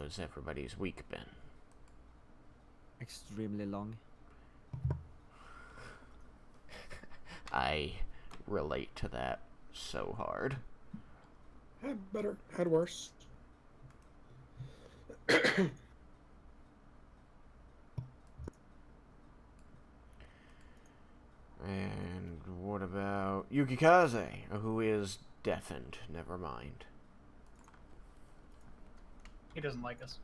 How's everybody's week been? Extremely long. I relate to that so hard. Had better, had worse. And what about Yukikaze, who is deafened? Never mind. He doesn't like us.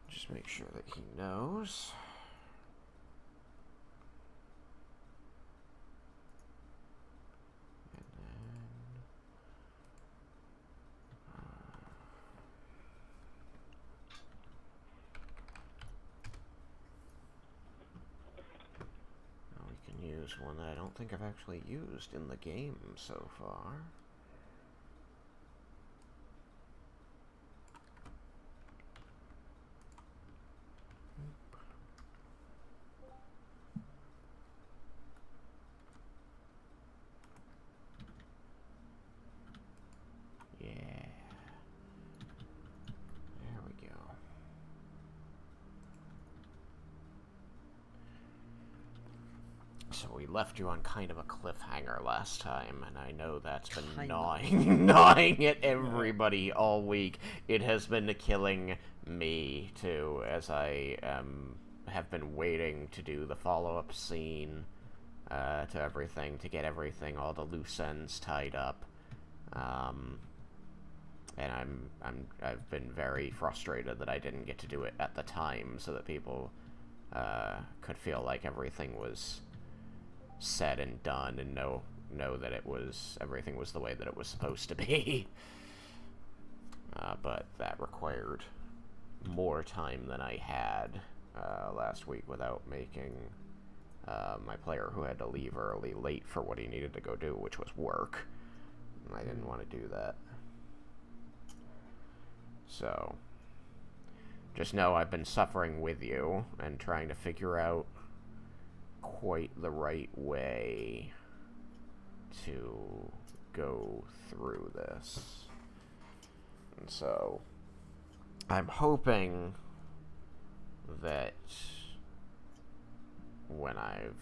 Just make sure that he knows. And then... now we can use one that I don't think I've actually used in the game so far. Yeah. There we go. So we left you on kind of a cliffhanger last time, and I know that's been gnawing at everybody all week. It has been killing me, too, as I have been waiting to do the follow-up scene to everything, to get everything, all the loose ends tied up. And I've been very frustrated that I didn't get to do it at the time, so that people could feel like everything was said and done, and know that everything was the way that it was supposed to be. But that required more time than I had last week, without making my player, who had to leave early, late for what he needed to go do, which was work. And I didn't want to do that. So, just know I've been suffering with you and trying to figure out quite the right way to go through this. And so, I'm hoping that when I've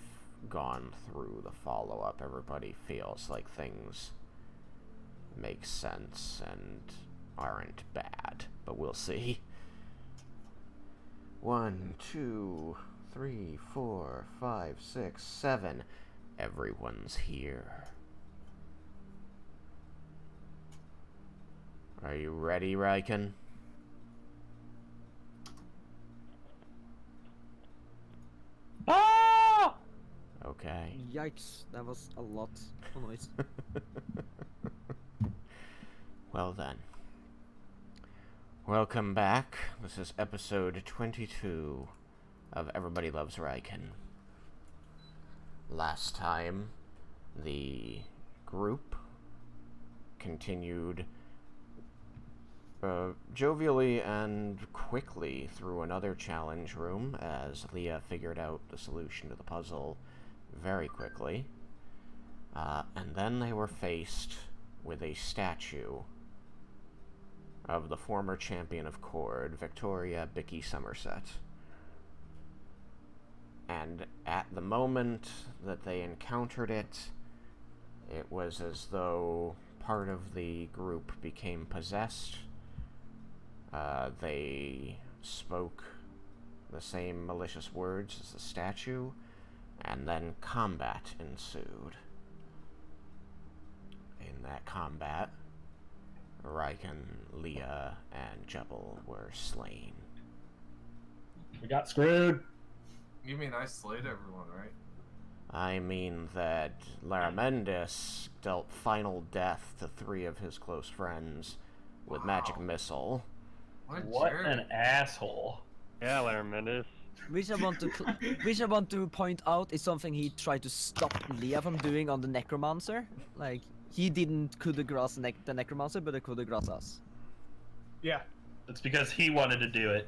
gone through the follow-up, everybody feels like things make sense and aren't bad, but we'll see. 1, 2, 3, 4, 5, 6, 7. Everyone's here. Are you ready, Raiken? Ah! Okay. Yikes, that was a lot of noise. Well then. Welcome back. This is episode 22 of Everybody Loves Raiken. Last time, the group continued jovially and quickly through another challenge room, as Leah figured out the solution to the puzzle very quickly. And then they were faced with a statue of the former champion of Cord, Victoria Bicky Somerset. And at the moment that they encountered it, it was as though part of the group became possessed. They spoke the same malicious words as the statue, and then combat ensued. In that combat, Raiken, Leah, and Jebel were slain. We got screwed. You mean I slayed everyone, right? I mean that Laramendis dealt final death to 3 of his close friends with magic missile. What an asshole. Yeah, Laramendis. Which I want to point out is something he tried to stop Leah from doing on the necromancer. Like, he didn't coup de grace the necromancer, but he coup de grace us. Yeah, It's because he wanted to do it.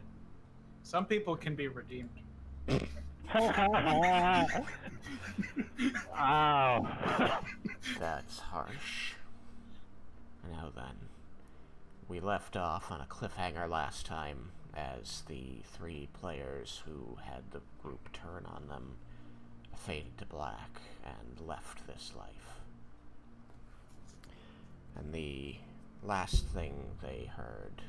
some people can be redeemed. Wow. That's harsh. Now then, we left off on a cliffhanger last time as the 3 players who had the group turn on them faded to black and left this life. And the last thing they heard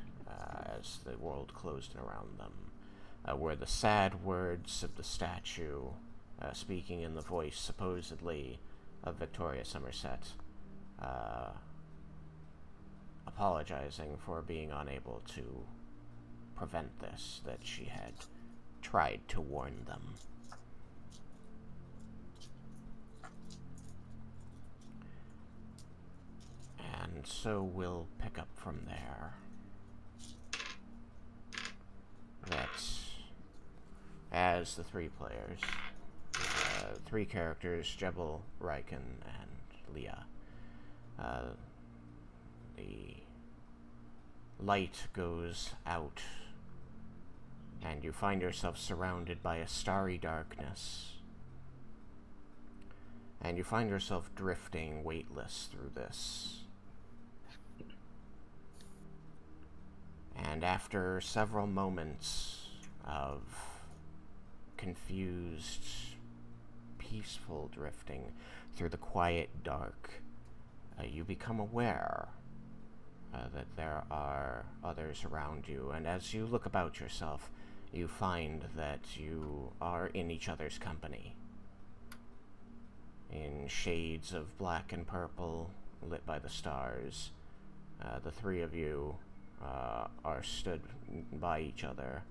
as the world closed in around them were the sad words of the statue speaking in the voice, supposedly, of Victoria Somerset, apologizing for being unable to prevent this, that she had tried to warn them. And so we'll pick up from there. That as the 3 players, 3 characters, Jebel, Raiken, and Leah, the light goes out, and you find yourself surrounded by a starry darkness. And you find yourself drifting weightless through this. And after several moments of confused, peaceful drifting through the quiet dark, you become aware that there are others around you, and as you look about yourself, you find that you are in each other's company. In shades of black and purple, lit by the stars, the 3 of you are stood by each other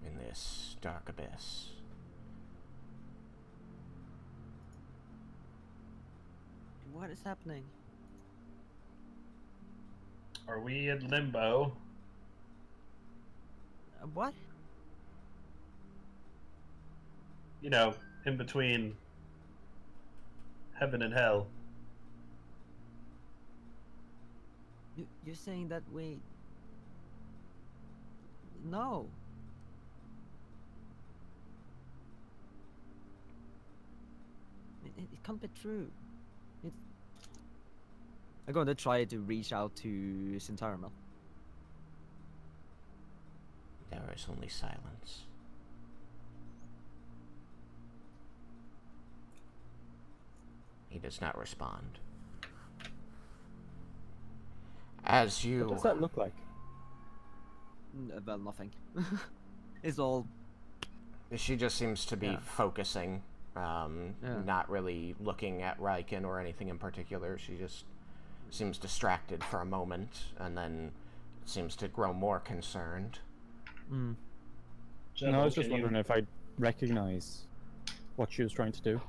in this dark abyss. What is happening? Are we in limbo? What? You know, in between heaven and hell. You're saying that we... No. It can't be true. I'm going to try to reach out to Sintaramel. There is only silence. He does not respond. As you... What does that look like? Well, nothing. It's all... She just seems to be focusing, not really looking at Raiken or anything in particular. She just seems distracted for a moment, and then seems to grow more concerned. Mm. No, I was just wondering if I'd recognize what she was trying to do.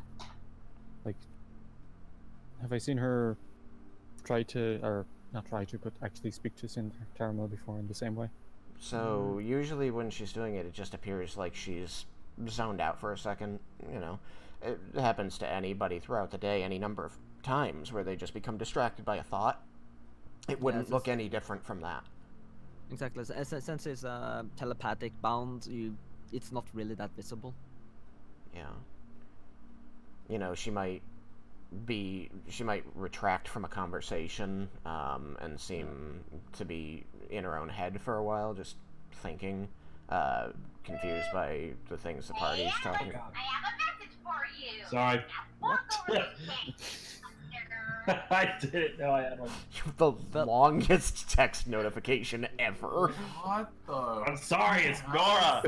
Like, have I seen her try to, or not try to, but actually speak to Sintaramel before in the same way? So, usually when she's doing it, it just appears like she's zoned out for a second, you know. It happens to anybody throughout the day, any number of times, where they just become distracted by a thought. It wouldn't look any different from that. Exactly. Since it's telepathic bound, it's not really that visible. Yeah. You know, she might retract from a conversation, and seem to be in her own head for a while, just thinking, confused by the things the party's talking about. I have a message for you. Sorry. What? I didn't know I had one. The longest text notification ever. What the? I'm sorry, it's Nora.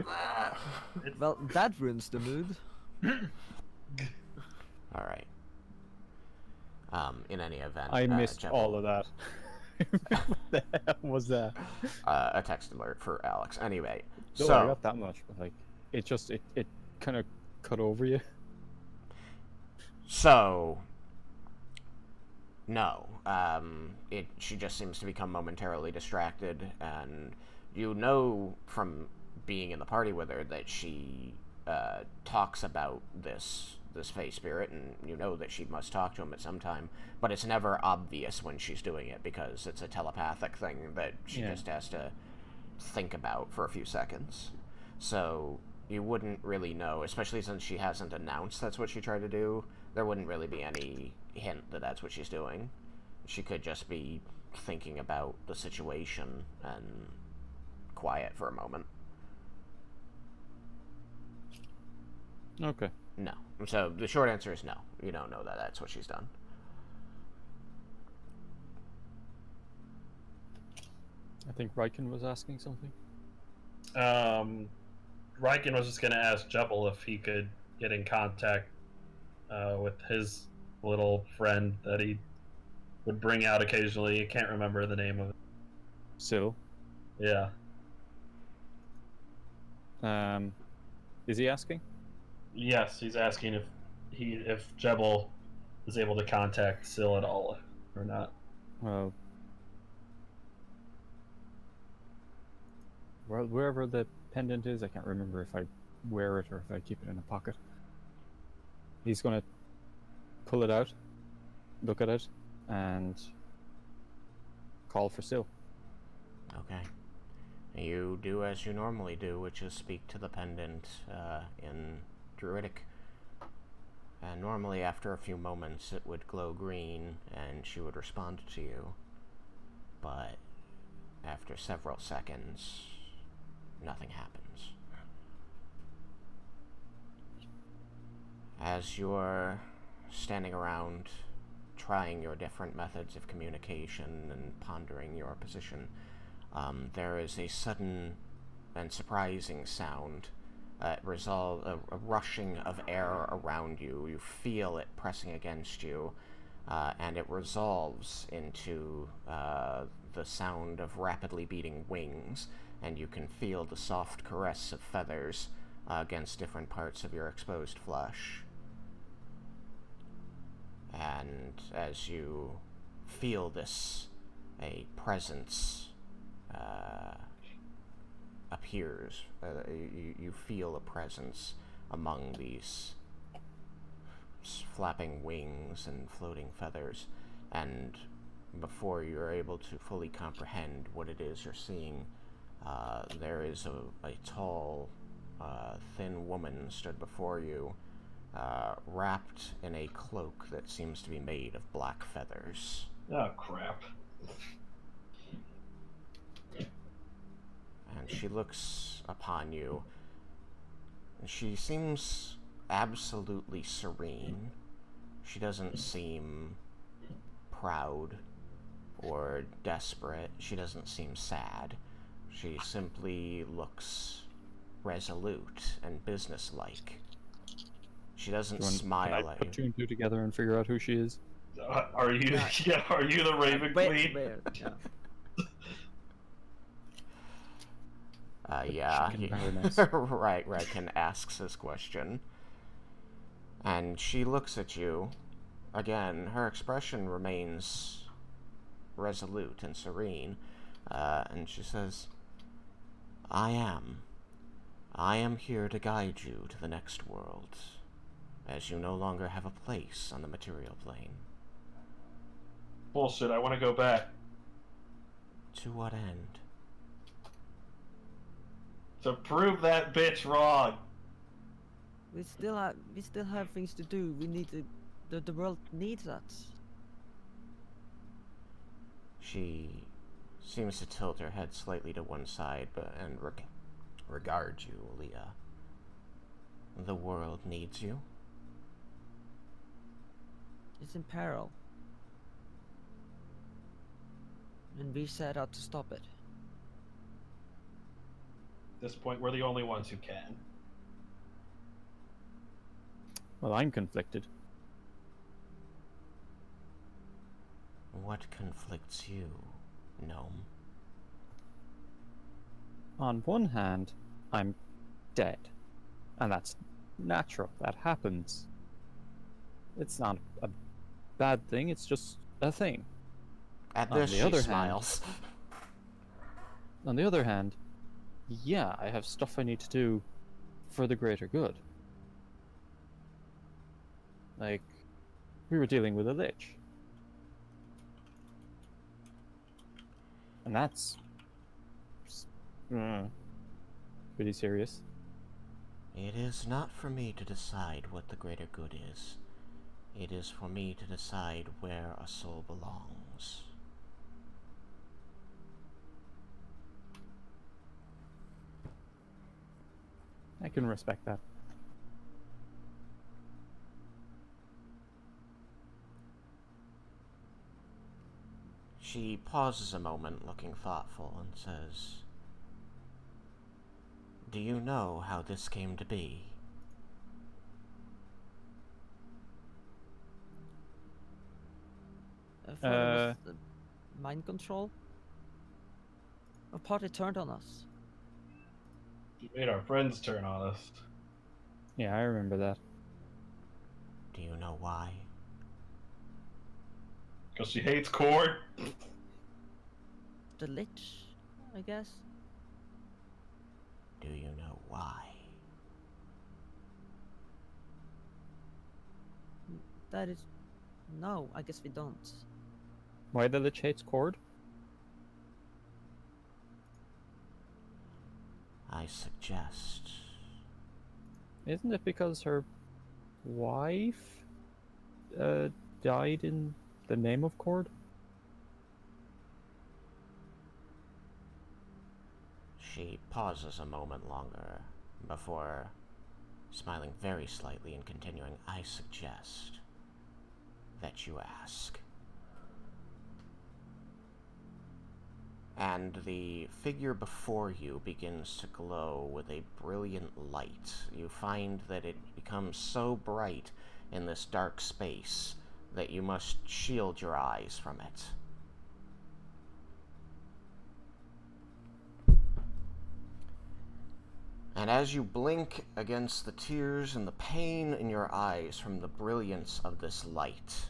Well, that ruins the mood. All right. In any event, I missed Jebel, all of that. What the hell was that? a text alert for Alex. Anyway, No, so I got that much, but like, it just it kind of cut over you. So, no, she just seems to become momentarily distracted, and you know from being in the party with her that she talks about this Fey spirit, and you know that she must talk to him at some time, but it's never obvious when she's doing it because it's a telepathic thing that she just has to think about for a few seconds. So you wouldn't really know, especially since she hasn't announced that's what she tried to do. There wouldn't really be any hint that that's what she's doing. She could just be thinking about the situation and quiet for a moment. Okay. No. So the short answer is no. You don't know that that's what she's done. I think Raiken was asking something. Raiken was just going to ask Jebel if he could get in contact with his little friend that he would bring out occasionally. I can't remember the name of it. Sil. Yeah. Is he asking? Yes, he's asking if Jebel is able to contact Sil at all or not. Well, wherever the pendant is, I can't remember if I wear it or if I keep it in a pocket. He's gonna pull it out, look at it, and call for Sil. Okay. You do as you normally do, which is speak to the pendant in Druidic. And normally after a few moments it would glow green and she would respond to you. But after several seconds, nothing happens. As you're standing around trying your different methods of communication and pondering your position, there is a sudden and surprising sound. A rushing of air around you. You feel it pressing against you, and it resolves into the sound of rapidly beating wings, and you can feel the soft caress of feathers against different parts of your exposed flesh. And as you feel this, a presence appears. You feel a presence among these flapping wings and floating feathers, and before you're able to fully comprehend what it is you're seeing, there is a tall, thin woman stood before you, wrapped in a cloak that seems to be made of black feathers. Oh, crap. And she looks upon you, and she seems absolutely serene. She doesn't seem proud or desperate. She doesn't seem sad. She simply looks resolute and businesslike. She doesn't smile Can I at put you. two and two together and figure out who she is? Are you? Yeah. Yeah. Are you the Raven Queen? Yeah. Yeah, chicken baroness. right, Raiken asks this question. And she looks at you. Again, her expression remains resolute and serene. And she says, I am here to guide you to the next world, as you no longer have a place on the material plane. Bullshit, I want to go back. To what end? To prove that bitch wrong. We still have things to do. We need to. The world needs us. She seems to tilt her head slightly to one side, and regards you, Leah. The world needs you. It's in peril. And we set out to stop it. At this point, we're the only ones who can. Well, I'm conflicted. What conflicts you, gnome? On one hand, I'm dead. And that's natural. That happens. It's not a bad thing, it's just a thing. At On this, the she other smiles. On the other hand, yeah, I have stuff I need to do for the greater good. Like, we were dealing with a lich. And that's pretty serious. It is not for me to decide what the greater good is. It is for me to decide where a soul belongs. I can respect that. She pauses a moment, looking thoughtful, and says, "Do you know how this came to be?" I thought it was mind control. A party turned on us. She made our friends turn on us. Yeah, I remember that. Do you know why? Because she hates Cord. The lich, I guess. Do you know why? That is... No, I guess we don't. Why the Lich hates Cord? I suggest... Isn't it because her wife died in the name of Cord? She pauses a moment longer before smiling very slightly and continuing, "I suggest that you ask." And the figure before you begins to glow with a brilliant light. You find that it becomes so bright in this dark space that you must shield your eyes from it. And as you blink against the tears and the pain in your eyes from the brilliance of this light,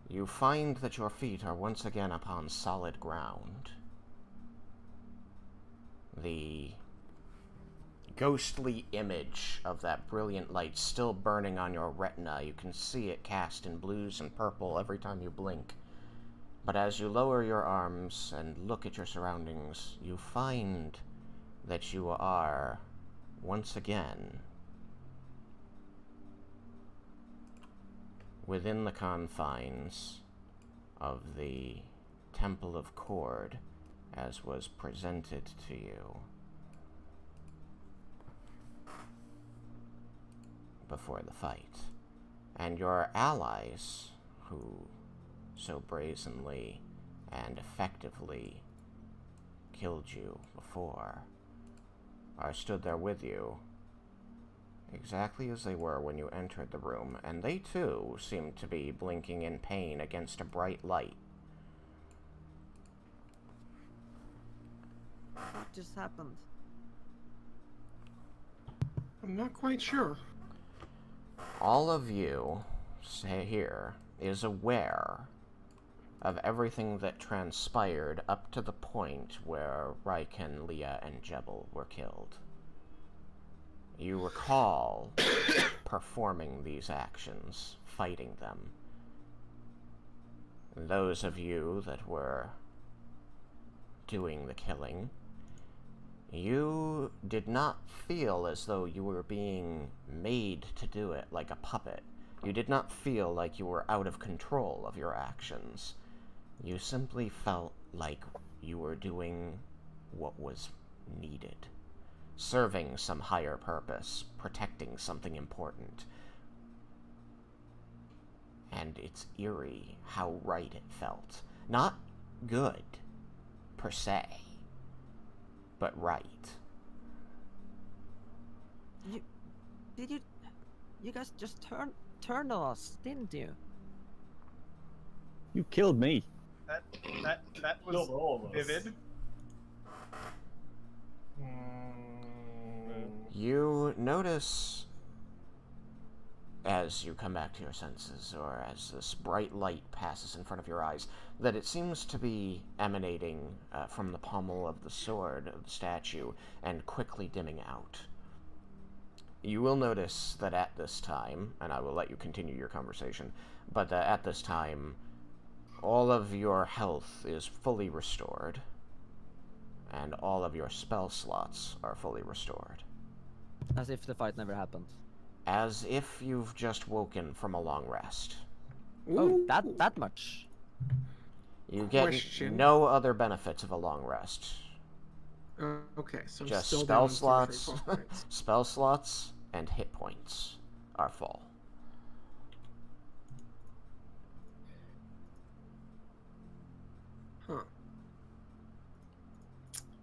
you find that your feet are once again upon solid ground. The ghostly image of that brilliant light still burning on your retina. You can see it cast in blues and purple every time you blink. But as you lower your arms and look at your surroundings, you find that you are, once again, within the confines of the Temple of Cord, as was presented to you before the fight. And your allies, who so brazenly and effectively killed you before, are stood there with you, exactly as they were when you entered the room, and they too seem to be blinking in pain against a bright light. What just happened? I'm not quite sure. All of you here is aware of everything that transpired up to the point where Raiken, Leah, and Jebel were killed. You recall performing these actions, fighting them. Those of you that were doing the killing, you did not feel as though you were being made to do it like a puppet. You did not feel like you were out of control of your actions. You simply felt like you were doing what was needed, serving some higher purpose, protecting something important. And it's eerie how right it felt. Not good, per se, but right. You guys just turned on us, didn't you? You killed me. That was Killed all of us. vivid. You notice, as you come back to your senses, or as this bright light passes in front of your eyes, that it seems to be emanating from the pommel of the sword of the statue and quickly dimming out. You will notice that at this time, and I will let you continue your conversation, but at this time, all of your health is fully restored, and all of your spell slots are fully restored. As if the fight never happened. As if you've just woken from a long rest. Oh, Ooh. that much. You get Question. no other benefits of a long rest. Okay, so I'm Just still spell down slots, 3 points. spell slots, and hit points are full. Huh.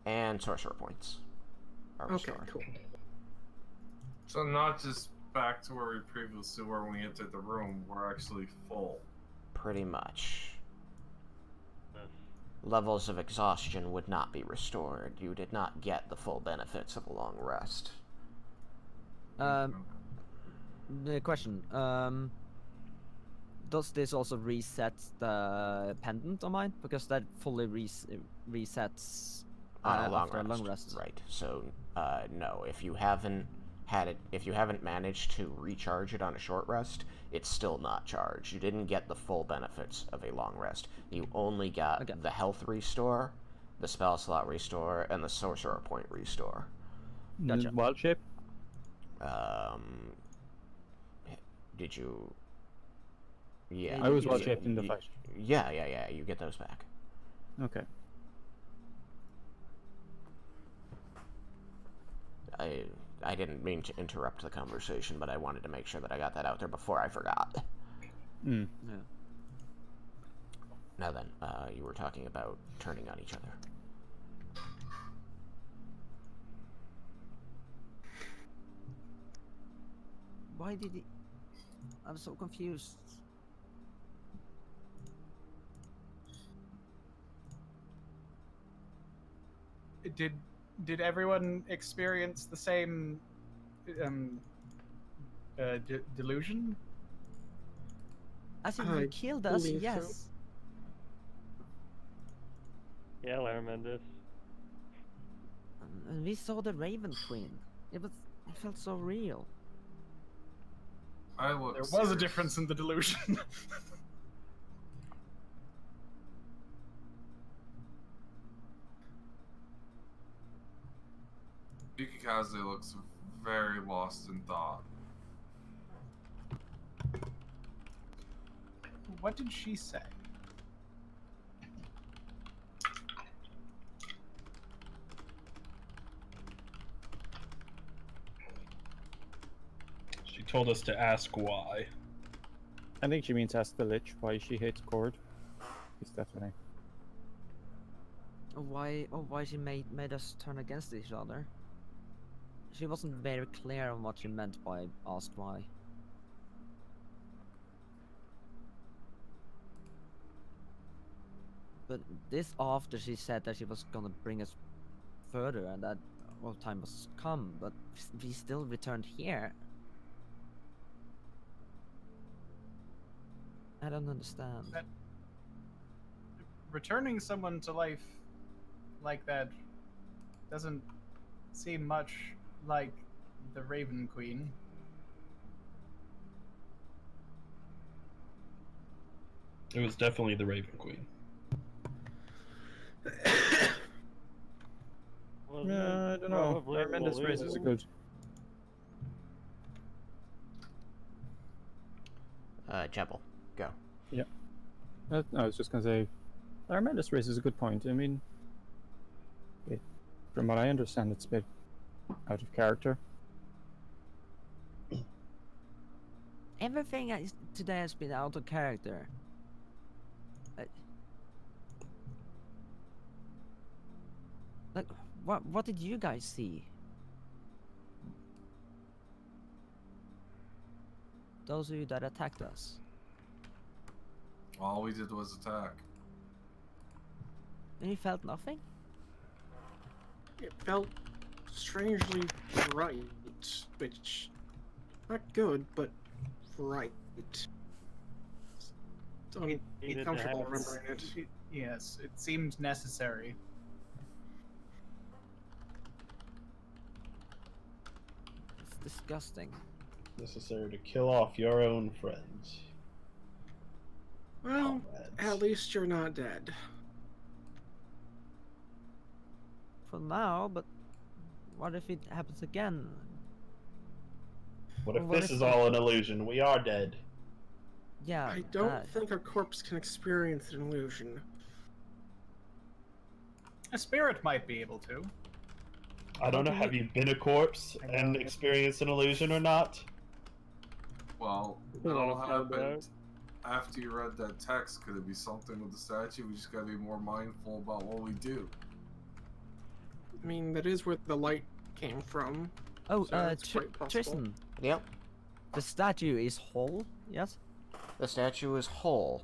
And sorcerer points are Okay, restored. cool. So not just back to where we previously were when we entered the room, we're actually full. Pretty much. Levels of exhaustion would not be restored. You did not get the full benefits of a long rest. The question. Does this also reset the pendant on mine? Because that fully resets On a long after rest. a long rest. Right. So, no. If you haven't managed to recharge it on a short rest, it's still not charged. You didn't get the full benefits of a long rest. You only got the health restore, the spell slot restore, and the sorcerer point restore. Gotcha. Wild shape? Did you... Yeah. Yeah, I was you- wild shaped in the fight. Yeah. You get those back. Okay. I didn't mean to interrupt the conversation, but I wanted to make sure that I got that out there before I forgot. Mm. Yeah. Now then, you were talking about turning on each other. Why did he? I'm so confused. Did everyone experience the same delusion? As if I you killed us, believe so. yes. Yeah, Laramentis. And we saw the Raven Queen. It felt so real. I look There was serious. a difference in the delusion. Yukikaze looks very lost in thought. What did she say? She told us to ask why. I think she means ask the Lich why she hates Cord. Is that her name? Why she made us turn against each other? She wasn't very clear on what she meant by ask why. But this after she said that she was gonna bring us further and that well time was come, but we still returned here. I don't understand. Returning someone to life like that doesn't seem much like the Raven Queen. It was definitely the Raven Queen. I don't know. Tremendous race is a good. Jebel, go. Yeah. I was just gonna say, Tremendous race is a good point. I mean, from what I understand, it's a bit out of character. Everything today has been out of character. Like, what did you guys see? Those of you that attacked us. All we did was attack. And you felt nothing? It felt strangely right, which not good, but right. So I'm Needed to comfortable have- remembering it. Yes, it seemed necessary. It's disgusting. Necessary to kill off your own friends. Well, Comrades. at least you're not dead. For now, but what if it happens again? What if What this if- is all an illusion? We are dead. Yeah. I don't that- think a corpse can experience an illusion. A spirit might be able to. I don't know. do Have we- you been a corpse I and know. experienced an illusion or not? Well, it Wanna all find happened after you read that text. Could it be something with the statue? We just gotta be more mindful about what we do. I mean, that is where the light came from. Oh, So it's quite possible. Tristan, Yep. the statue is whole. Yes. The statue is whole.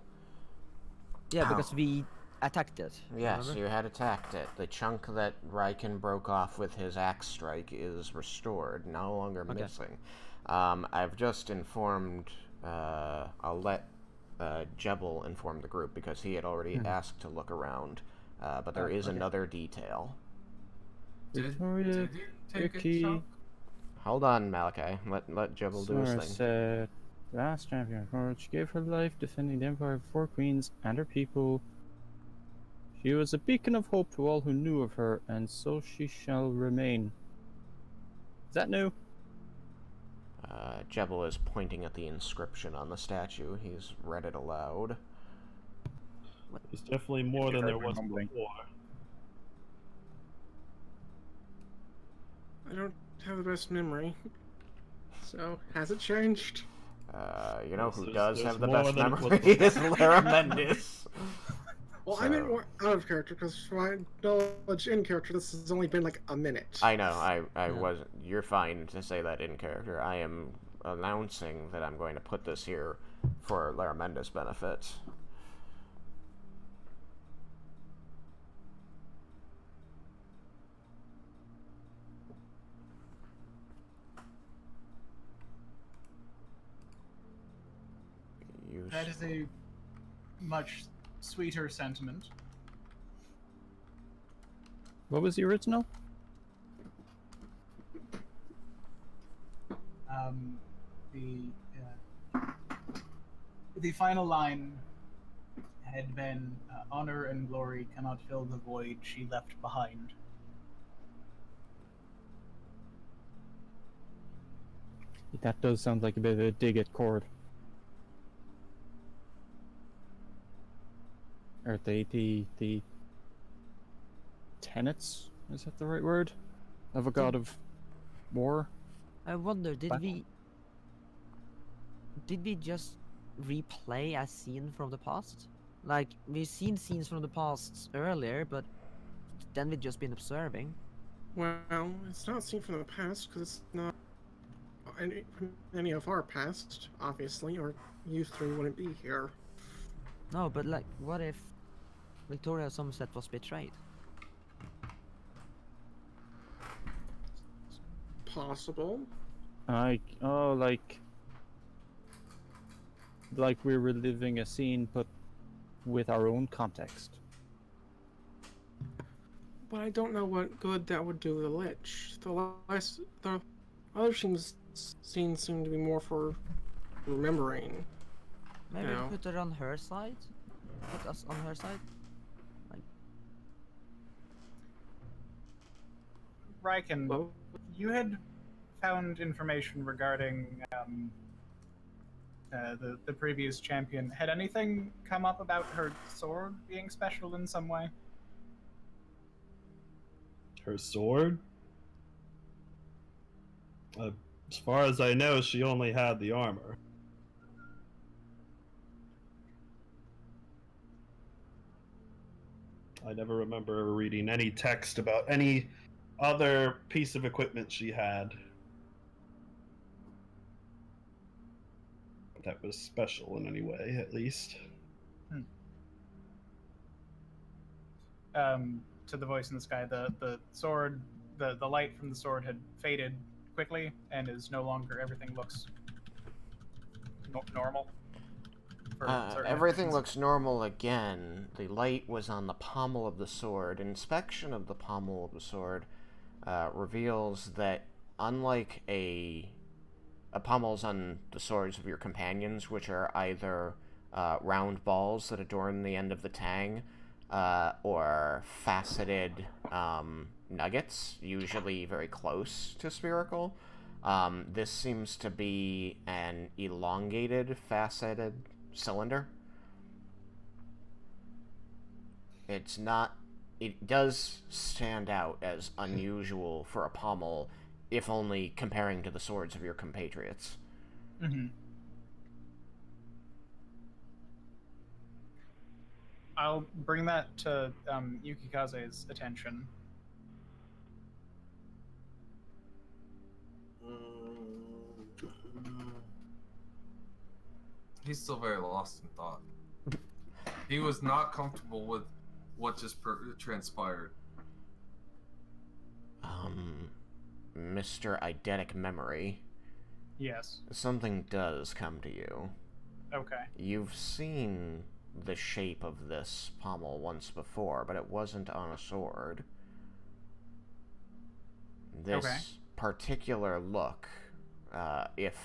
Yeah, because Ow. we attacked it. Yes, remember? you had attacked it. The chunk that Raiken broke off with his axe strike is restored, no longer Okay. missing. I've just informed, I'll let Jebel inform the group because he had already asked to look around. But there is okay. another detail. Victoria, Did he take a Vicky, chunk? Hold on, Malachi. Let Jebel do his Sora thing. said, last champion, she gave her life defending the Empire of Four Queens and her people. She was a beacon of hope to all who knew of her, and so she shall remain. Is that new? Jebel is pointing at the inscription on the statue. He's read it aloud. There's definitely more than there was Rumbling. before. I don't have the best memory. So, has it changed? You know who There's- does there's have the more best than it was memory is Lara Mendez. Well, I meant more out of character, because for my knowledge in character, this has only been like a minute. I know, I wasn't. You're fine to say that in character. I am announcing that I'm going to put this here for Lara Mendez' benefit. That is a much sweeter sentiment. What was the original? The final line had been, "Honor and glory cannot fill the void she left behind." That does sound like a bit of a dig at Cord. Or the tenets, is that the right word? Of a god of war? I wonder, did What? we just replay a scene from the past? Like, we've seen scenes from the past earlier, but then we've just been observing. Well, it's not seen from the past, because it's not any of our past, obviously, or you three wouldn't be here. No, but like, what if Victoria Somerset was betrayed? Possible. Like we're reliving a scene, but with our own context. But I don't know what good that would do the Lich. The other scenes seem to be more for remembering. Maybe No. put her on her side? Put us on her side? Raiken, Well, you had found information regarding the previous champion. Had anything come up about her sword being special in some way? Her sword? As far as I know, she only had the armor. I never remember reading any text about any other piece of equipment she had that was special in any way, at least. To the voice in the sky, the sword, the light from the sword had faded quickly and is no longer. Everything looks normal. for certain Everything entities. looks normal again. The light was on the pommel of the sword. Inspection of the pommel of the sword reveals that, unlike a pommels on the swords of your companions, which are either round balls that adorn the end of the tang, or faceted nuggets, usually very close to spherical, This seems to be an elongated, faceted cylinder. It's not... It does stand out as unusual for a pommel, if only comparing to the swords of your compatriots. Mm-hmm. I'll bring that to Yukikaze's attention. He's still very lost in thought. He was not comfortable with what just transpired. Mr. Eidetic Memory. Yes. Something does come to you. Okay. You've seen the shape of this pommel once before, but it wasn't on a sword. This particular look, if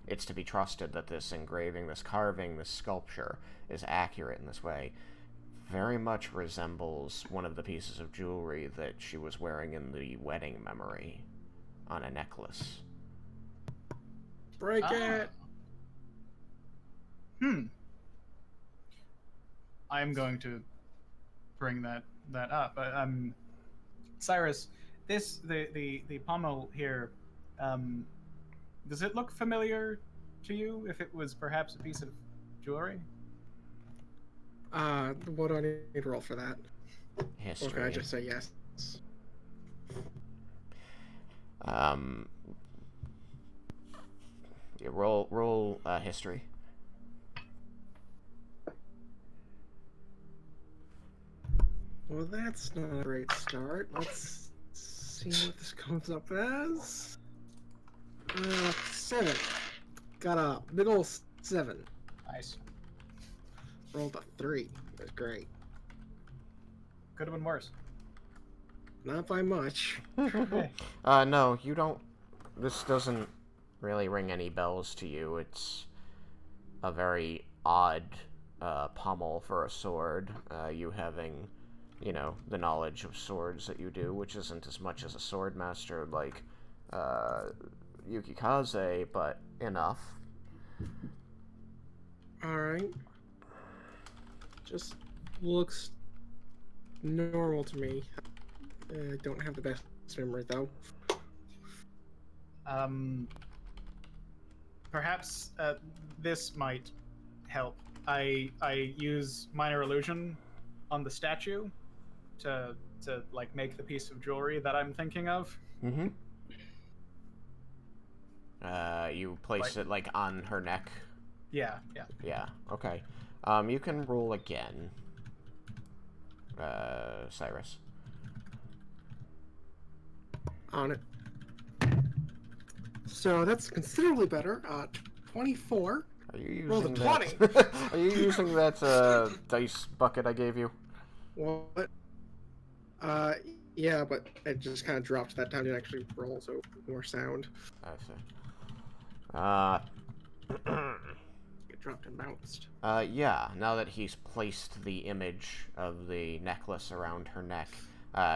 it's to be trusted that this engraving, this carving, this sculpture is accurate in this way, very much resembles one of the pieces of jewelry that she was wearing in the wedding memory on a necklace. Break it! I'm going to bring that up. Cyrus, the pommel here, does it look familiar to you? If it was perhaps a piece of jewelry? What do I need to roll for that? History. Or can I just say yes? Yeah, roll history. Well, that's not a great start. Let's see what this comes up as. 7. Got a big ol' 7. Nice. Rolled a 3. That's great. Could have been worse. Not by much. No, you don't... This doesn't really ring any bells to you. It's a very odd pommel for a sword. You having, you know, the knowledge of swords that you do, which isn't as much as a sword master like Yukikaze, but enough. Alright. Just looks normal to me. I don't have the best memory, though. Perhaps this might help. I use minor illusion on the statue to like make the piece of jewelry that I'm thinking of. Mm-hmm. You place it like on her neck. Yeah. Yeah. Okay. You can roll again, Cyrus. On it. So that's considerably better. 24. Are you using Rolled a that? 20. Are you using that dice bucket I gave you? What? Yeah, but it just kind of dropped that time to actually roll, so more sound. I see. It dropped and bounced. Yeah, now that he's placed the image of the necklace around her neck,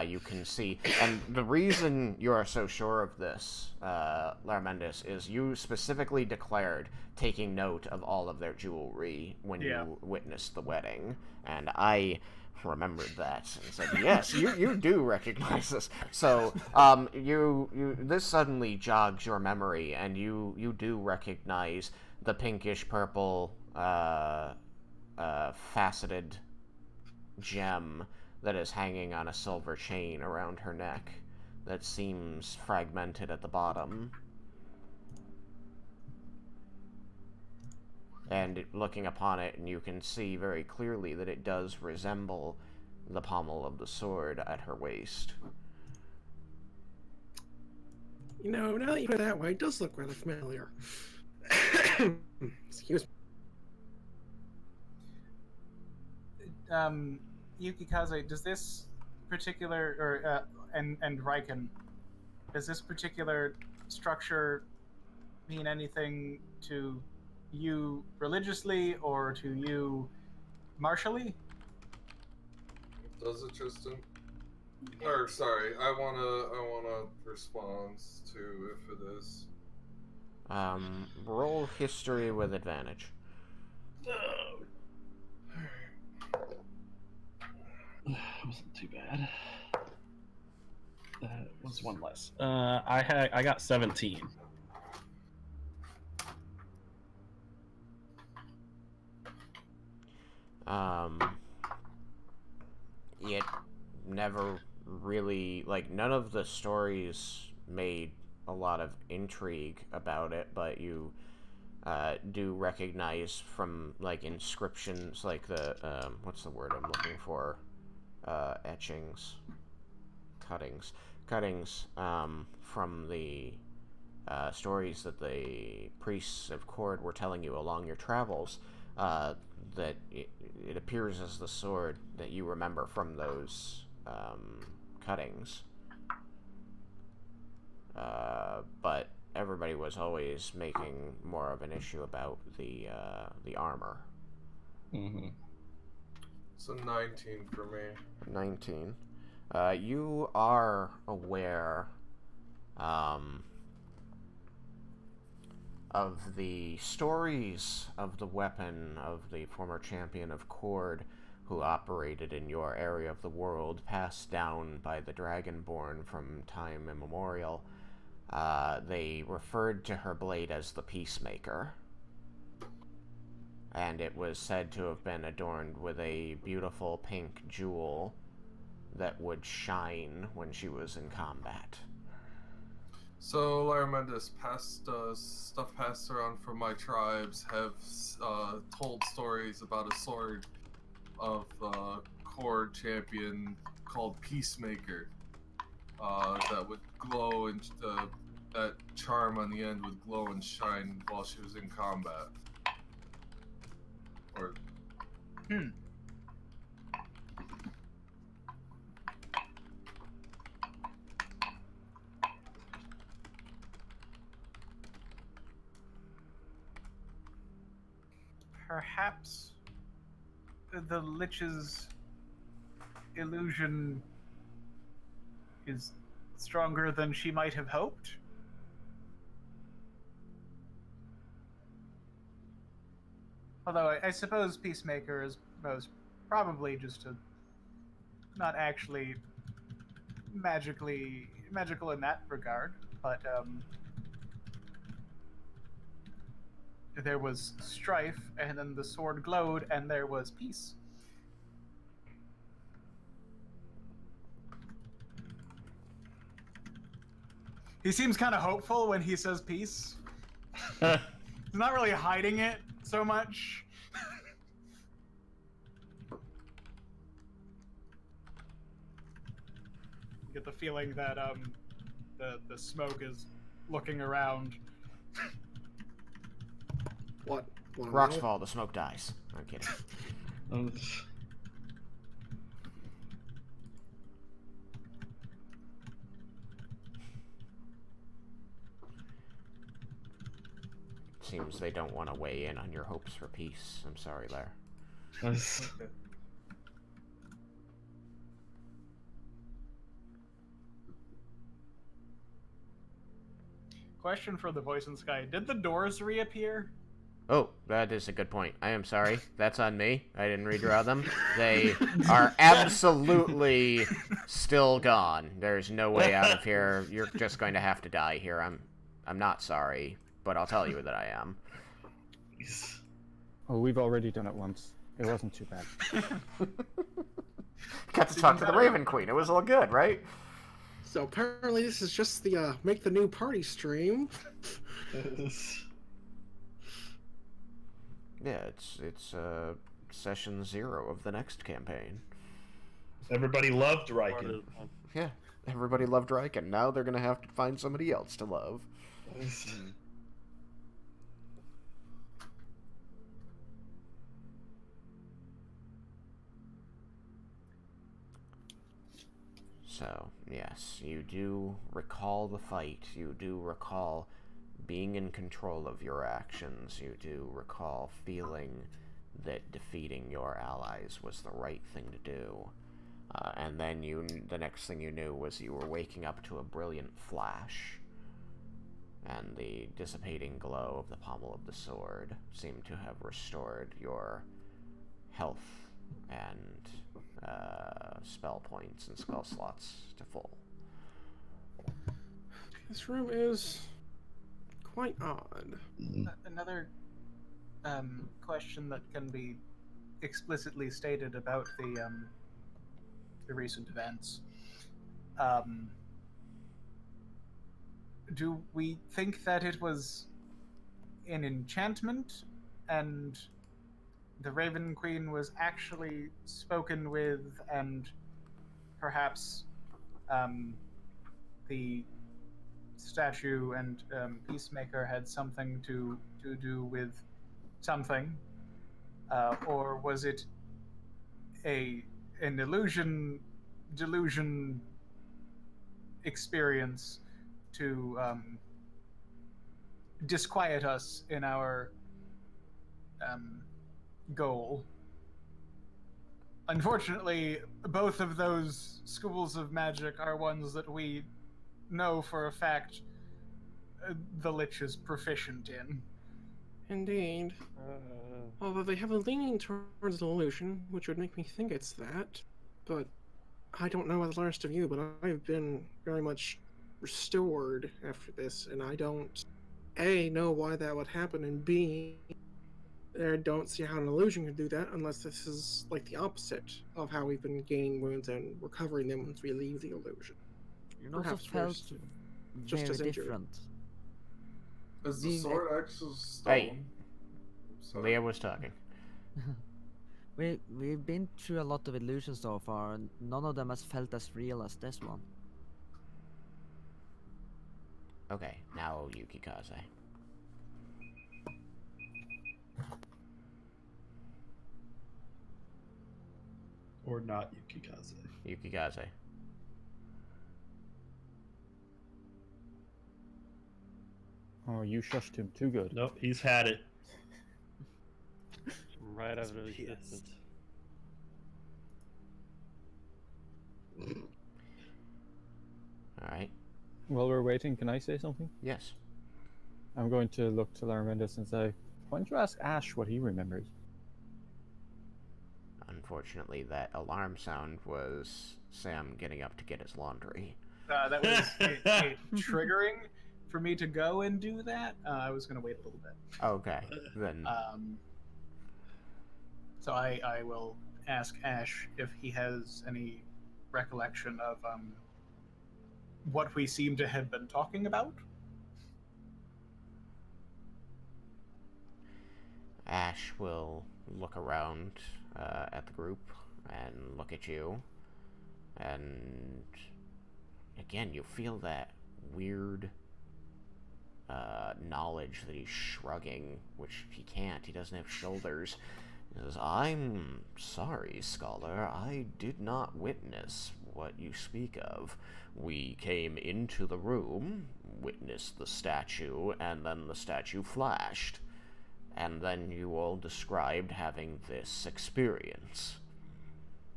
you can see, and the reason you are so sure of this, Larmendis, is you specifically declared taking note of all of their jewelry when you witnessed the wedding, and I remembered that and said, yes, you do recognize this. So, this suddenly jogs your memory, and you do recognize the pinkish purple, faceted gem that is hanging on a silver chain around her neck that seems fragmented at the bottom. And looking upon it, and you can see very clearly that it does resemble the pommel of the sword at her waist. You know, now that you put it that way, it does look rather familiar. Excuse me. Yukikaze, does this particular, and Raiken, does this particular structure mean anything to you religiously or to you martially? Does it, Tristan? Or sorry, I wanna respond to if it is. Roll history with advantage. Wasn't too bad. That was one less. I got 17. It never really, like, none of the stories made a lot of intrigue about it, but you do recognize from, like, inscriptions, like the, what's the word I'm looking for? Etchings. Cuttings, from the stories that the priests of Cord were telling you along your travels, that it appears as the sword that you remember from those cuttings. But everybody was always making more of an issue about the armor. Mm-hmm. So 19 for me. 19. You are aware of the stories of the weapon of the former champion of Cord who operated in your area of the world, passed down by the Dragonborn from time immemorial. They referred to her blade as the Peacemaker, and it was said to have been adorned with a beautiful pink jewel that would shine when she was in combat. So, Laramentis, past stuff passed around from my tribes have told stories about a sword of Cord champion called Peacemaker that would glow, and that charm on the end would glow and shine while she was in combat. Or Perhaps the lich's illusion is stronger than she might have hoped. Although I suppose Peacemaker is most probably just not actually magical in that regard, but there was strife, and then the sword glowed, and there was peace. He seems kind of hopeful when he says peace. He's not really hiding it so much. You get the feeling that the smoke is looking around. What? Rocks fall, the smoke dies. I'm kidding. Seems they don't want to weigh in on your hopes for peace. I'm sorry, Lair. okay. Question for the voice in sky: did the doors reappear? Oh, that is a good point. I am sorry. That's on me. I didn't redraw them. They are absolutely still gone. There's no way out of here. You're just going to have to die here. I'm not sorry, but I'll tell you that I am. Oh, we've already done it once. It wasn't too bad. Got to talk to the Raven Queen. It was all good, right? So apparently this is just the make the new party stream. Yeah, it's session 0 of the next campaign. Everybody loved Raiken. Yeah, everybody loved Raiken. Now they're gonna have to find somebody else to love. So, yes, you do recall the fight. You do recall being in control of your actions. You do recall feeling that defeating your allies was the right thing to do. And then the next thing you knew was you were waking up to a brilliant flash. and the dissipating glow of the pommel of the sword seem to have restored your health and spell points and spell slots to full. This room is quite odd. Another question that can be explicitly stated about the recent events. Do we think that it was an enchantment and the Raven Queen was actually spoken with, and perhaps the statue and Peacemaker had something to do with something? Or was it an delusion experience to disquiet us in our goal? Unfortunately, both of those schools of magic are ones that we know for a fact the Lich is proficient in. Indeed. Although they have a leaning towards delusion, which would make me think it's that. But I don't know about the rest of you, but I've been very much restored after this, and I don't, A, know why that would happen, and B, I don't see how an illusion could do that unless this is like the opposite of how we've been gaining wounds and recovering them once we leave the illusion. It also Perhaps felt just very as injured. different. Is the Being sword actually stone? Hey. Sorry. Leah was talking. We've been through a lot of illusions so far, and none of them has felt as real as this one. Okay, now Yukikaze. Or not Yukikaze. Yukikaze. Oh, you shushed him too good. Nope, he's had it. Right That's after the what he existence. Alright. While we're waiting, can I say something? Yes. I'm going to look to Larmendus and say, why don't you ask Ash what he remembers? Unfortunately, that alarm sound was Sam getting up to get his laundry. That was a triggering for me to go and do that. I was going to wait a little bit. Okay, then. So I will ask Ash if he has any recollection of what we seem to have been talking about. Ash will look around at the group and look at you. And again, you feel that weird knowledge that he's shrugging, which he can't. He doesn't have shoulders. He says, I'm sorry, Scholar. I did not witness what you speak of. We came into the room, witnessed the statue, and then the statue flashed. And then you all described having this experience.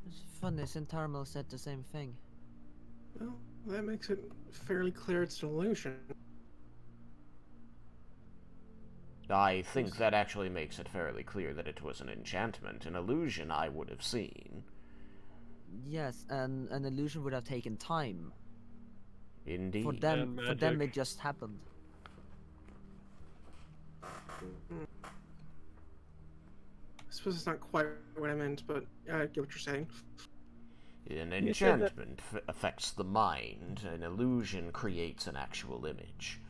It's funny, Centarmel said the same thing. Well, that makes it fairly clear it's an illusion. I think that actually makes it fairly clear that it was an enchantment. An illusion I would have seen. Yes, and an illusion would have taken time. Indeed. For them, it just happened. I suppose it's not quite what I meant, but I get what you're saying. An enchantment affects the mind. An illusion creates an actual image.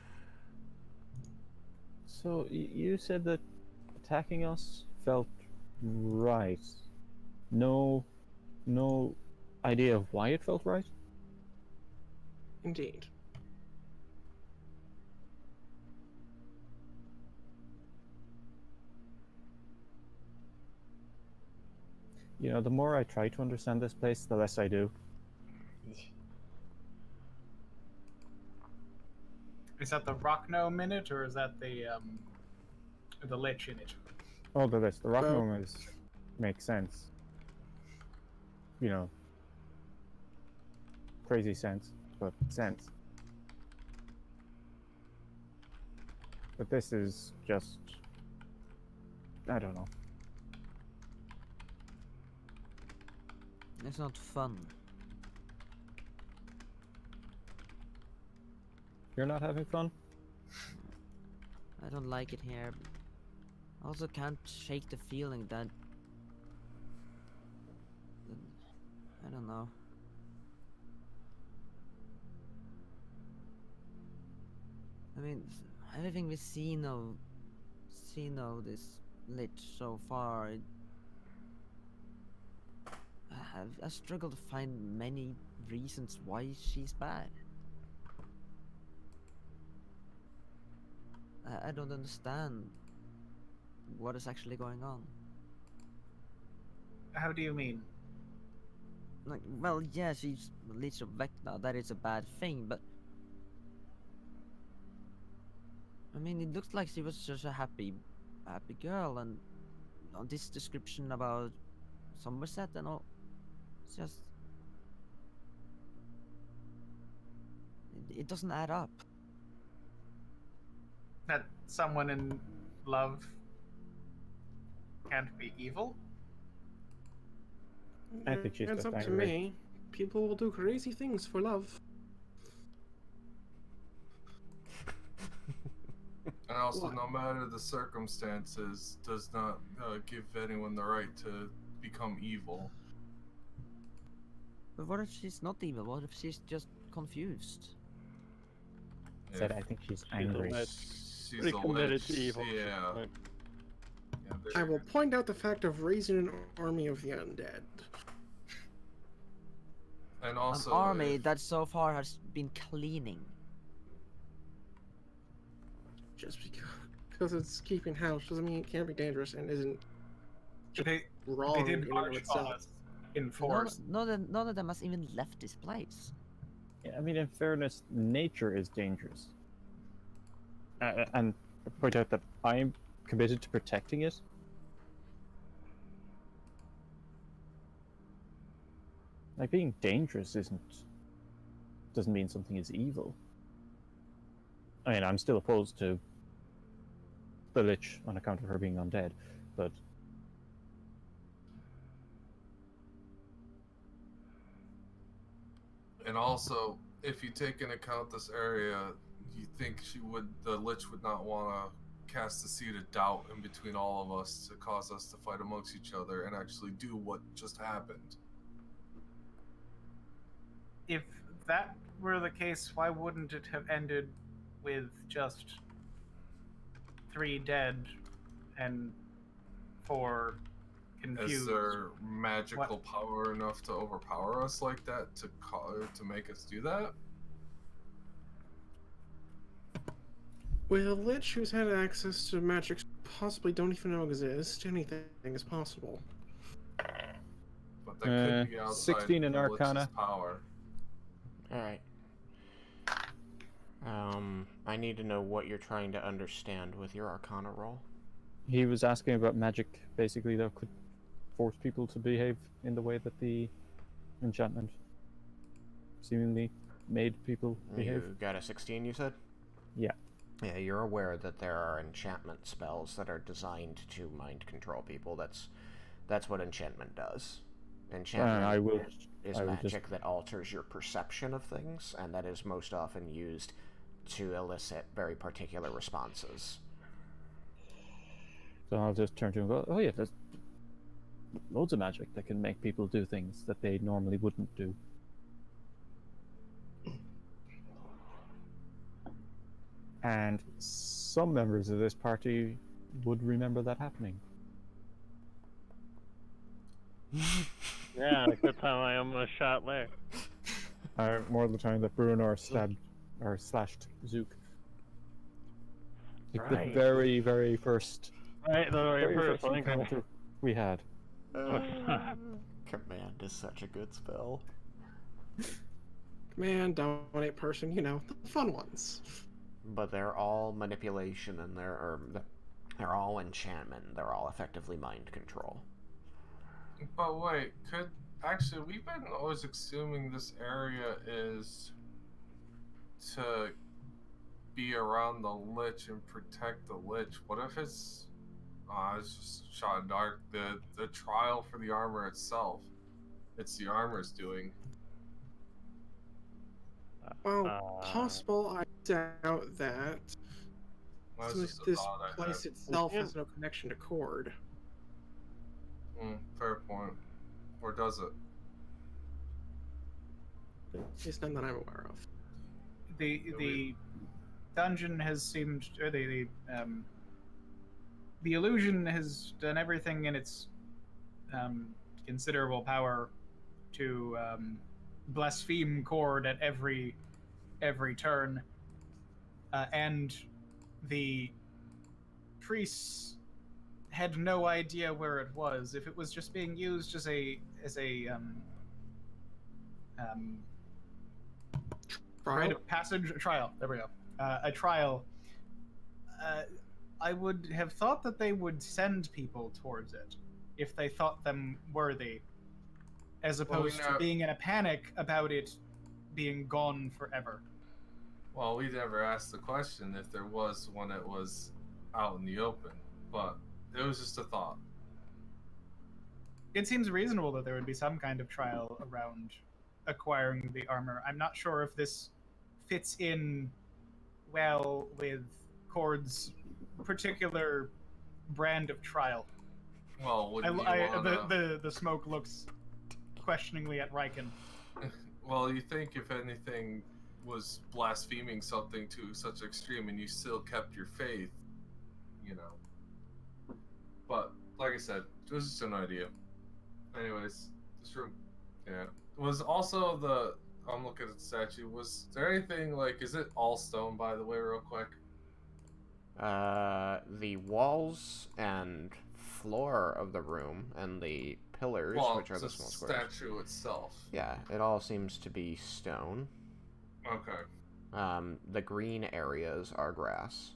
So, you said that attacking us felt right. No idea of why it felt right? Indeed. You know, the more I try to understand this place, the less I do. Is that the rock gnome in it, or is that the lich in it? Oh, the list. The rock gnome makes sense. You know, crazy sense, but sense. But this is just... I don't know. It's not fun. You're not having fun? I don't like it here. I also can't shake the feeling that... I don't know. I mean, everything we've seen of this lich so far, I struggle to find many reasons why she's bad. I don't understand what is actually going on. How do you mean? Like, well, yeah, she's the Lich of Vecna, that is a bad thing, but... I mean, it looks like she was just a happy girl, and on this description about Somerset and all, it's just... It doesn't add up. That someone in love can't be evil? I think she's It's just up to angry. me. People will do crazy things for love. And also, What? no matter the circumstances, does not give anyone the right to become evil. But what if she's not evil? What if she's just confused? Said I think she's She's a angry. lich. She's Pretty a committed lich, to evil. yeah. Like, Yeah, I will point out the fact of raising an army of the undead. And also, An army if- that so far has been cleaning. Just because it's keeping house doesn't mean it can't be dangerous and isn't They wrong did in and of march on itself. us in force. None of them has even left this place. Yeah, I mean, in fairness, nature is dangerous. And I point out that I'm committed to protecting it. Like, being dangerous doesn't mean something is evil. I mean, I'm still opposed to the Lich on account of her being undead, but... And also, if you take into account this area, you think the Lich would not want to cast a seed of doubt in between all of us to cause us to fight amongst each other and actually do what just happened. If that were the case, why wouldn't it have ended with just 3 dead and 4 confused? Is there magical power enough to overpower us like that to make us do that? With a lich who's had access to magics possibly don't even know exist, anything is possible. But that could be outside 16 in the Lich's Arcana. power. Alright. I need to know what you're trying to understand with your Arcana roll. He was asking about magic, basically, that could force people to behave in the way that the enchantment seemingly made people behave. You got a 16, you said? Yeah. Yeah, you're aware that there are enchantment spells that are designed to mind control people. That's what enchantment does. Enchantment is magic that alters your perception of things, and that is most often used to elicit very particular responses. So I'll just turn to him and go, oh yeah, there's loads of magic that can make people do things that they normally wouldn't do. And some members of this party would remember that happening. yeah, like the time I almost shot Lair. More of the time that Bruno stabbed or slashed Zook. Like Right. the very, very first, Right, the very first one. encounter we had. Command is such a good spell. Command, dominate, person, you know, the fun ones. But they're all manipulation, and they're all enchantment. They're all effectively mind control. But wait, we've been always assuming this area is to be around the lich and protect the lich. What if it's just shot in dark? The trial for the armor itself. It's the armor's doing. Well, possible. I doubt that. That's Since just a this thought I place had. itself has no connection to Cord. Fair point. Or does it? At least none that I'm aware of. The dungeon has seemed, or the illusion has done everything in its considerable power to blaspheme Cord at every turn, and the priests had no idea where it was. If it was just being used as a rite of passage, a trial. There we go. A trial. I would have thought that they would send people towards it if they thought them worthy, as opposed to being in a panic about it being gone forever. Well, we never asked the question if there was one that was out in the open, but it was just a thought. It seems reasonable that there would be some kind of trial around acquiring the armor. I'm not sure if this fits in well with Cord's particular brand of trial. Well, the smoke looks questioningly at Raiken. Well, you think if anything was blaspheming something to such extreme and you still kept your faith, you know. But like I said, it was just an idea. Anyways, this room, yeah, was also I'm looking at the statue. Was there anything like? Is it all stone, by the way, real quick? The walls and floor of the room and the pillars, which are the small squares. Statue itself. Yeah, it all seems to be stone. Okay. The green areas are grass.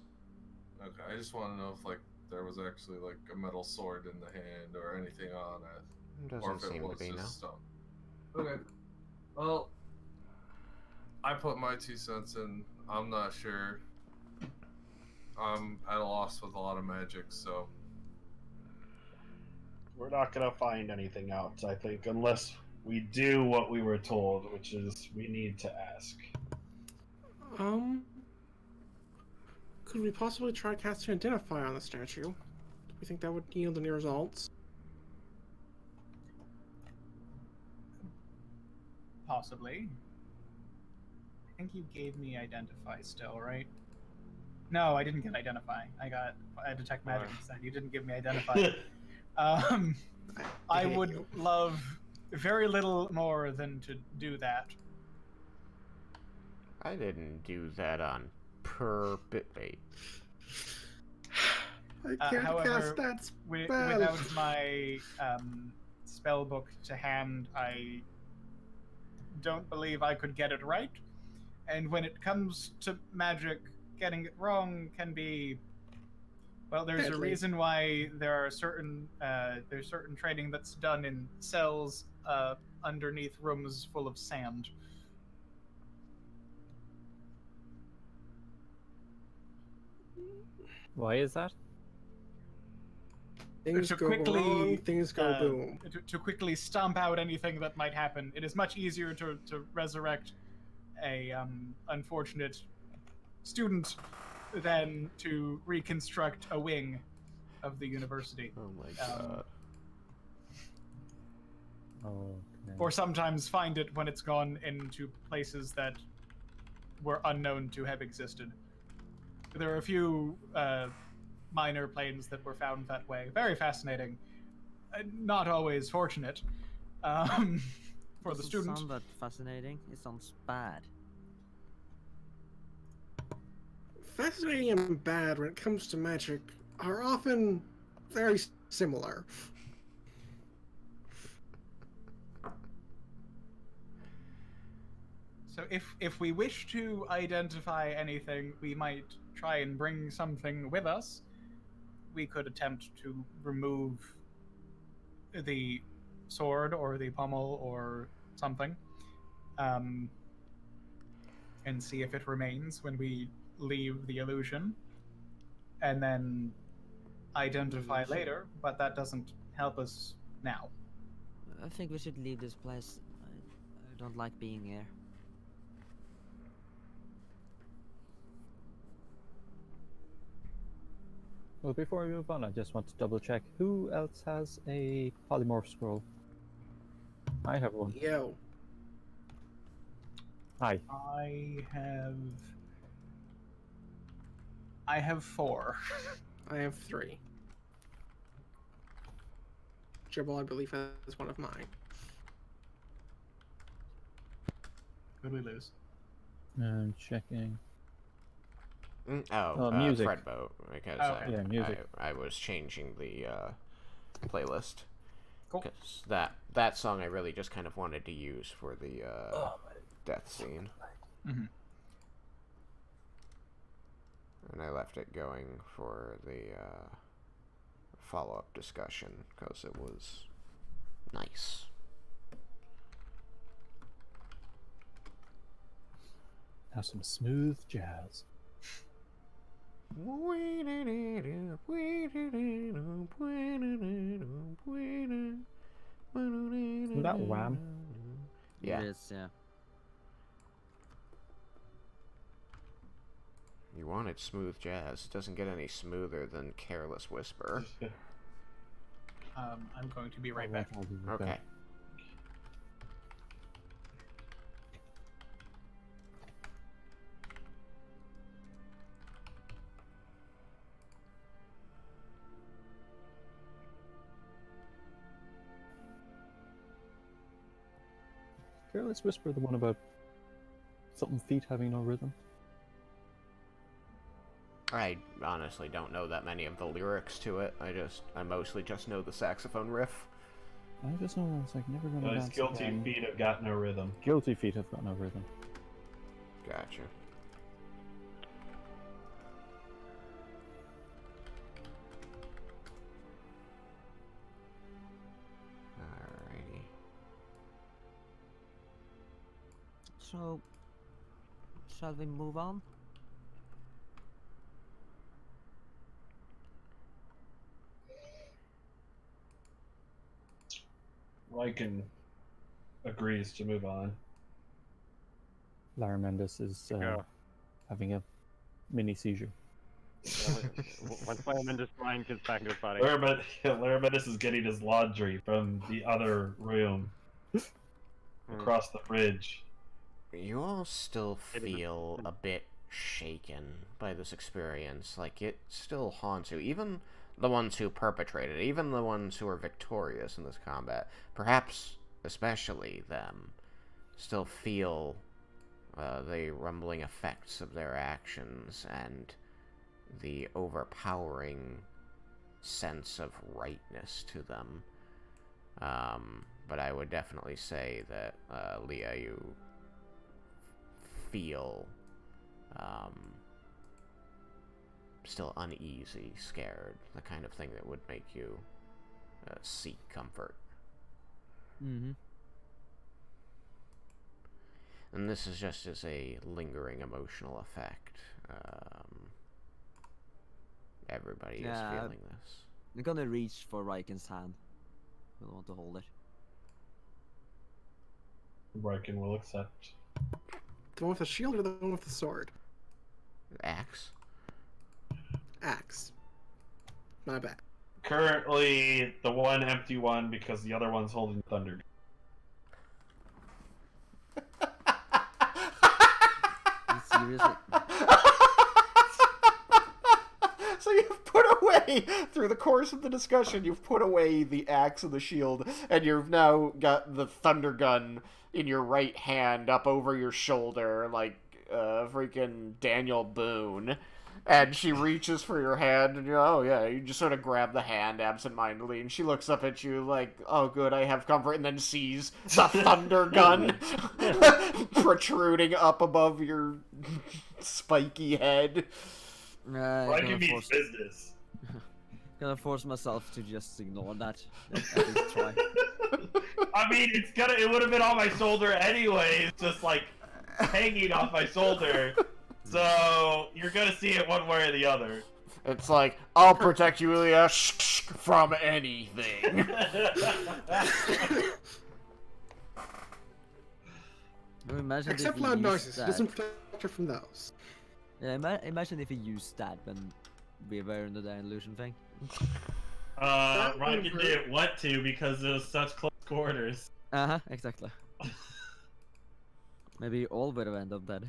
Okay, I just want to know if like there was actually like a metal sword in the hand or anything on it. Doesn't seem to be, no. Stone. Okay. Well, I put my 2 cents in. I'm not sure. I'm at a loss with a lot of magic, so. We're not gonna find anything out, I think, unless we do what we were told, which is we need to ask. Could we possibly try casting Identify on the statue? Do you think that would yield any results? Possibly. I think you gave me Identify still, right? No, I didn't get Identify. I Detect Magic instead. You didn't give me Identify. I would love very little more than to do that. I didn't do that on wait. I can't cast that spell. Without my spell book to hand, I don't believe I could get it right. And when it comes to magic, getting it wrong can be, well, there's a reason why there's certain training that's done in cells underneath rooms full of sand. Why is that? Things go wrong, things go boom. To quickly stomp out anything that might happen. It is much easier to resurrect a unfortunate student than to reconstruct a wing of the university. Oh my god. Or sometimes find it when it's gone into places that were unknown to have existed. There are a few minor planes that were found that way. Very fascinating. Not always fortunate for the student. It sounds that fascinating. It sounds bad. Fascinating and bad when it comes to magic are often very similar. So if we wish to identify anything, we might try and bring something with us. We could attempt to remove the sword or the pommel or something, and see if it remains when we leave the illusion and then identify later, but that doesn't help us now. I think we should leave this place. I don't like being here. Well, before we move on, I just want to double check. Who else has a polymorph scroll? I have one. Yo. Hi. I have 4. I have 3. Jibble, I believe, has one of mine. Could we lose? I'm checking. Music. music. Fredboat, because Okay. Yeah, music. I was changing the playlist. Cool. Because that song I really just kind of wanted to use for the death scene. Mm-hmm. And I left it going for the follow-up discussion, because it was nice. Now some smooth jazz. Isn't that Wham? Yeah. It is, yeah. You wanted smooth jazz. It doesn't get any smoother than Careless Whisper. I'm going to be right back. I'll be right Okay. back. Careless Whisper, the one about something feet having no rhythm. I honestly don't know that many of the lyrics to it. I mostly just know the saxophone riff. I just know it's like never gonna Those dance guilty again. feet have got no rhythm. Guilty feet have got no rhythm. Gotcha. Alrighty. So, shall we move on? Raiken agrees to move on. Lara Mendes is Yeah. having a mini seizure. Once my Amanda's mind gets back into his body. Larametis is getting his laundry from the other room across the bridge. You all still It is a- feel a bit shaken by this experience. Like, it still haunts you. Even the ones who perpetrated it, even the ones who are victorious in this combat, perhaps especially them, still feel the rumbling effects of their actions and the overpowering sense of rightness to them. But I would definitely say that, Leah, you feel still uneasy, scared, the kind of thing that would make you seek comfort. Mm-hmm. And this is just as a lingering emotional effect. Everybody is feeling this. I'm gonna reach for Raiken's hand. We'll want to hold it. Raiken will accept. The one with the shield or the one with the sword? Axe? Axe. My bad. Currently, the one empty one because the other one's holding thunder. Seriously? So you've put away, through the course of the discussion, you've put away the axe and the shield, and you've now got the thunder gun in your right hand up over your shoulder, like freaking Daniel Boone. And she reaches for your hand, and you're, oh yeah, you just sort of grab the hand absentmindedly, and she looks up at you like, oh good, I have comfort, and then sees the thunder gun protruding up above your spiky head. Raiken means business. Gonna force myself to just ignore that. At least try. I mean, it would have been on my shoulder anyway. It's just like hanging off my shoulder. So you're gonna see it one way or the other. It's like, I'll protect you, Ilya, from anything. Imagine Except if he loud used noises. It that. doesn't protect her from those. Yeah, imagine if he used that when we were under the illusion thing. Raiken didn't want to because it was such close quarters. Exactly. Maybe all would have ended up dead.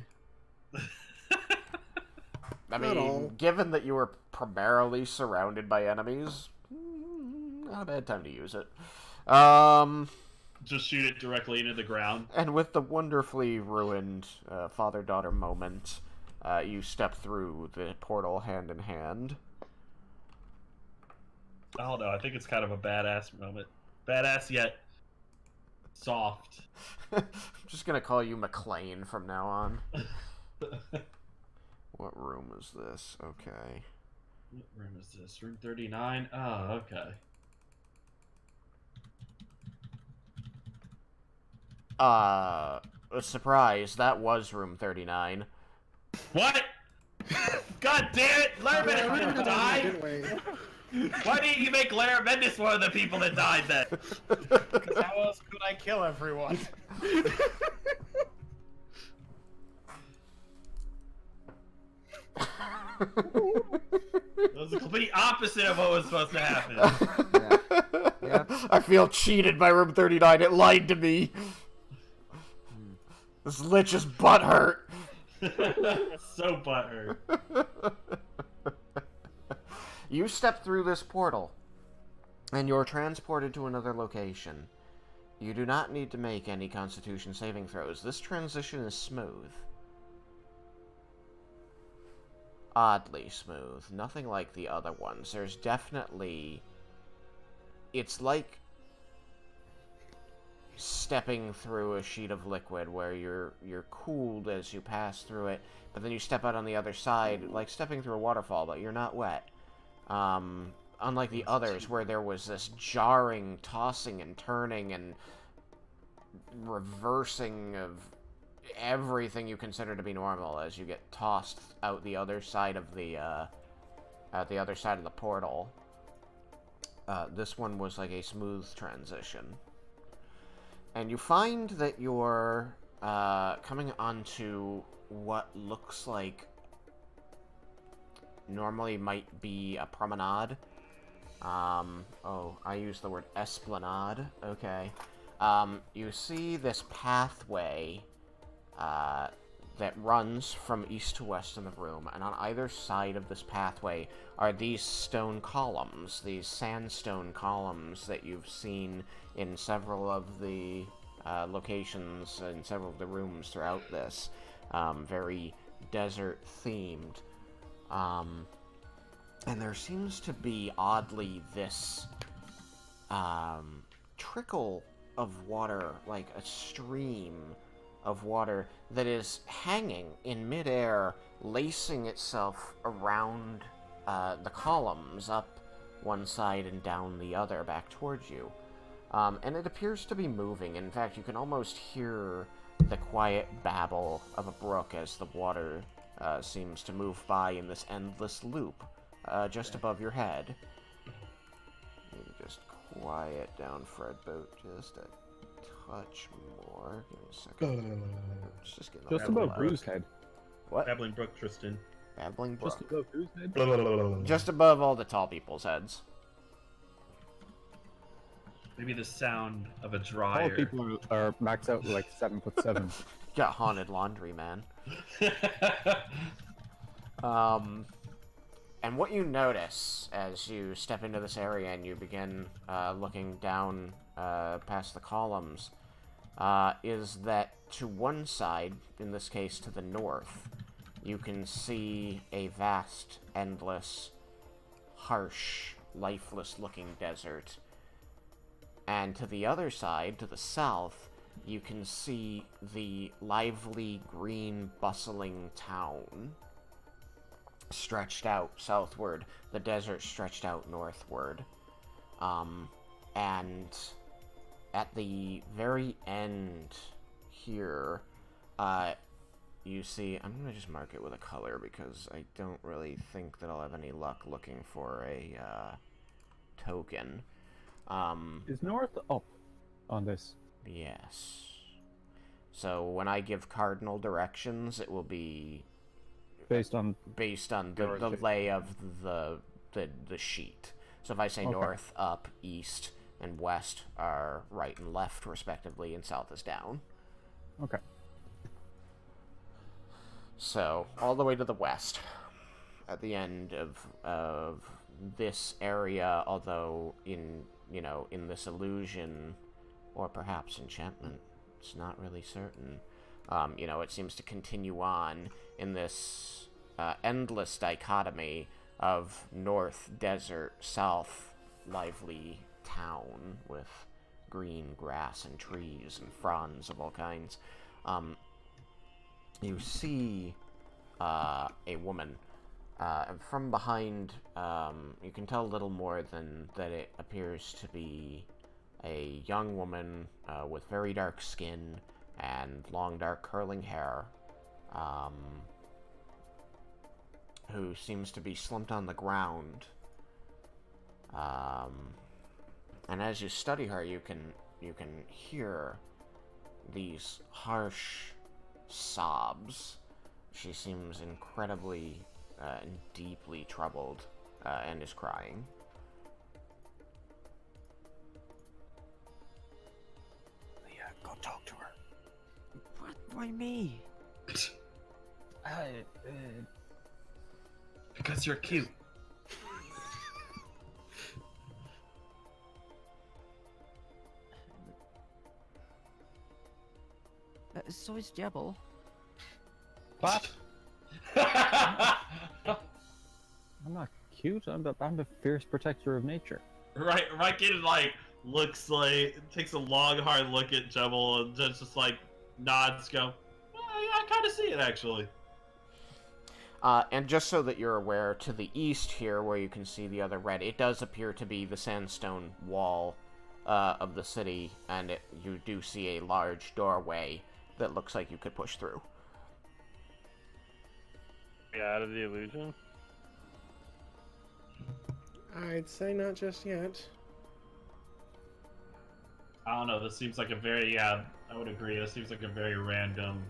I Not all. mean, given that you were primarily surrounded by enemies, not a bad time to use it. Just shoot it directly into the ground. And with the wonderfully ruined father-daughter moment, you step through the portal hand in hand. I don't know, I think it's kind of a badass moment. Badass yet soft. I'm just gonna call you McLean from now on. What room is this? Okay. What room is this? Room 39? Oh, okay. A surprise, that was room 39. What? God damn it! Larmendis died? Didn't we? Why didn't you make Larmendis one of the people that died then? Because how else could I kill everyone? That was the complete opposite of what was supposed to happen. Yeah. I feel cheated by room 39. It lied to me. This lich is butthurt. So butthurt. You step through this portal, and you're transported to another location. You do not need to make any Constitution saving throws. This transition is smooth. Oddly smooth. Nothing like the other ones. There's definitely... It's like stepping through a sheet of liquid where you're cooled as you pass through it, but then you step out on the other side, like stepping through a waterfall, but you're not wet. Unlike the others, where there was this jarring tossing and turning and reversing of everything you consider to be normal as you get tossed out the other side of the portal. This one was like a smooth transition. And you find that you're coming onto what looks like normally might be a promenade. Oh, I used the word esplanade. Okay. You see this pathway that runs from east to west in the room, and on either side of this pathway are these stone columns, these sandstone columns that you've seen in several of the locations and several of the rooms throughout this. Very desert-themed. And there seems to be, oddly, this trickle of water, like a stream of water, that is hanging in midair, lacing itself around the columns, up one side and down the other, back towards you. And it appears to be moving. In fact, you can almost hear the quiet babble of a brook as the water seems to move by in this endless loop just above your head. Maybe just quiet down Fredboat just a touch more. Give me a second. Just above Bruce's head. What? Babbling Brook, Tristan. Babbling Brook. Just above whose head? Just above all the tall people's heads. Maybe the sound of a All dryer. people are maxed out like 7'7". Got haunted laundry, man. And what you notice as you step into this area and you begin looking down past the columns is that to one side, in this case to the north, you can see a vast, endless, harsh, lifeless-looking desert. And to the other side, to the south, you can see the lively, green, bustling town stretched out southward, the desert stretched out northward. And at the very end here, you see, I'm gonna just mark it with a color because I don't really think that I'll have any luck looking for a token. Is north up on this? Yes. So when I give cardinal directions, it will be Based on the lay of the sheet. So if I say Okay. north, up, east, and west are right and left respectively, and south is down. Okay. So all the way to the west, at the end of this area, although in this illusion, or perhaps enchantment, it's not really certain. It seems to continue on in this endless dichotomy of north desert, south lively town with green grass and trees and fronds of all kinds. You see a woman. From behind, you can tell a little more than that it appears to be a young woman with very dark skin and long, dark, curling hair, who seems to be slumped on the ground. And as you study her, you can hear these harsh sobs. She seems incredibly and deeply troubled and is crying. Yeah, go talk to her. What? Why me? Because you're cute. So is Jebel. What? I'm not cute. I'm the fierce protector of nature. Right, Raiken takes a long, hard look at Jebel and just nods, go, I kind of see it actually. And just so that you're aware, to the east here, where you can see the other red, it does appear to be the sandstone wall of the city, and you do see a large doorway that looks like you could push through. Get out of the illusion? I'd say not just yet. I don't know, this seems like a very, I would agree, this seems like a very random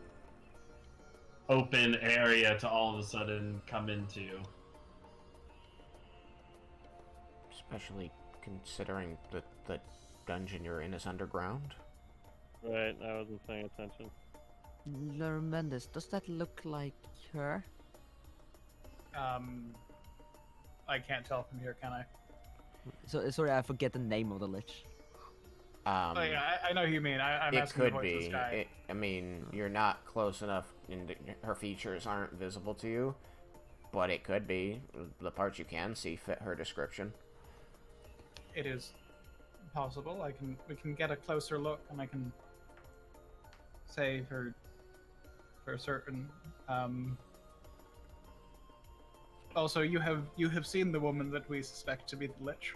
open area to all of a sudden come into. Especially considering that the dungeon you're in is underground. Right, I wasn't paying attention. Mendes, does that look like her? I can't tell from here, can I? So sorry, I forget the name of the lich. Oh yeah, I know who you mean. I'm It asking could the voice of this be. guy. You're not close enough, and her features aren't visible to you, but it could be. The parts you can see fit her description. It is possible. We can get a closer look, and I can say for certain. Also, you have seen the woman that we suspect to be the lich.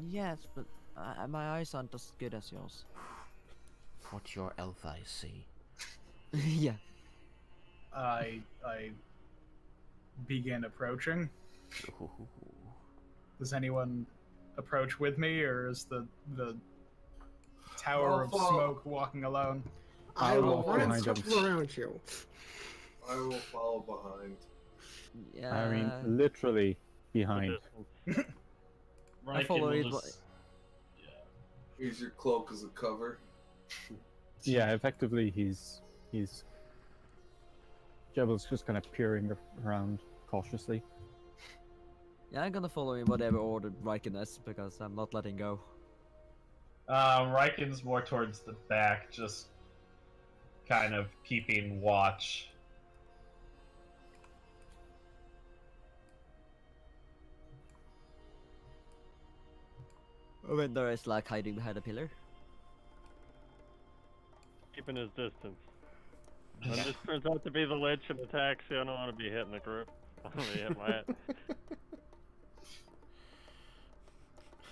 Yes, but my eyes aren't as good as yours. What your elf eyes see. Yeah. I begin approaching. Does anyone approach with me, or is the tower of smoke walking alone? I will walk run behind him. circle around you. I will follow behind. Yeah. I mean, literally behind. I follow it. Use your cloak as a cover. Yeah, effectively, he's Jebel's just kind of peering around cautiously. Yeah, I'm gonna follow in whatever order Raiken is because I'm not letting go. Raiken's more towards the back, just kind of keeping watch. Render is like hiding behind a pillar. Keeping his distance. When this turns out to be the lich and attacks, I don't want to be hitting the group. I want to be hitting my head.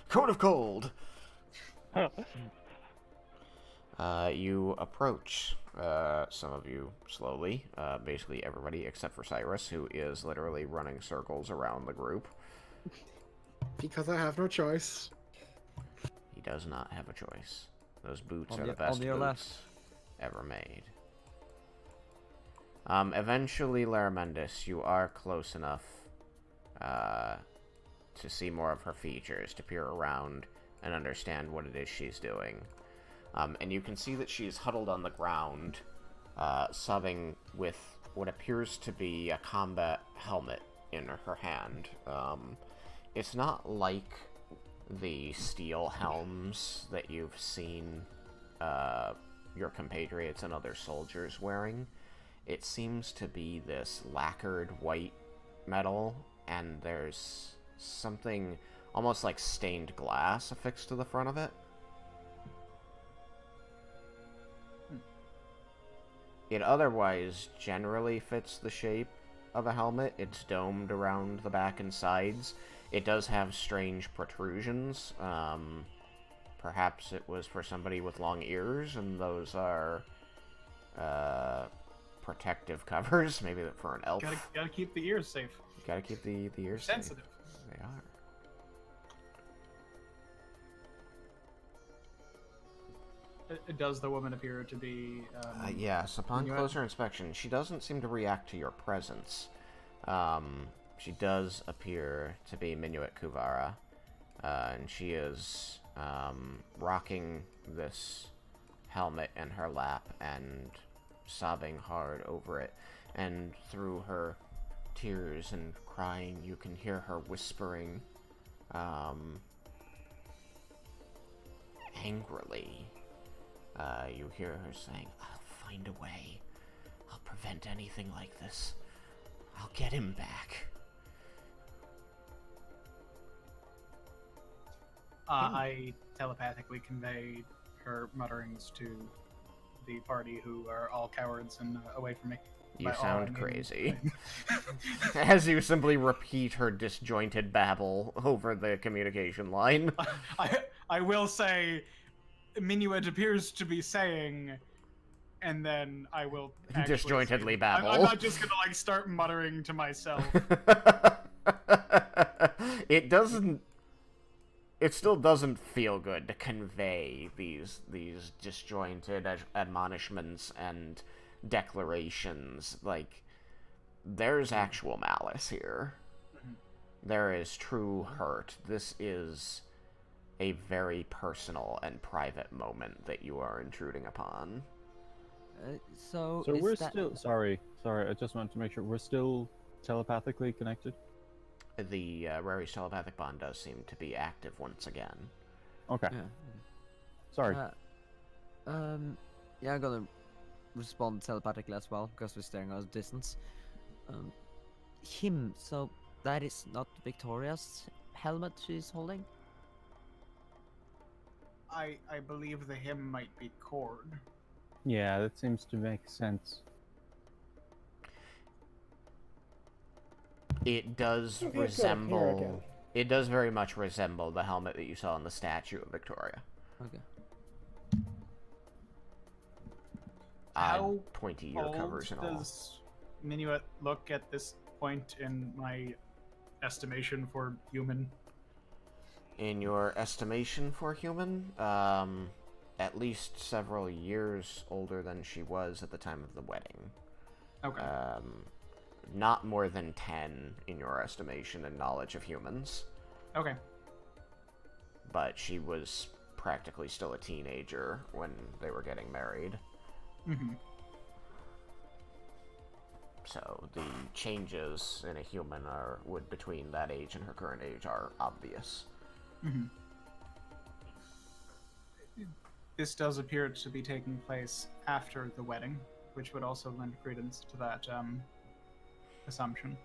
Cone of Cold! You approach, some of you slowly, basically everybody except for Cyrus, who is literally running circles around the group. Because I have no choice. He does not have a choice. Those boots On are your- the best on your boots left. ever made. Eventually, Laramendis, you are close enough to see more of her features, to peer around and understand what it is she's doing. And you can see that she is huddled on the ground, sobbing with what appears to be a combat helmet in her hand. It's not like the steel helms that you've seen your compatriots and other soldiers wearing. It seems to be this lacquered white metal, and there's something almost like stained glass affixed to the front of it. It otherwise generally fits the shape of a helmet. It's domed around the back and sides. It does have strange protrusions. Perhaps it was for somebody with long ears, and those are protective covers. Maybe for an elf. Gotta keep the ears safe. Gotta keep the ears Sensitive. safe. They are. Does the woman appear to be? Yes, upon Inuit? closer inspection, she doesn't seem to react to your presence. She does appear to be Minuit Kuvara, and she is rocking this helmet in her lap and sobbing hard over it. And through her tears and crying, you can hear her whispering angrily. You hear her saying, "I'll find a way. I'll prevent anything like this. I'll get him back." I telepathically convey her mutterings to the party, who are all cowards and away from me. You By all, I sound mean- crazy. As you simply repeat her disjointed babble over the communication line. I will say, Minuet appears to be saying, and then I will actually Disjointedly say, babble. I'm not just gonna like start muttering to myself. It still doesn't feel good to convey these disjointed admonishments and declarations. Like, there's actual malice here. There is true hurt. This is a very personal and private moment that you are intruding upon. So is we're that... still sorry. I just wanted to make sure we're still telepathically connected. The Rary's telepathic bond does seem to be active once again. Okay. Yeah. Sorry. Yeah, I'm gonna respond telepathically as well, because we're staring at a distance. Him, so that is not Victoria's helmet she's holding? I believe the hymn might be Cord. Yeah, that seems to make sense. It does Okay, good. Here resemble... again. It does very much resemble the helmet that you saw on the statue of Victoria. Okay. How pointy ear covers and all. does Minuet look at this point in my estimation for human? In your estimation for human, at least several years older than she was at the time of the wedding. Okay. Not more than 10 in your estimation and knowledge of humans. Okay. But she was practically still a teenager when they were getting married. Mm-hmm. So the changes in a human between that age and her current age are obvious. Mm-hmm. This does appear to be taking place after the wedding, which would also lend credence to that assumption.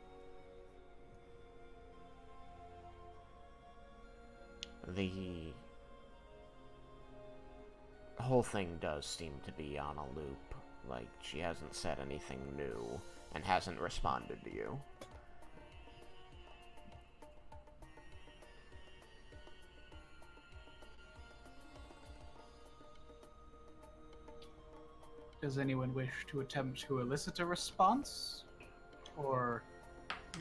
The whole thing does seem to be on a loop. Like, she hasn't said anything new and hasn't responded to you. Does anyone wish to attempt to elicit a response? Or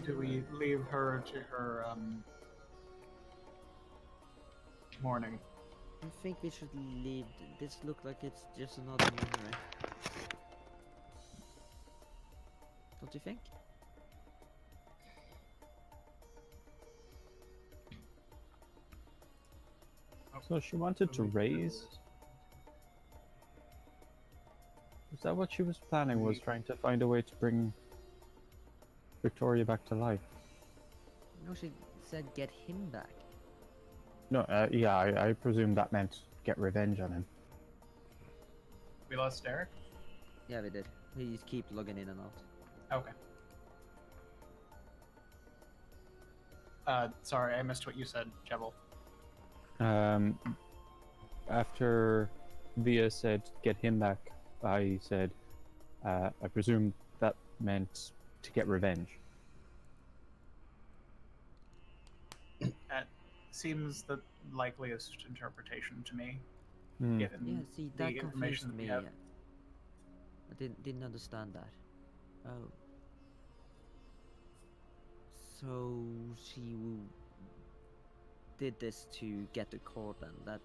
do we leave her to her morning? I think we should leave. This look like it's just another memory. Don't you think? So she wanted to raise? Is that what she was planning, was trying to find a way to bring Victoria back to life? No, she said get him back. No, yeah, I presume that meant get revenge on him. We lost Derek? Yeah, we did. He just keep logging in and out. Okay. Sorry, I missed what you said, Jebel. After Via said get him back, I said, I presume that meant to get revenge. That seems the likeliest interpretation to me, Hmm. given Yeah, see, the that information confused that we me. have. I didn't understand that. Oh. So she did this to get the cord, and that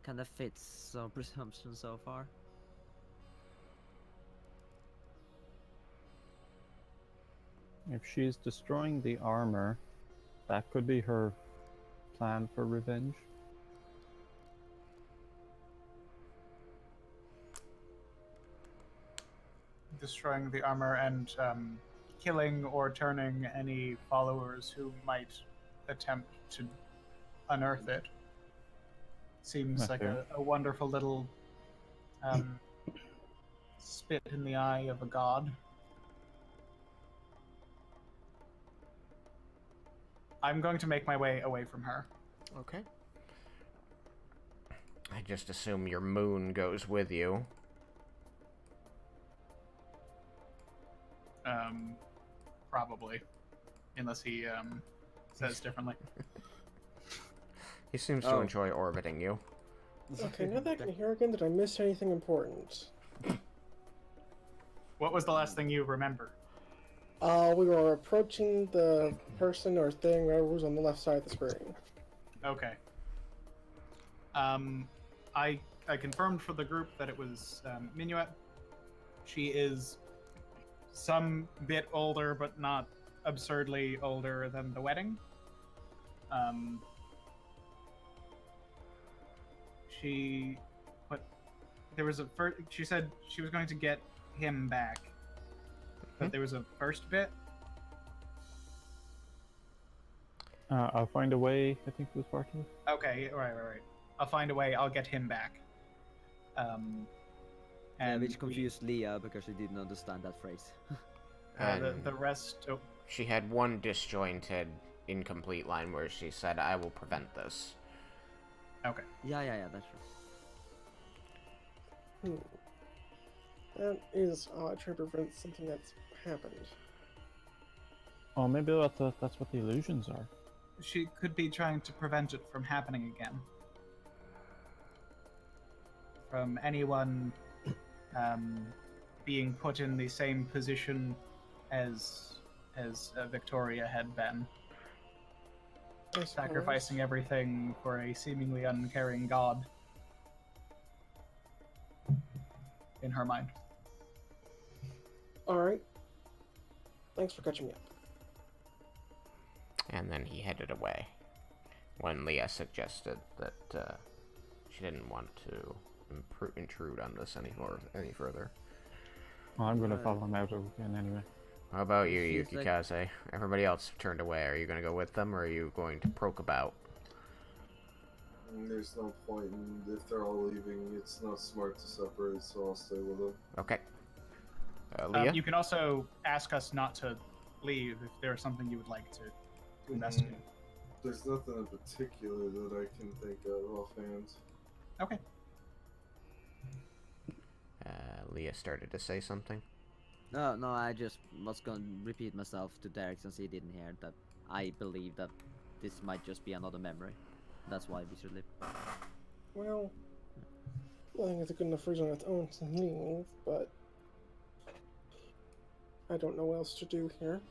kind of fits our presumption so far. If she's destroying the armor, that could be her plan for revenge. Destroying the armor and killing or turning any followers who might attempt to unearth it. Seems like a wonderful little spit in the eye of a god. I'm going to make my way away from her. Okay. I just assume your moon goes with you. Probably. Unless he says differently. He seems to enjoy orbiting you. Okay, now that I can hear again, did I miss anything important? What was the last thing you remember? We were approaching the person or thing that was on the left side of the screen. Okay. I confirmed for the group that it was Minuet. She is some bit older, but not absurdly older than the wedding. She said she was going to get him back, but there was a first bit. I'll find a way, I think was part of it. Okay, right. I'll find a way. I'll get him back. And which confused Leah because she didn't understand that phrase. The rest. Oh. She had one disjointed, incomplete line where she said, "I will prevent this." Okay. Yeah, that's true. That is odd, trying to prevent something that's happened. Oh, maybe that's what the illusions are. She could be trying to prevent it from happening again. From anyone being put in the same position as Victoria had been. Sacrificing everything for a seemingly uncaring god. In her mind. Alright. Thanks for catching me up. And then he headed away when Leah suggested that she didn't want to intrude on this any further. Well, I'm gonna follow him out again anyway. How about you, Yukikaze? Everybody else turned away. Are you gonna go with them, or are you going to poke about? There's no point in, if they're all leaving, it's not smart to separate, so I'll stay with them. Okay. Leah? You can also ask us not to leave if there's something you would like to investigate. There's nothing in particular that I can think of offhand. Okay. Leah started to say something. No, I just was gonna repeat myself to Derek since he didn't hear that. I believe that this might just be another memory. That's why we should leave. Well, I think it's a good enough reason on its own to leave, but I don't know what else to do here.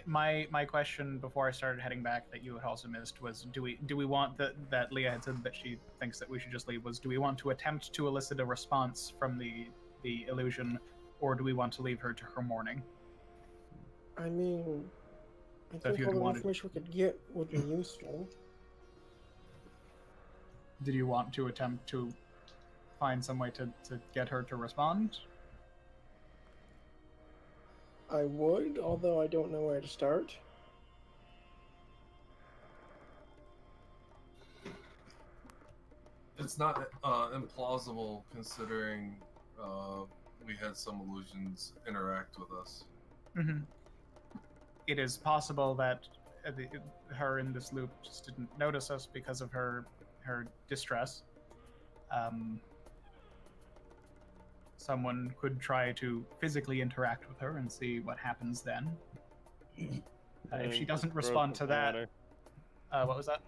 My question before I started heading back that you had also missed was do we want that Leah had said that she thinks that we should just leave was do we want to attempt to elicit a response from the illusion, or do we want to leave her to her mourning? I mean, I So if think you all had the wanted- information we could get would be useful. Did you want to attempt to find some way to get her to respond? I would, although I don't know where to start. It's not implausible considering we had some illusions interact with us. Mm-hmm. It is possible that her in this loop just didn't notice us because of her distress. Someone could try to physically interact with her and see what happens then. If she doesn't respond to that, what was that?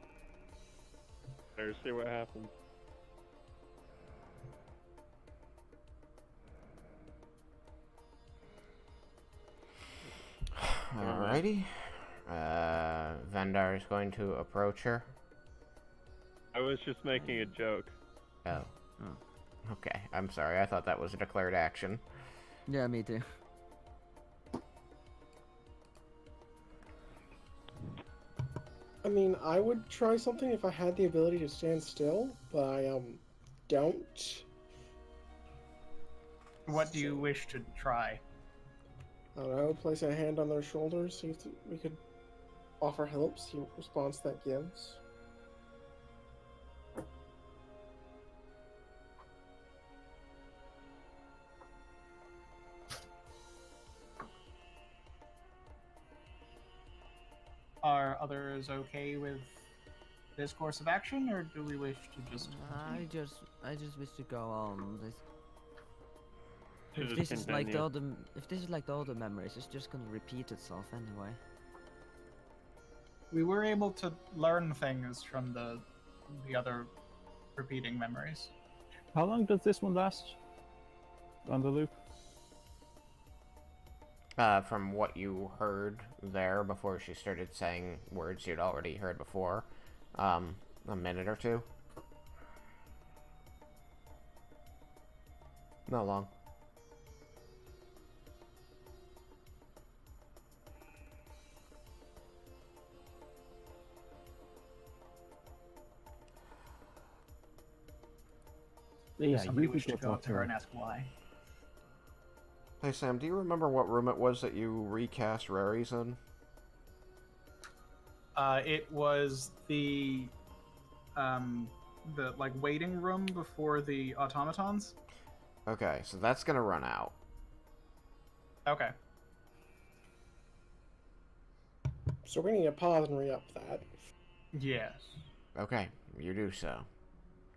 Better see what happens. Alrighty. Vendar is going to approach her. I was just making a joke. Oh. Okay, I'm sorry. I thought that was a declared action. Yeah, me too. I mean, I would try something if I had the ability to stand still, but I don't. What do you wish to try? I don't know, place a hand on their shoulders, see if we could offer help, see what response that gives. Are others okay with this course of action, or do we wish to just? I just wish to go on. To If just this is like the continue. other, if this is like the other memories, it's just gonna repeat itself anyway. We were able to learn things from the other repeating memories. How long does this one last? On the loop? From what you heard there before she started saying words you'd already heard before, a minute or two. Not long. Yeah, Somebody you could wished to go go talk up to her her. and ask why. Hey Sam, do you remember what room it was that you recast Raries in? It was the like waiting room before the automatons. Okay, so that's gonna run out. Okay. So we need to pause and re-up that. Yes. Okay, you do so.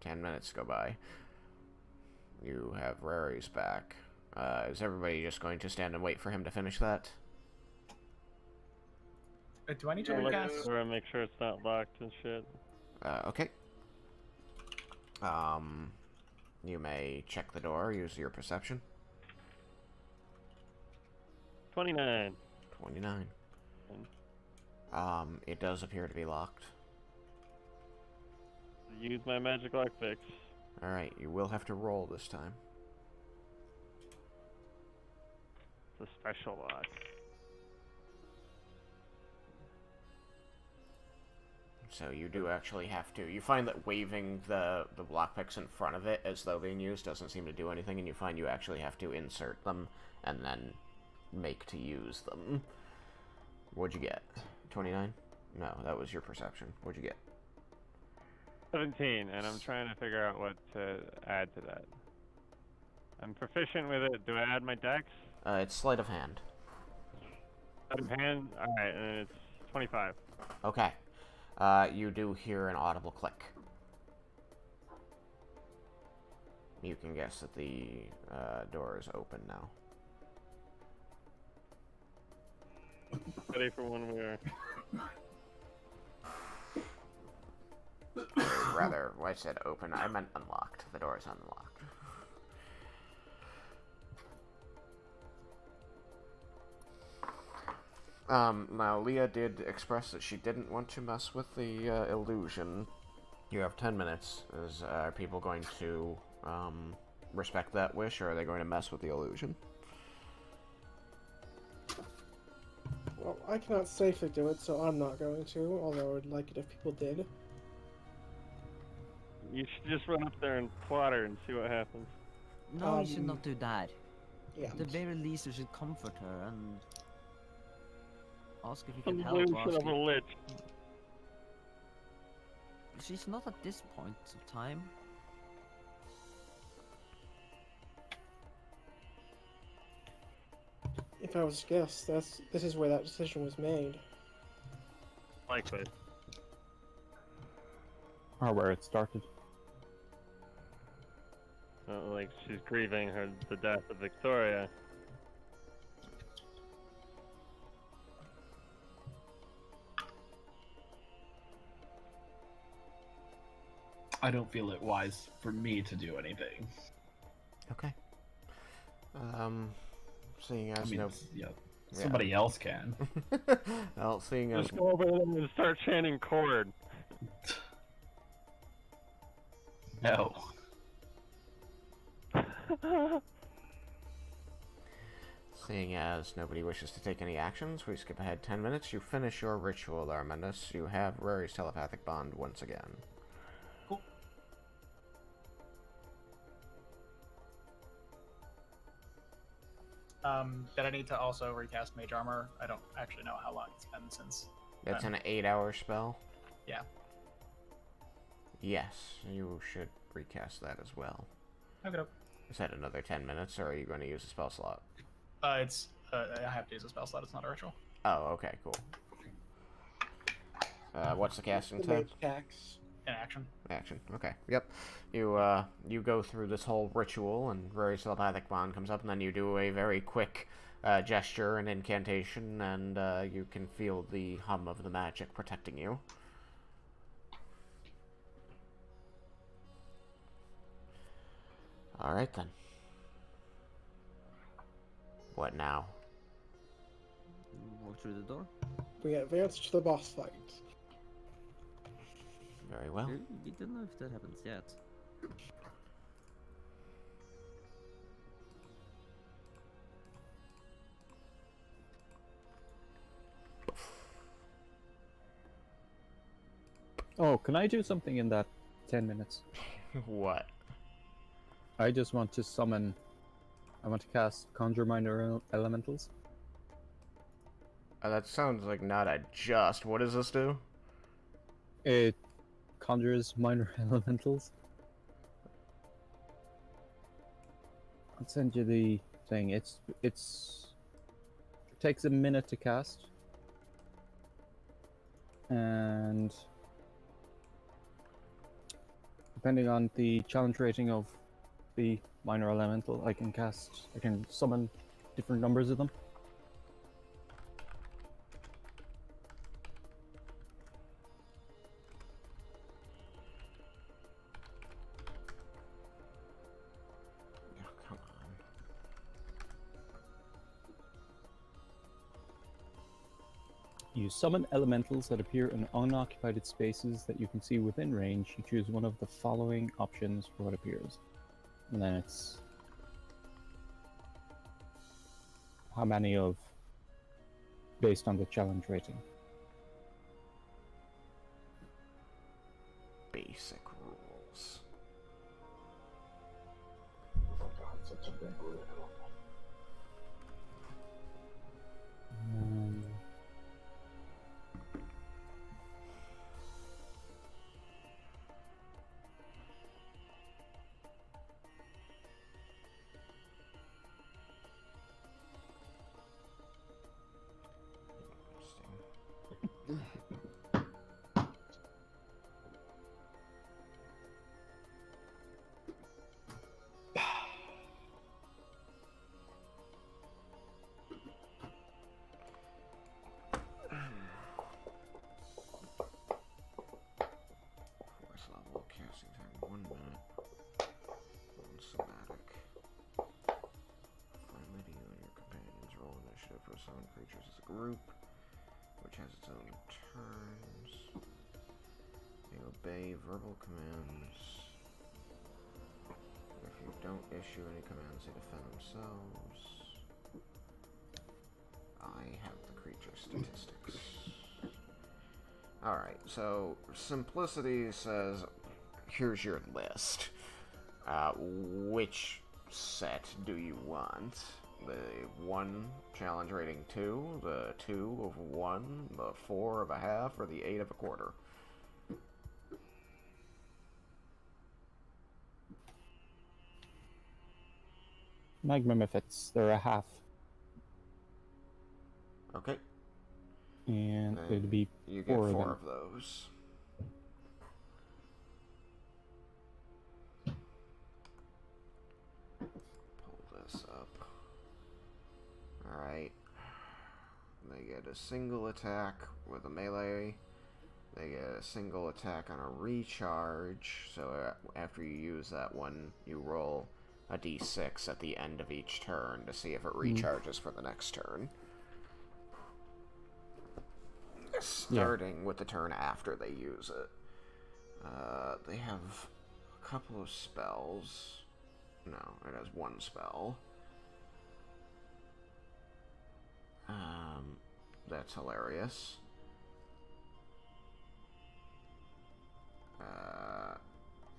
10 minutes go by. You have Raries back. Is everybody just going to stand and wait for him to finish that? Do I need to Look recast? through and make sure it's not locked and shit. Okay. You may check the door, use your perception. 29. 29. It does appear to be locked. Use my magic lockpicks. Alright, you will have to roll this time. It's a special lock. So you do actually have to. You find that waving the lockpicks in front of it as though being used doesn't seem to do anything, and you find you actually have to insert them and then make to use them. What'd you get? 29? No, that was your perception. What'd you get? 17, and I'm trying to figure out what to add to that. I'm proficient with it. Do I add my dex? It's sleight of hand. Out of hand? Alright, and it's 25. Okay. You do hear an audible click. You can guess that the door is open now. Ready for when we are. rather, I said open. I meant unlocked. The door is unlocked. Now Leah did express that she didn't want to mess with the illusion. You have 10 minutes. Are people going to respect that wish, or are they going to mess with the illusion? Well, I cannot safely do it, so I'm not going to, although I would like it if people did. You should just run up there and plot her and see what happens. No, you should not do that. Yeah. At the very least, you should comfort her and ask if you can help. Illusion Ask of a lich. She's not at this point of time. If I was to guess, this is where that decision was made. Likely. Or where it started. Like she's grieving the death of Victoria. I don't feel it wise for me to do anything. Okay. Seeing as somebody else can. Well, seeing as Just go over there and start chanting chord. No. Seeing as nobody wishes to take any actions, we skip ahead 10 minutes. You finish your ritual, Armendus. You have Rory's telepathic bond once again. Cool. Did I need to also recast Mage Armor? I don't actually know how long it's been since. It's an 8-hour spell? Yeah. Yes, you should recast that as well. Okay. Is that another 10 minutes, or are you going to use a spell slot? I have to use a spell slot. It's not a ritual. Oh, okay, cool. What's the casting The time? mage tax. In action. Action. Okay. Yep. You go through this whole ritual, and Rory's telepathic bond comes up, and then you do a very quick gesture and incantation, and you can feel the hum of the magic protecting you. All right then. What now? Walk through the door. We advance to the boss fight. Very well. We don't know if that happens yet. Oh, can I do something in that 10 minutes? What? I just want to summon... I want to cast Conjure Minor Elementals. That sounds like not a just. What does this do? It conjures minor elementals. I'll send you the thing. It takes a minute to cast. And depending on the challenge rating of the minor elemental, I can summon different numbers of them. Oh, come on. You summon elementals that appear in unoccupied spaces that you can see within range. You choose one of the following options for what appears. And then it's how many of based on the challenge rating. Basic rules. Interesting. summon creatures as a group, which has its own turns. They obey verbal commands. If you don't issue any commands, they defend themselves. I have the creature statistics. Alright, so Simplicity says, here's your list. Which set do you want? The 1 challenge rating 2, the 2 of 1, the 4 of a half, or the 8 of a quarter? Magma Mephits, they're a half. Okay. And Then it'd be you get 4 4 of them. of those. Pull this up. Alright. They get a single attack with a melee. They get a single attack on a recharge. So after you use that one, you roll a d6 at the end of each turn to see if it recharges for the next turn. Starting with the turn after they use it. They have a couple of spells. No, it has 1 spell. That's hilarious.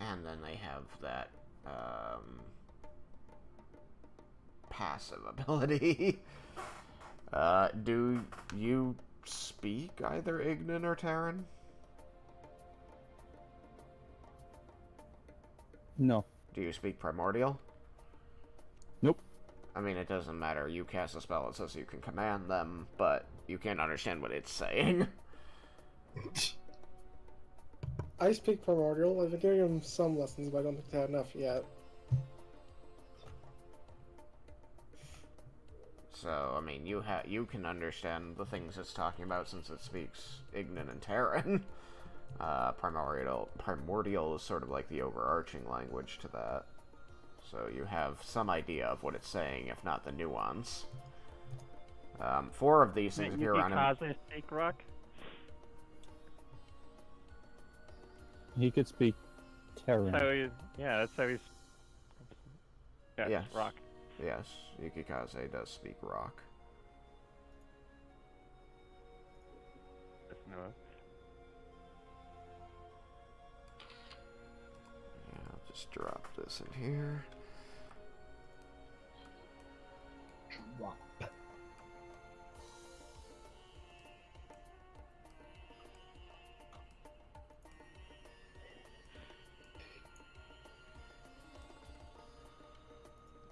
And then they have that passive ability. Do you speak either Ignan or Terran? No. Do you speak Primordial? Nope. I mean, it doesn't matter. You cast a spell, it says you can command them, but you can't understand what it's saying. I speak Primordial. I've been giving him some lessons, but I don't think I've had enough yet. So, I mean, you can understand the things it's talking about since it speaks Ignan and Terran. Primordial is sort of like the overarching language to that. So you have some idea of what it's saying, if not the nuance. 4 of these things appear on him. Yukikaze speak rock? He could speak Terran. So that's how he's. Yeah, Yes. rock. Yes, Yukikaze does speak rock. That's no. Yeah, I'll just drop this in here. Drop.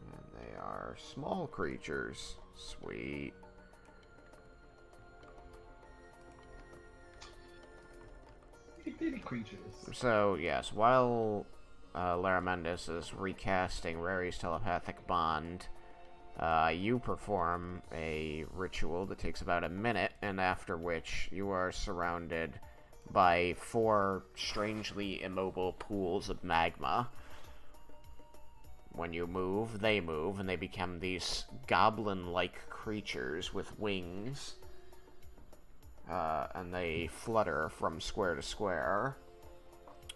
And they are small creatures. Sweet. Baby creatures. So, yes, while Laramendis is recasting Rary's telepathic bond, you perform a ritual that takes about a minute, and after which you are surrounded by 4 strangely immobile pools of magma. When you move, and they become these goblin-like creatures with wings. And they flutter from square to square,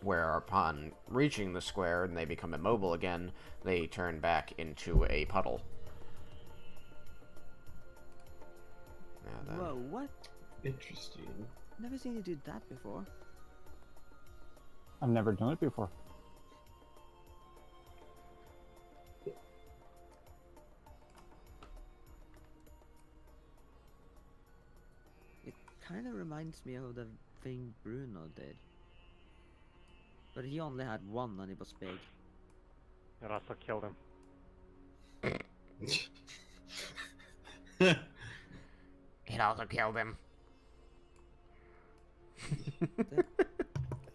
where upon reaching the square and they become immobile again, they turn back into a puddle. Whoa, what? Interesting. Never seen you do that before. I've never done it before. It kind of reminds me of the thing Bruno did. But he only had 1 and it was big. It also killed him. It also killed him.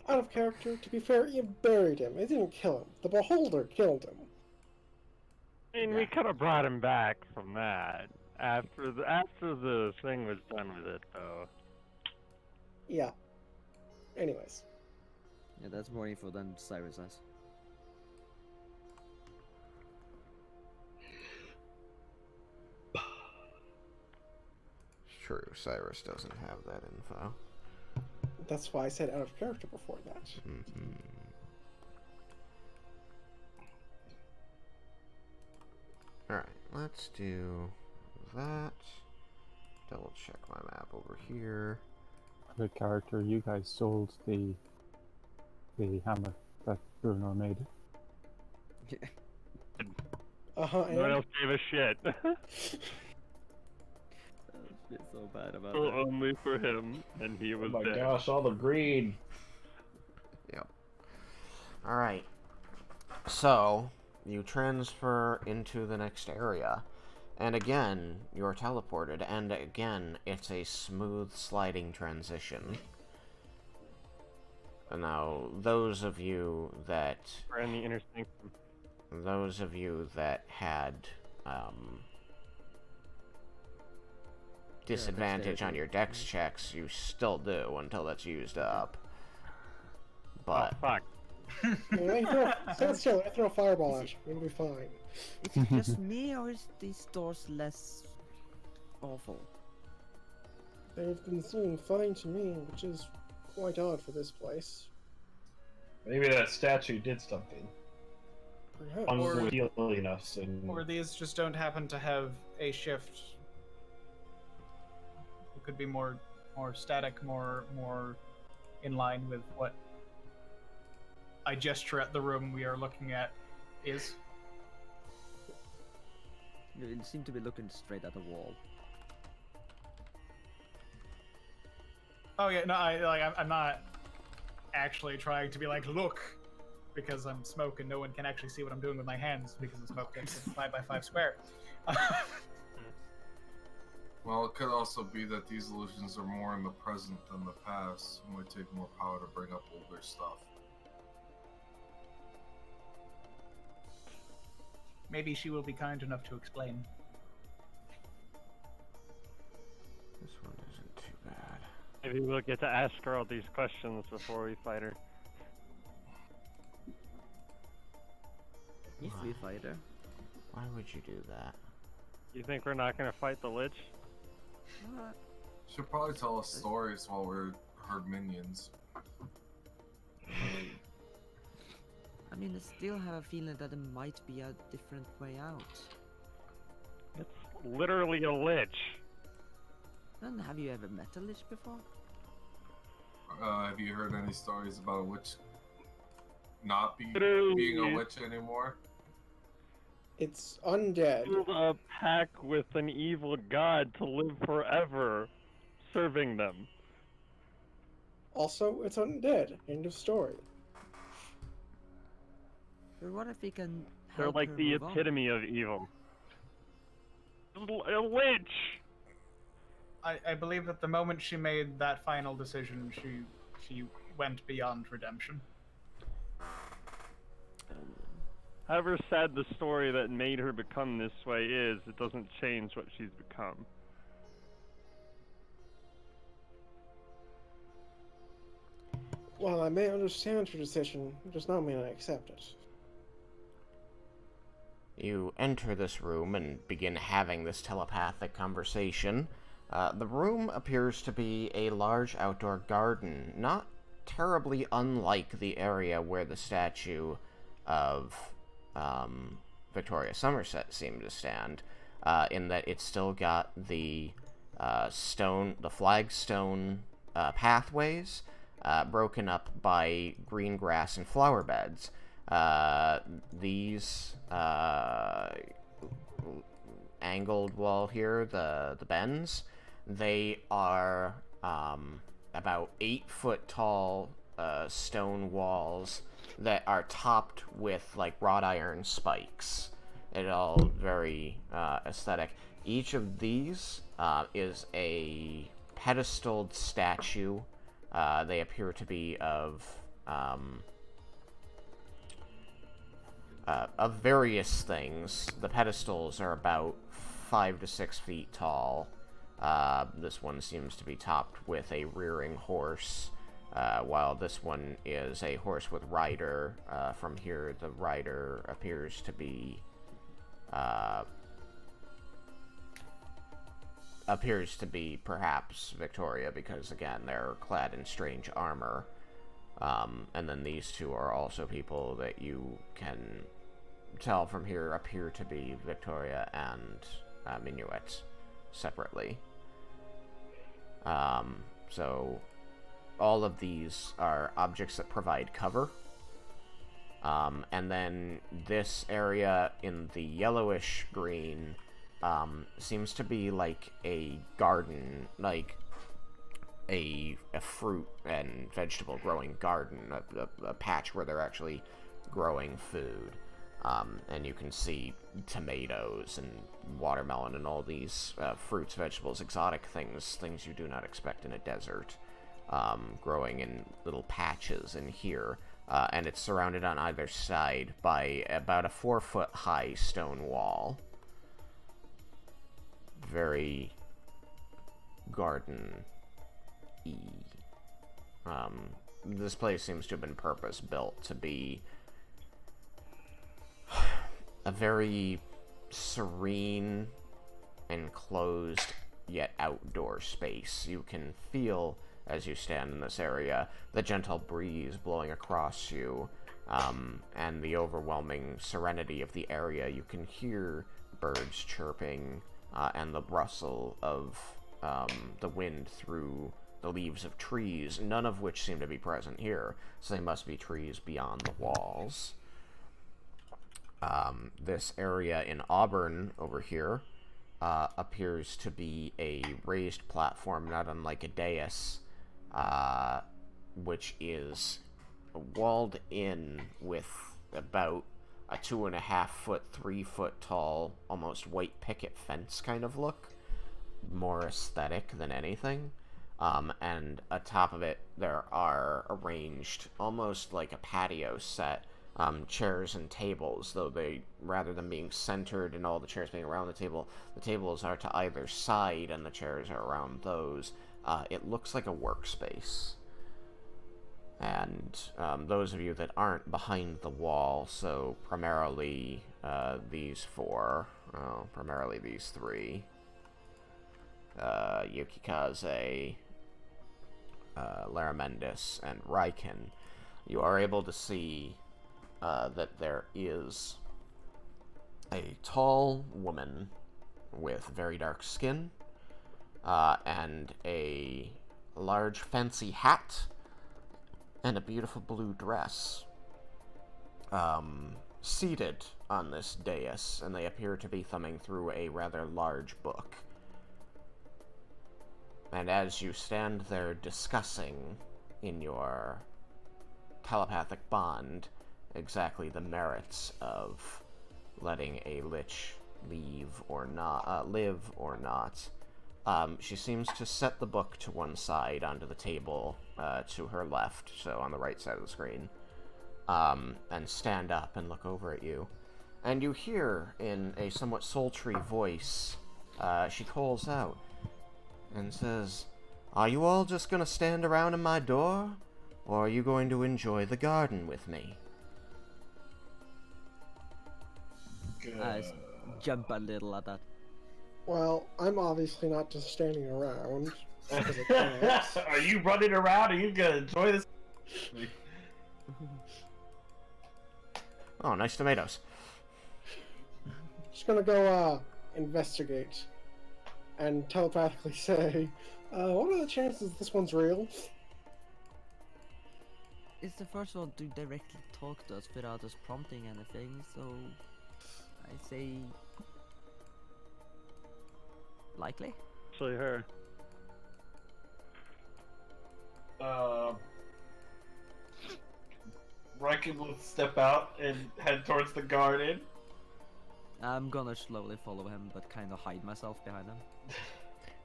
Out of character, to be fair, you buried him. It didn't kill him. The beholder killed him. I mean, we could have brought him back from that after the thing was done with it, though. Yeah. Anyways. Yeah, that's more info than Cyrus has. True, Cyrus doesn't have that info. That's why I said out of character before that. Mm-hmm. Alright, let's do that. Double check my map over here. Good character, you guys sold the hammer that Bruno made. No one else gave a shit. I feel so bad about So that. only for him, and he was Oh my dead. gosh, all the greed. Yep. Alright. So, you transfer into the next area. And again, you're teleported. And again, it's a smooth sliding transition. Now, those of you that... For any instinct. Those of you that had, disadvantage on your dex checks, you still do until that's used up. But... Oh, fuck. Stand still, I throw a fireball at you. You'll be fine. Is it just me, or is these doors less awful? They've been seeming fine to me, which is quite odd for this place. Maybe that statue did something. Perhaps. Unreal enough. Or these just don't happen to have a shift. It could be more static, more in line with what I gesture at the room we are looking at is. You seem to be looking straight at the wall. Oh yeah, no, I'm not actually trying to be like, look, because I'm smoke and no one can actually see what I'm doing with my hands because the smoke gets 5x5 square. Well, it could also be that these illusions are more in the present than the past. It might take more power to bring up older stuff. Maybe she will be kind enough to explain. This one isn't too bad. Maybe we'll get to ask her all these questions before we fight her. If we fight her. Why would you do that? You think we're not gonna fight the lich? She'll probably tell us stories while we're her minions. I mean, I still have a feeling that there might be a different way out. It's literally a lich. Mm-hmm. And have you ever met a lich before? Have you heard any stories about a witch not being Literally. a witch anymore? It's undead. Build a pack with an evil god to live forever, serving them. Also, it's undead. End of story. But what if we can They're help like her the move on? epitome of evil. A lich! I believe that the moment she made that final decision, she went beyond redemption. However sad the story that made her become this way is, it doesn't change what she's become. While I may understand her decision, it does not mean I accept it. You enter this room and begin having this telepathic conversation. The room appears to be a large outdoor garden, not terribly unlike the area where the statue of Victoria Somerset seemed to stand, in that it's still got the flagstone pathways, broken up by green grass and flower beds. These angled wall here, the bends, they are about 8 foot tall stone walls that are topped with like wrought iron spikes. It all very aesthetic. Each of these is a pedestaled statue. They appear to be of various things. The pedestals are about 5 to 6 feet tall. This one seems to be topped with a rearing horse, while this one is a horse with rider. From here, the rider appears to be appears to be perhaps Victoria, because again, they're clad in strange armor. And then these two are also people that you can tell from here appear to be Victoria and Minuet separately. So all of these are objects that provide cover. And then this area in the yellowish green seems to be like a garden, like a fruit and vegetable growing garden, a patch where they're actually growing food. And you can see tomatoes and watermelon and all these fruits, vegetables, exotic things you do not expect in a desert, growing in little patches in here. And it's surrounded on either side by about a 4-foot high stone wall. Very garden-y. This place seems to have been purpose-built to be a very serene, enclosed, yet outdoor space. You can feel, as you stand in this area, the gentle breeze blowing across you, and the overwhelming serenity of the area. You can hear birds chirping, and the rustle of the wind through the leaves of trees, none of which seem to be present here, so they must be trees beyond the walls. This area in Auburn over here appears to be a raised platform, not unlike a dais, which is walled in with about a 2.5-foot, 3-foot tall, almost white picket fence kind of look. More aesthetic than anything. And atop of it, there are arranged, almost like a patio set, chairs and tables, though they, rather than being centered and all the chairs being around the tables are to either side and the chairs are around those. It looks like a workspace. And those of you that aren't behind the wall, so primarily these three, Yukikaze, Laramendis, and Raiken, you are able to see that there is a tall woman with very dark skin, and a large fancy hat, and a beautiful blue dress, seated on this dais, and they appear to be thumbing through a rather large book. And as you stand there discussing in your telepathic bond exactly the merits of letting a lich live or not, she seems to set the book to one side onto the table to her left, so on the right side of the screen, and stand up and look over at you. And you hear, in a somewhat sultry voice, she calls out and says, "Are you all just gonna stand around in my door, or are you going to enjoy the garden with me?" I jump a little at that. Well, I'm obviously not just standing around. Because I can't. Are you running around? Are you gonna enjoy this? Oh, nice tomatoes. Just gonna go investigate and telepathically say, what are the chances this one's real? It's the first one to directly talk to us without us prompting anything, so I say likely. Actually, her. Raiken will step out and head towards the garden. I'm gonna slowly follow him, but kind of hide myself behind him.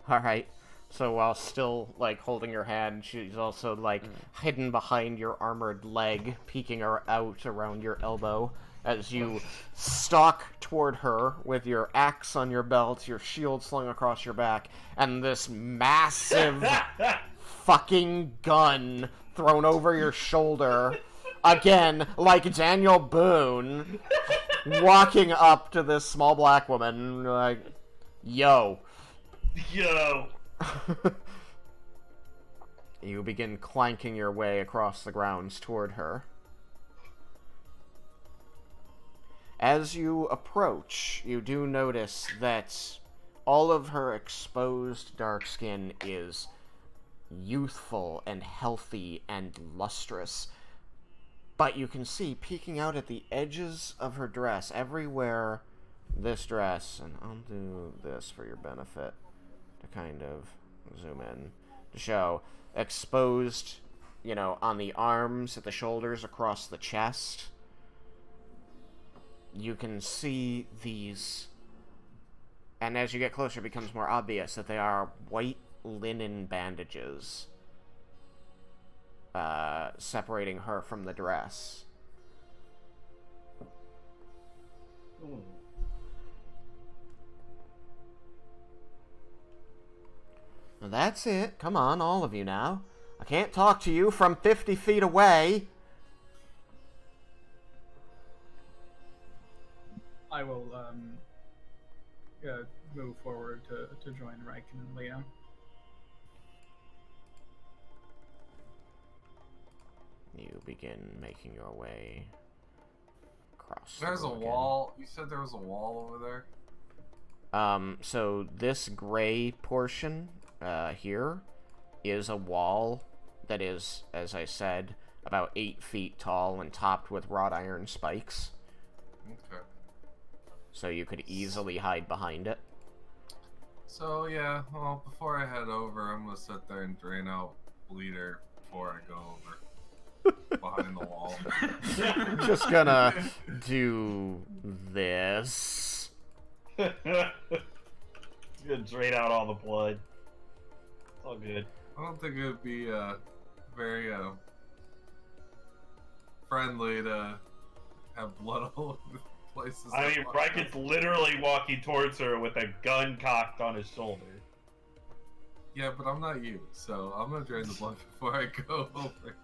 Alright, so while still, like, holding your hand, she's also, like, hidden behind your armored leg, peeking her out around your elbow, as you stalk toward her with your axe on your belt, your shield slung across your back, and this massive fucking gun thrown over your shoulder. Again, like Daniel Boone, walking up to this small black woman, like, yo, Yo. You begin clanking your way across the grounds toward her. As you approach, you do notice that all of her exposed dark skin is youthful and healthy and lustrous. But you can see, peeking out at the edges of her dress, everywhere this dress, and I'll do this for your benefit to kind of zoom in to show, exposed, you know, on the arms, at the shoulders, across the chest. You can see these, and as you get closer, it becomes more obvious that they are white linen bandages separating her from the dress. Well, that's it. Come on, all of you now. I can't talk to you from 50 feet away. I will move forward to join Raiken and Leo. You begin making your way across. There's a wall. You said there was a wall over there? So this gray portion here is a wall that is, as I said, about 8 feet tall and topped with wrought iron spikes. Okay. So you could easily hide behind it. So yeah, well, before I head over, I'm gonna sit there and drain out bleeder before I go over. Behind the wall. Just gonna do this. It's gonna drain out all the blood. It's all good. I don't think it would be very friendly to have blood all over the places. I mean, Raiken's literally walking towards her with a gun cocked on his shoulder. Yeah, but I'm not you, so I'm gonna drain the blood before I go over.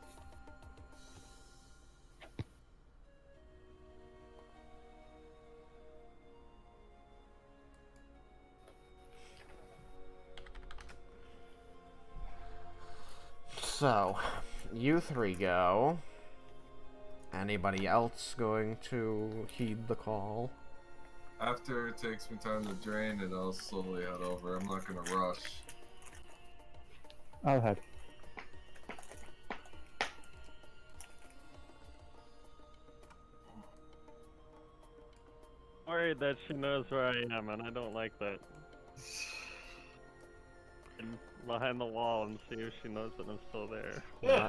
So, you three go. Anybody else going to heed the call? After it takes me time to drain it, I'll slowly head over. I'm not gonna rush. I'll head. Worried that she knows where I am, and I don't like that. Behind the wall and see if she knows that I'm still there.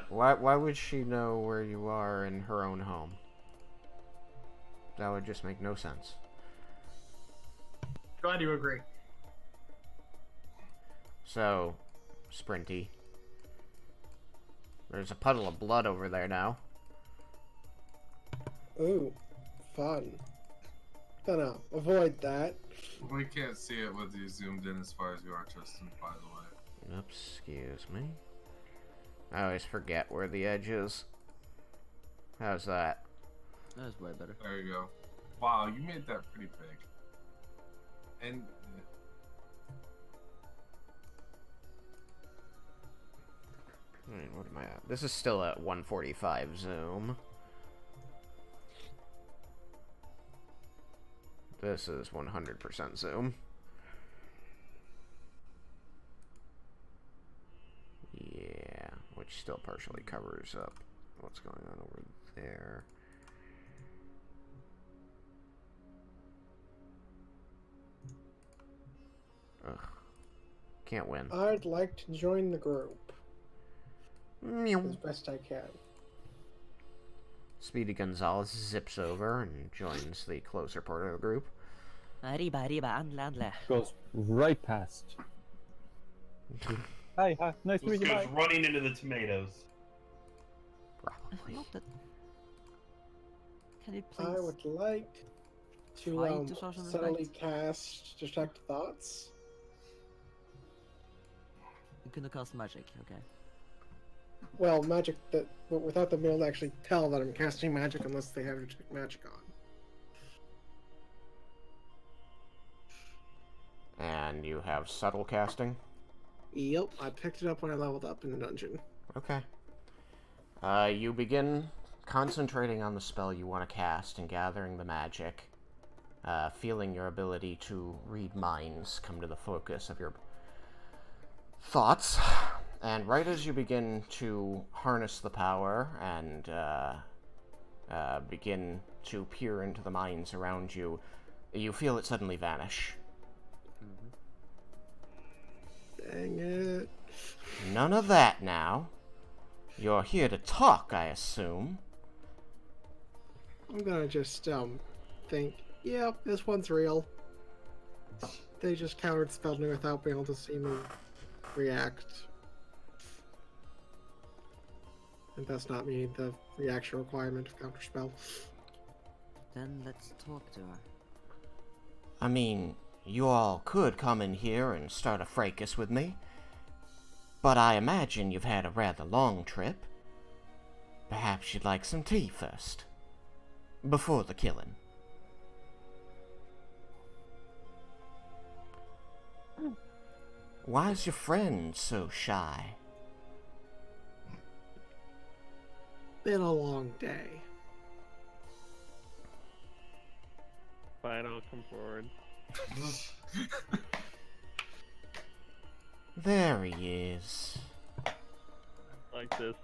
Why would she know where you are in her own home? That would just make no sense. Glad you agree. So, Sprinty. There's a puddle of blood over there now. Ooh, fun. Gonna avoid that. We can't see it with you zoomed in as far as you are, Tristan, by the way. Excuse me. I always forget where the edge is. How's that? That's way better. There you go. Wow, you made that pretty big. And Alright, what am I at? This is still at 145 zoom. This is 100% zoom. Yeah, which still partially covers up what's going on over there. Ugh. Can't win. I'd like to join the group Meow. as best I can. Speedy Gonzalez zips over and joins the closer part of the group. Arriba, arriba, andle. Goes right past. Hi, nice to This meet you. goes Bye. running into the tomatoes. Probably. Not that. Can you please? I would like to Try to show some suddenly respect. cast Detect Thoughts. You're gonna cast magic, okay? Well, magic that, but without them being able to actually tell that I'm casting magic unless they have Detect Magic on. And you have subtle casting? Yep, I picked it up when I leveled up in the dungeon. Okay. You begin concentrating on the spell you want to cast and gathering the magic, feeling your ability to read minds come to the focus of your thoughts. And right as you begin to harness the power and begin to peer into the minds around you, you feel it suddenly vanish. Dang it. None of that now. You're here to talk, I assume. I'm gonna just, think, yep, this one's real. They just counterspelled me without being able to see me react. And that's not meeting the reaction requirement of counterspell. Then let's talk to her. I mean, you all could come in here and start a fracas with me, but I imagine you've had a rather long trip. Perhaps you'd like some tea first, before the killing. Why's your friend so shy? Been a long day. Fine, I'll come forward. There he is. Like this.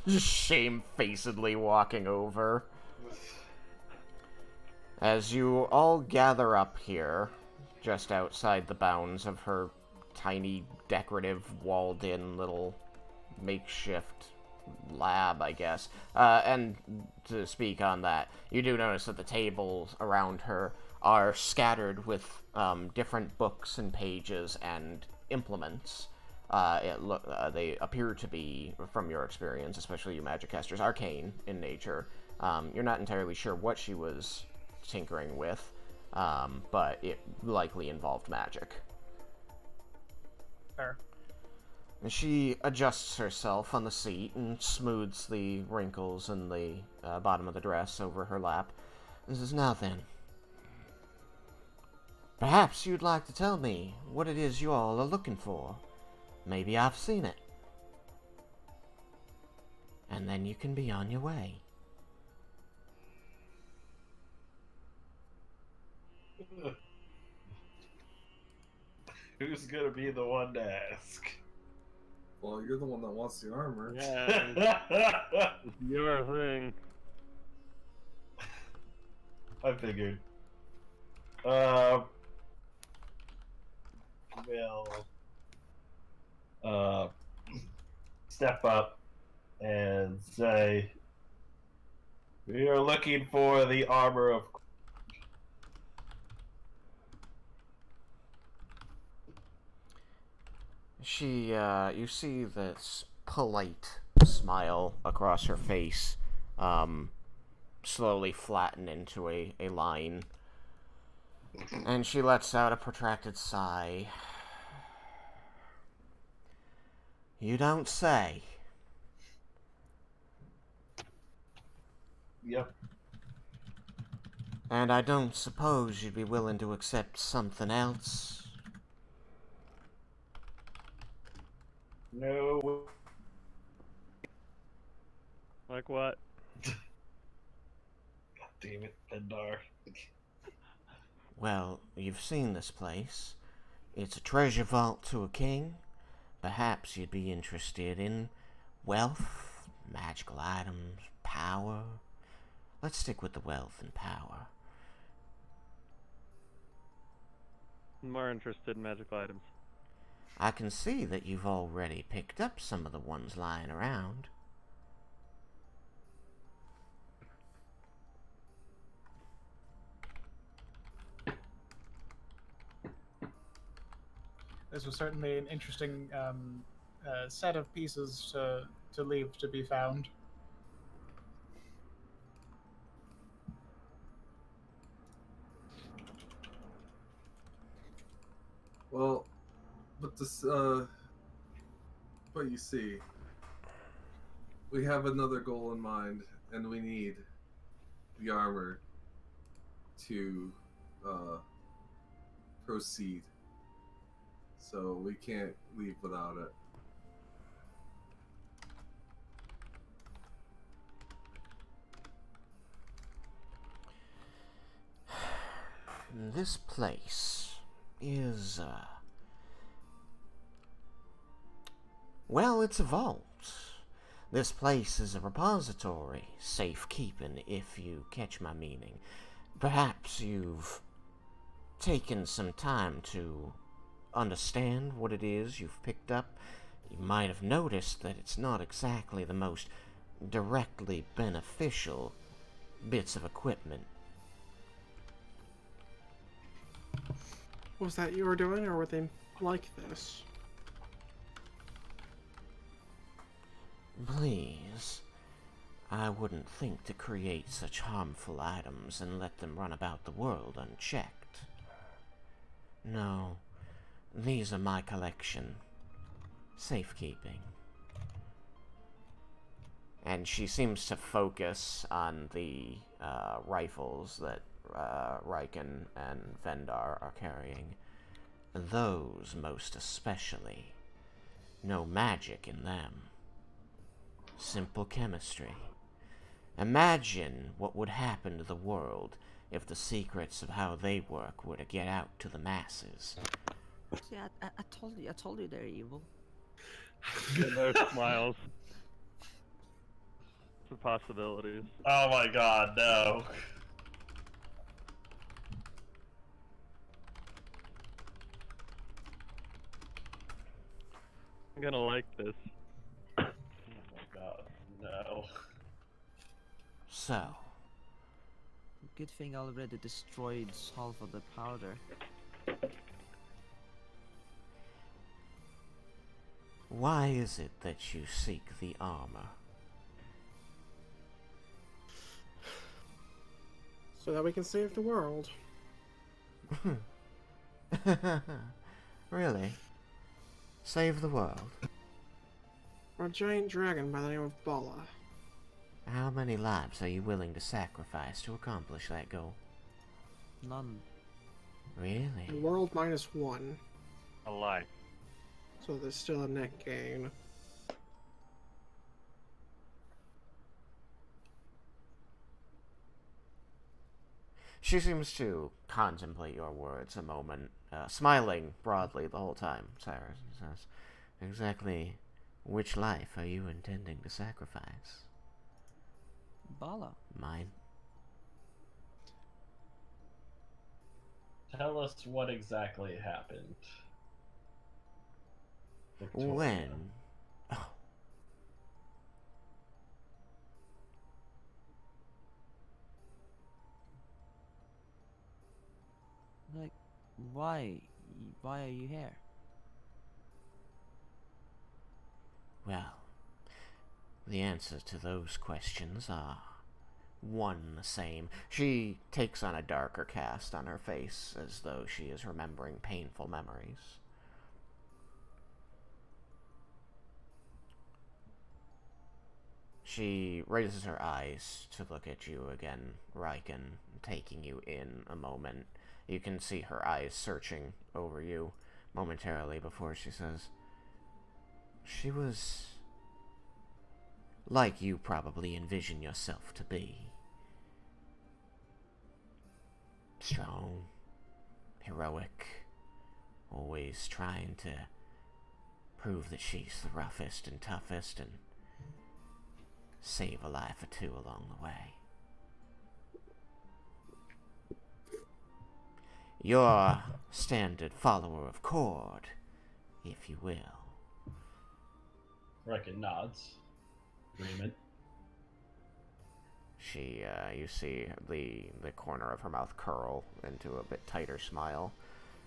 Just shamefacedly walking over. As you all gather up here, just outside the bounds of her tiny, decorative, walled-in little makeshift lab, I guess. And to speak on that, you do notice that the tables around her are scattered with different books and pages and implements. They appear to be, from your experience, especially you magic casters, arcane in nature. You're not entirely sure what she was tinkering with, but it likely involved magic. Fair. And she adjusts herself on the seat and smooths the wrinkles in the bottom of the dress over her lap. And says, "Now then, perhaps you'd like to tell me what it is you all are looking for. Maybe I've seen it. And then you can be on your way." Who's gonna be the one to ask? Well, you're the one that wants the armor. Yeah, it's your thing. I figured. We'll step up and say, "We are looking for the armor of." You see this polite smile across her face, slowly flatten into a line. And she lets out a protracted sigh. "You don't say." Yep. "And I don't suppose you'd be willing to accept something else?" No. Like what? God damn it, Pendar. "Well, you've seen this place. It's a treasure vault to a king. Perhaps you'd be interested in wealth, magical items, power. Let's stick with the wealth and power." I'm more interested in magical items. "I can see that you've already picked up some of the ones lying around." This was certainly an interesting set of pieces to leave to be found. Well, but this, but you see, we have another goal in mind, and we need the armor to proceed. So we can't leave without it. This place is, well, it's a vault. This place is a repository, safekeeping, if you catch my meaning. Perhaps you've taken some time to understand what it is you've picked up. You might have noticed that it's not exactly the most directly beneficial bits of equipment. Was that you were doing, or were they like this? Please, I wouldn't think to create such harmful items and let them run about the world unchecked. No, these are my collection. Safekeeping. And she seems to focus on the rifles that Raiken and Vendar are carrying. Those most especially. No magic in them. Simple chemistry. Imagine what would happen to the world if the secrets of how they work were to get out to the masses. See, I told you they're evil. And those smiles. The possibilities. Oh my god, no. I'm gonna like this. Oh my god, no. So, Good thing I already destroyed half of the powder. why is it that you seek the armor? So that we can save the world. Really? Save the world? A giant dragon by the name of Bala. How many lives are you willing to sacrifice to accomplish that goal? None. Really? World -1. A life. So there's still a net gain. She seems to contemplate your words a moment, smiling broadly the whole time. Cyrus says, exactly which life are you intending to sacrifice? Bala. Mine? Tell us what exactly happened. Victoria. When? Oh. Like, why? Why are you here? Well, the answers to those questions are one and the same. She takes on a darker cast on her face, as though she is remembering painful memories. She raises her eyes to look at you again, Raiken, taking you in a moment. You can see her eyes searching over you momentarily before she says, she was like you probably envision yourself to be. Strong, heroic, always trying to prove that she's the roughest and toughest and save a life or two along the way. Your standard follower of Cord, if you will. Raiken nods. Agreement. She, you see the corner of her mouth curl into a bit tighter smile.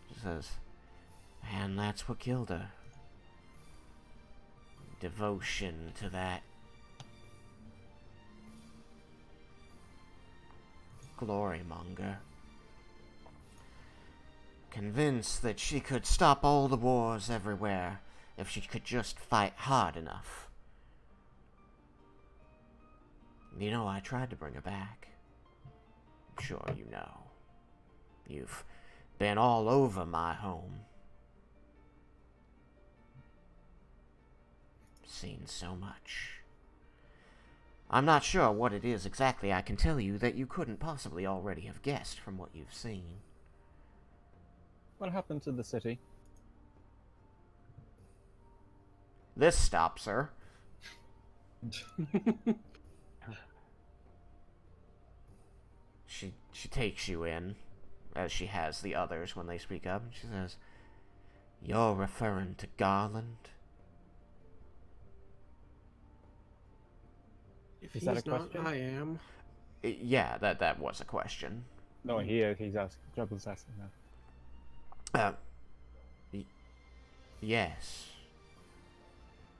She says, and that's what killed her. Devotion to that glorymonger. Convinced that she could stop all the wars everywhere if she could just fight hard enough. You know, I tried to bring her back. I'm sure you know. You've been all over my home. Seen so much. I'm not sure what it is exactly I can tell you that you couldn't possibly already have guessed from what you've seen. What happened to the city? This stops her. She takes you in, as she has the others when they speak up, and she says, "You're referring to Garland?" If Is he's that a not, question? I am. Yeah, that was a question. No, he's asking. Jubble's asking that. Yes.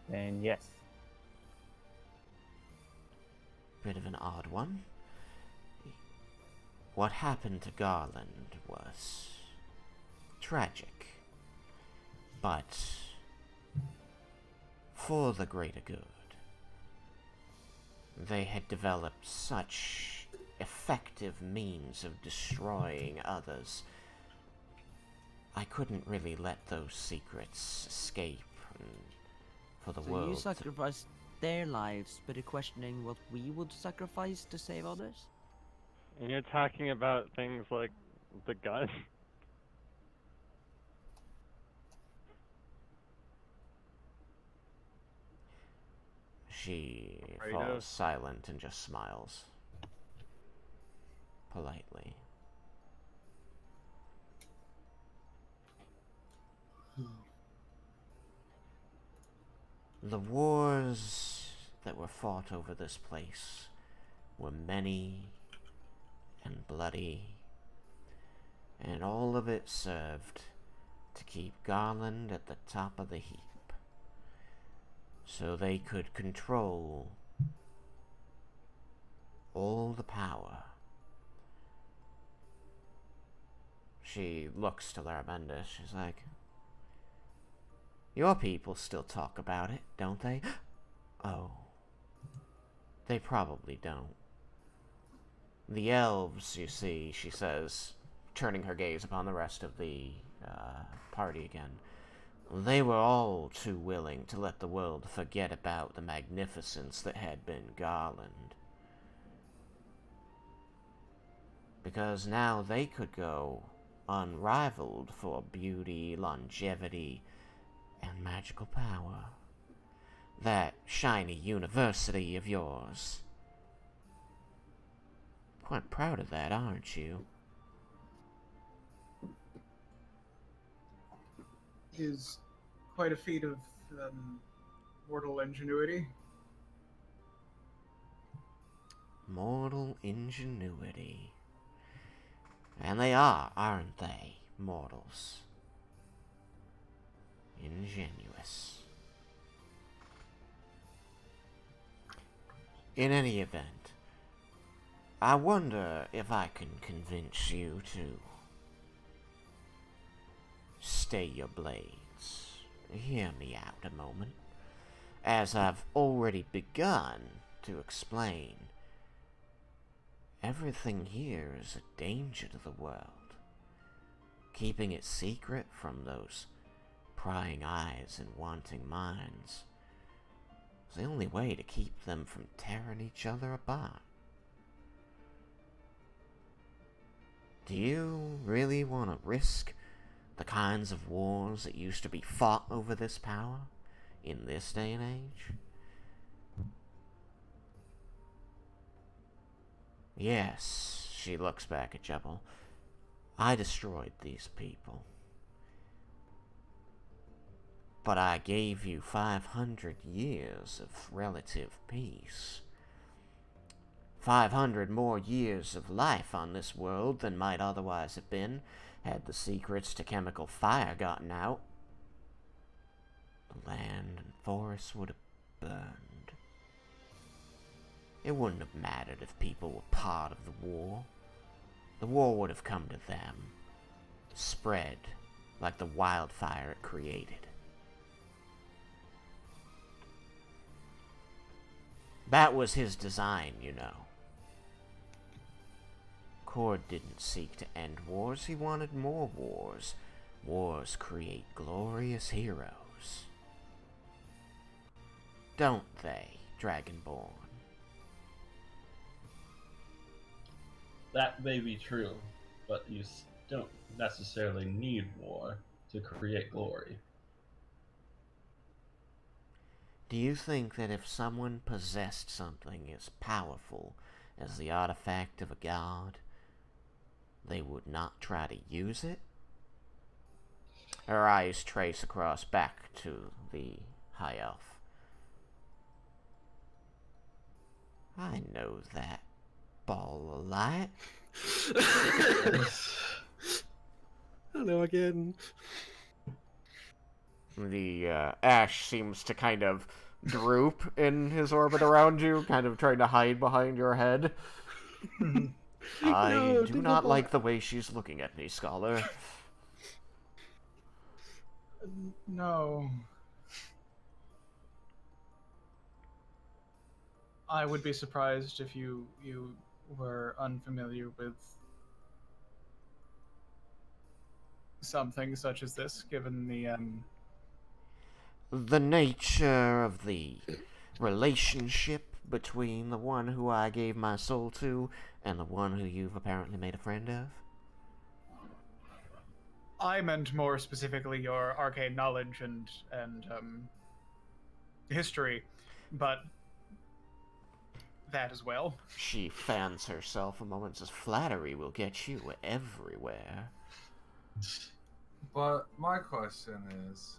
Then yes. Bit of an odd one. What happened to Garland was tragic, but for the greater good. They had developed such effective means of destroying others. I couldn't really let those secrets escape for the world. So you sacrificed their lives, but you're questioning what we would sacrifice to save others? And you're talking about things like the gun? She Afraid falls of? silent and just smiles. Politely. The wars that were fought over this place were many and bloody, and all of it served to keep Garland at the top of the heap, so they could control all the power. She looks to Larabenda. She's like, "Your people still talk about it, don't they?" Oh. They probably don't. The elves, you see, she says, turning her gaze upon the rest of the party again, they were all too willing to let the world forget about the magnificence that had been Garland. Because now they could go unrivaled for beauty, longevity, and magical power. That shiny university of yours. Quite proud of that, aren't you? Is quite a feat of mortal ingenuity. Mortal ingenuity. And they are, aren't they, mortals? Ingenuous. In any event, I wonder if I can convince you to stay your blades. Hear me out a moment, as I've already begun to explain. Everything here is a danger to the world. Keeping it secret from those prying eyes and wanting minds is the only way to keep them from tearing each other apart. Do you really want to risk the kinds of wars that used to be fought over this power in this day and age? Yes, she looks back at Jebel. I destroyed these people. But I gave you 500 years of relative peace. 500 more years of life on this world than might otherwise have been had the secrets to chemical fire gotten out. The land and forests would have burned. It wouldn't have mattered if people were part of the war. The war would have come to them, spread like the wildfire it created. That was his design, you know. Cord didn't seek to end wars, he wanted more wars. Wars create glorious heroes. Don't they, Dragonborn? That may be true, but you don't necessarily need war to create glory. Do you think that if someone possessed something as powerful as the artifact of a god, they would not try to use it? Her eyes trace across back to the High Elf. I know that ball of light. Hello again. The ash seems to kind of droop in his orbit around you, kind of trying to hide behind your head. I do not like the way she's looking at me, Scholar. No. I would be surprised if you were unfamiliar with something such as this, given the nature of the relationship between the one who I gave my soul to and the one who you've apparently made a friend of? I meant more specifically your arcane knowledge and history, but that as well. She fans herself a moment, says flattery will get you everywhere. But my question is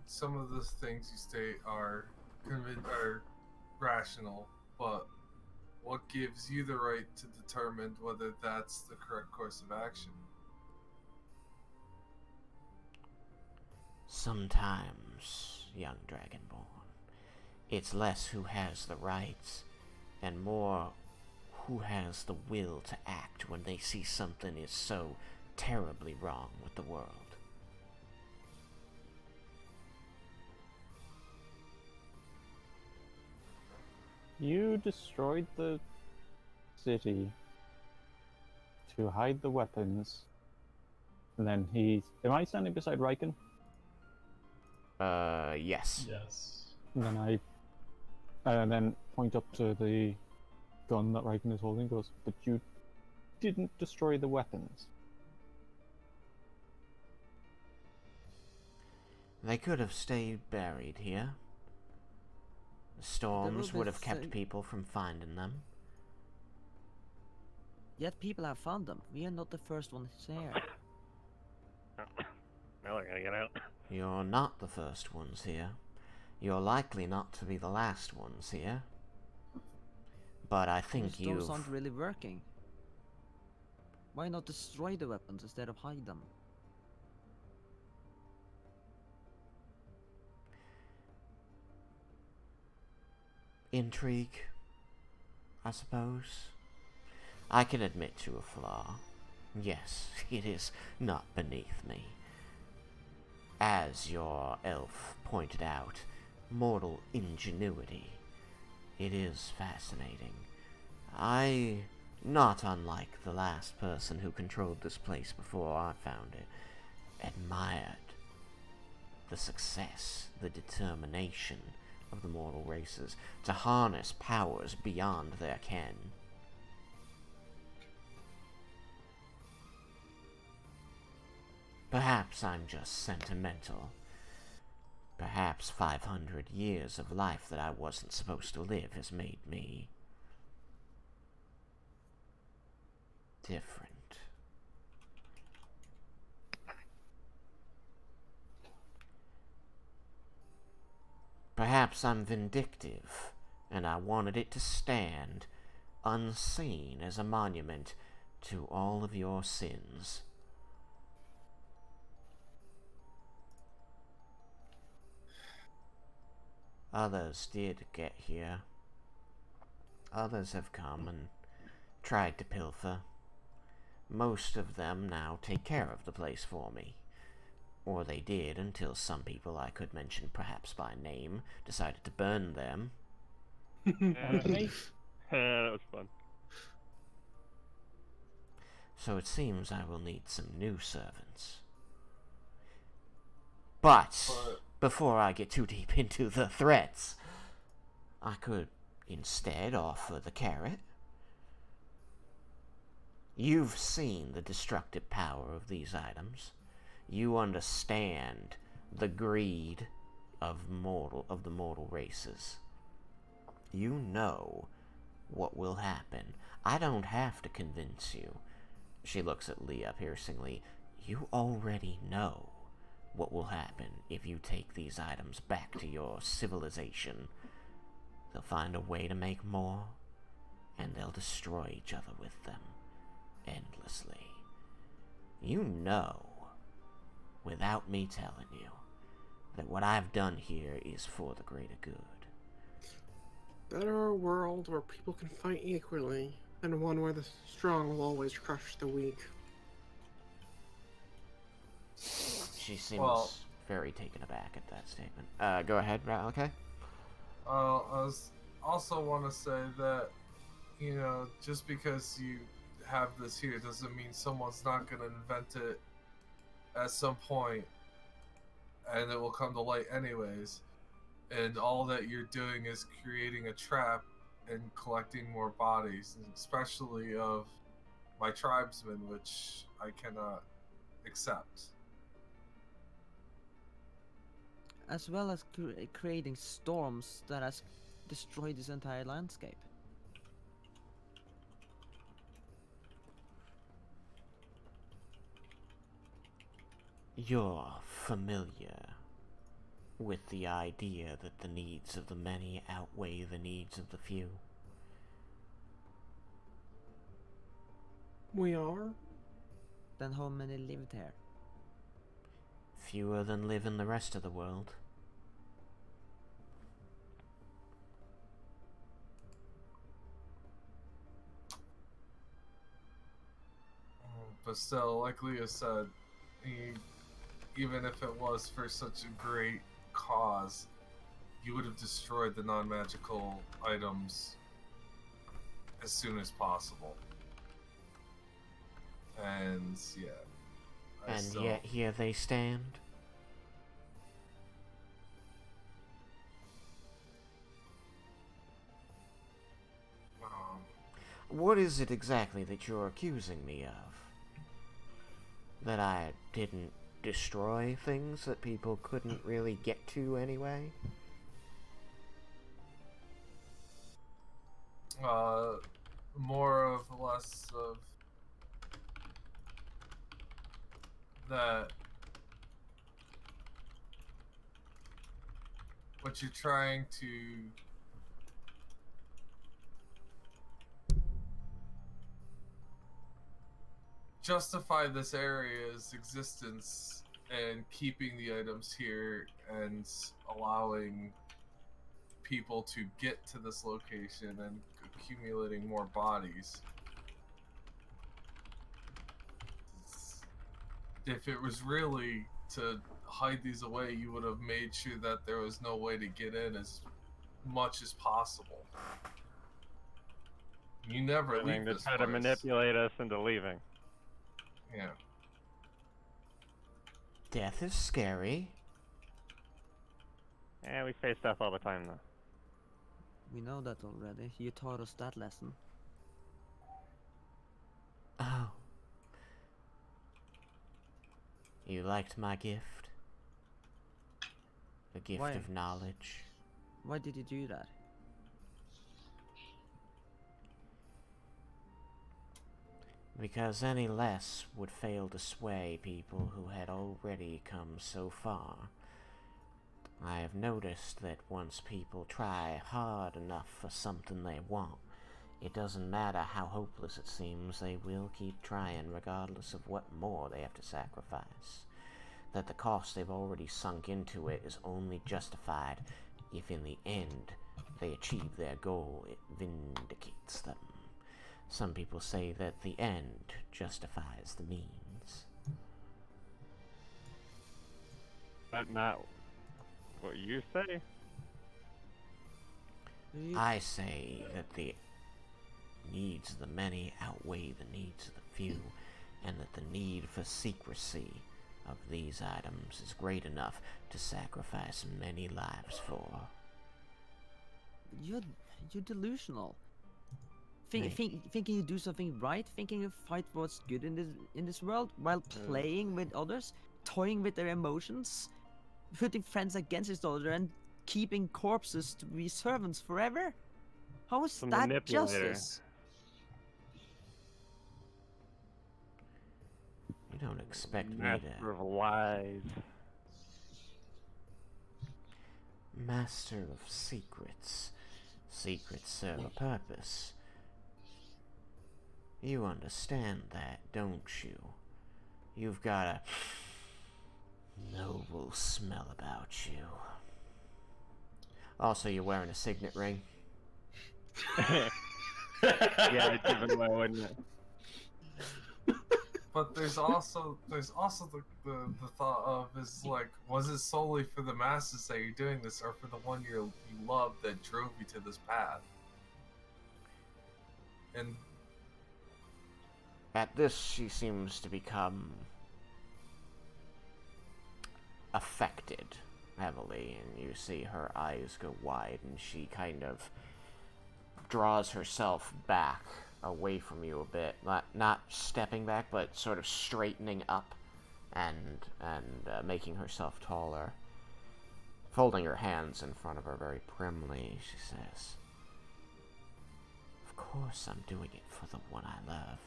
some of the things you state are rational, but what gives you the right to determine whether that's the correct course of action? Sometimes, young Dragonborn, it's less who has the rights and more who has the will to act when they see something is so terribly wrong with the world. You destroyed the city to hide the weapons, and then am I standing beside Raiken? Yes. Yes. And then point up to the gun that Raiken is holding, goes, but you didn't destroy the weapons. They could have stayed buried here. The storms would have kept people from finding them. Yet people have found them. We are not the first ones here. Now we're gonna get out. You're not the first ones here. You're likely not to be the last ones here. But I think Those doors aren't really working. Why not destroy the weapons instead of hide them? Intrigue, I suppose. I can admit to a flaw. Yes, it is not beneath me. As your elf pointed out, mortal ingenuity. It is fascinating. Not unlike the last person who controlled this place before I found it, admired the success, the determination of the mortal races to harness powers beyond their ken. Perhaps I'm just sentimental. Perhaps 500 years of life that I wasn't supposed to live has made me different. Perhaps I'm vindictive, and I wanted it to stand unseen as a monument to all of your sins. Others did get here. Others have come and tried to pilfer. Most of them now take care of the place for me. Or they did until some people I could mention perhaps by name decided to burn them. Yeah, that was fun. So it seems I will need some new servants. But before I get too deep into the threats, I could instead offer the carrot. You've seen the destructive power of these items. You understand the greed of the mortal races. You know what will happen. I don't have to convince you. She looks at Leah piercingly. You already know what will happen if you take these items back to your civilization. They'll find a way to make more, and they'll destroy each other with them endlessly. You know, without me telling you, that what I've done here is for the greater good. Better a world where people can fight equally than one where the strong will always crush the weak. She seems very taken aback at that statement. Go ahead, okay? I also want to say that, just because you have this here doesn't mean someone's not going to invent it at some point, and it will come to light anyways. And all that you're doing is creating a trap and collecting more bodies, and especially of my tribesmen, which I cannot accept. As well as creating storms that has destroyed this entire landscape. You're familiar with the idea that the needs of the many outweigh the needs of the few. We are? Then how many lived here? Fewer than live in the rest of the world. But still, like Leah said, even if it was for such a great cause, you would have destroyed the non-magical items as soon as possible. And yeah. And yet here they stand. What is it exactly that you're accusing me of? That I didn't destroy things that people couldn't really get to anyway? More of less of that. What you're trying to justify this area's existence and keeping the items here and allowing people to get to this location and accumulating more bodies. If it was really to hide these away, you would have made sure that there was no way to get in as much as possible. You never leave this try place. to manipulate us into leaving. Yeah. Death is scary. Yeah, we face death all the time, though. We know that already. You taught us that lesson. Oh. You liked my gift? The gift of knowledge. Why did you do that? Because any less would fail to sway people who had already come so far. I have noticed that once people try hard enough for something they want, it doesn't matter how hopeless it seems, they will keep trying regardless of what more they have to sacrifice. That the cost they've already sunk into it is only justified if in the end they achieve their goal. It vindicates them. Some people say that the end justifies the means. But not what you say? I say that the needs of the many outweigh the needs of the few, and that the need for secrecy of these items is great enough to sacrifice many lives for. You're delusional. Thinking you do something right, thinking you fight for what's good in this world, while playing with others, toying with their emotions, putting friends against each other, and keeping corpses to be servants forever. How is Some that manipulator. justice? You don't expect me Master to... of lies. Master of secrets. Secrets serve a purpose. You understand that, don't you? You've got a noble smell about you. Also, you're wearing a signet ring. Yeah, it's given away, wouldn't it? But there's also the thought of, is like, was it solely for the masses that you're doing this, or for the one you love that drove you to this path? And at this, she seems to become affected heavily, and you see her eyes go wide, and she kind of draws herself back away from you a bit, not stepping back, but sort of straightening up and making herself taller. Folding her hands in front of her very primly, she says, "Of course I'm doing it for the one I love.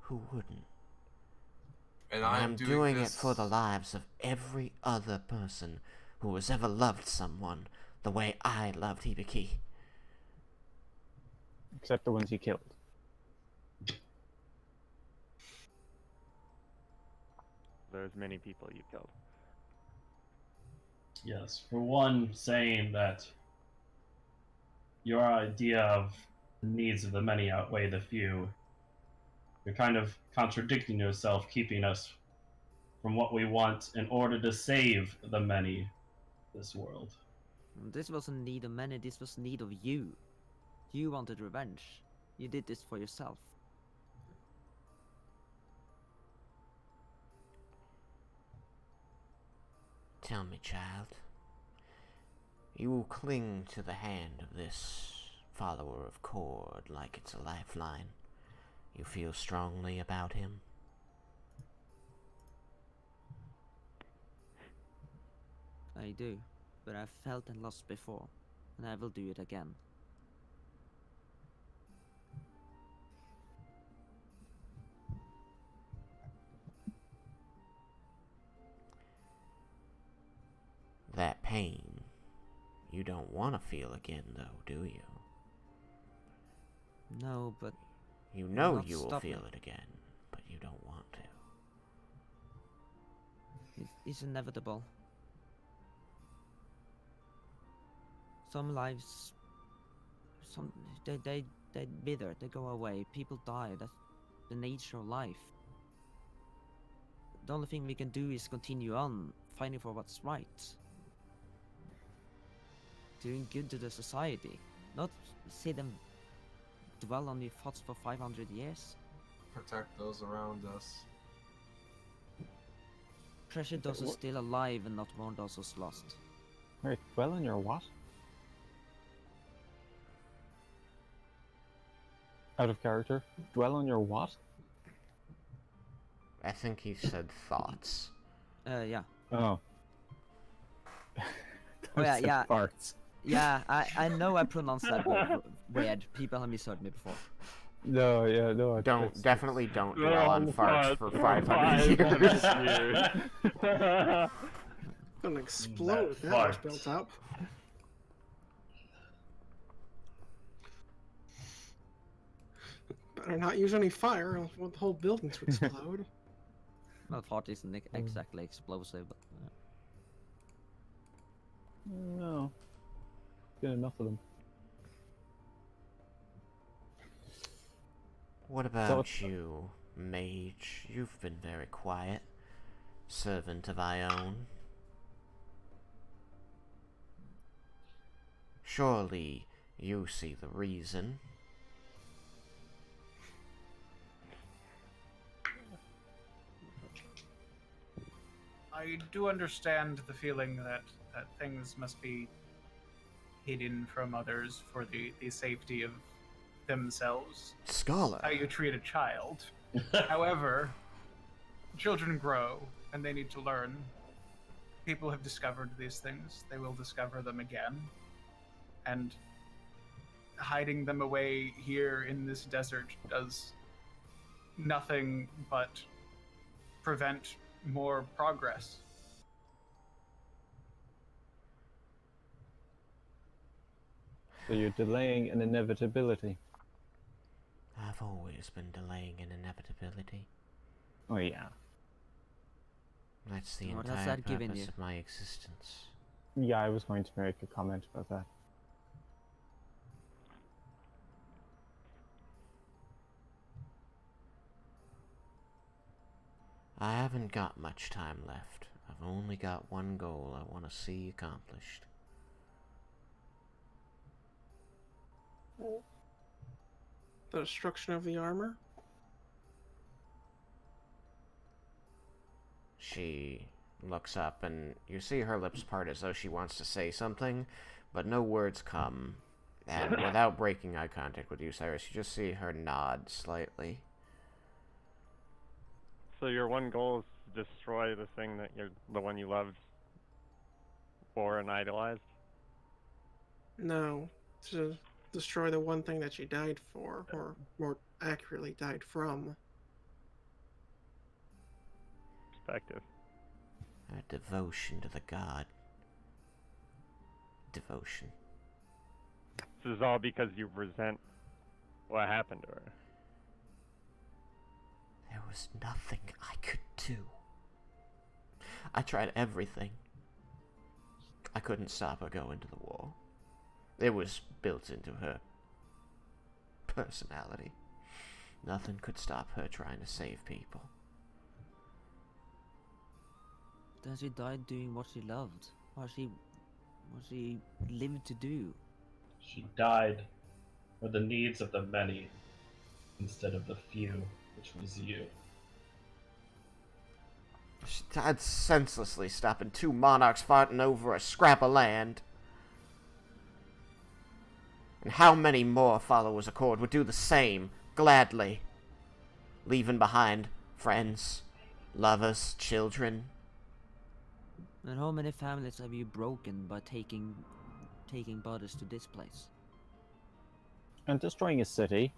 Who wouldn't? And I'm doing it for the lives of every other person who has ever loved someone the way I loved Hibiki." Except the ones he killed. There's many people you killed. Yes, for one, saying that your idea of the needs of the many outweigh the few, you're kind of contradicting yourself, keeping us from what we want in order to save the many this world. This wasn't need of many, this was need of you. You wanted revenge. You did this for yourself. Tell me, child. You cling to the hand of this follower of Cord like it's a lifeline. You feel strongly about him? I do, but I've felt and lost before, and I will do it again. That pain, you don't want to feel again, though, do you? No, but you know not you will stop feel me. it again, but you don't want to. It's inevitable. Some lives, they wither, they go away. People die. That's the nature of life. The only thing we can do is continue on, fighting for what's right. Doing good to the society, not see them dwell on your thoughts for 500 years. protect those around us. Treasure those who's still alive and not warn those who's lost. Wait, dwell on your what? Out of character? Dwell on your what? I think he said thoughts. Yeah. Oh. Oh yeah, yeah. Farts. Yeah, I know I pronounced that weird. People have misheard me before. No, yeah, no. Definitely don't dwell on farts for 500 years. Gonna explode. That was built up. Better not use any fire, else the whole buildings would explode. Well, fart isn't exactly explosive, but... No. Get enough of them. What about you, mage? You've been very quiet. Servant of Ione. Surely you see the reason. I do understand the feeling that things must be hidden from others for the safety of themselves. Scholar. How you treat a child. However, children grow and they need to learn. People have discovered these things. They will discover them again. And hiding them away here in this desert does nothing but prevent more progress. So you're delaying an inevitability. I've always been delaying an inevitability. Oh yeah. That's the What has entire that given purpose you? of my existence. Yeah, I was going to make a comment about that. I haven't got much time left. I've only got one goal I want to see accomplished. The destruction of the armor? She looks up and you see her lips part as though she wants to say something, but no words come. And without breaking eye contact with you, Cyrus, you just see her nod slightly. So your one goal is to destroy the thing that the one you loved for and idolized? No, to destroy the one thing that she died for, or more accurately, died from. Perspective. Her devotion to the god. Devotion. This is all because you resent what happened to her. There was nothing I could do. I tried everything. I couldn't stop her going to the war. It was built into her personality. Nothing could stop her trying to save people. Then she died doing what she loved. What she lived to do. She died for the needs of the many instead of the few, which was you. She died senselessly, stopping two monarchs fighting over a scrap of land. And how many more followers of Cord would do the same, gladly, leaving behind friends, lovers, children? And how many families have you broken by taking bodies to this place? And destroying a city.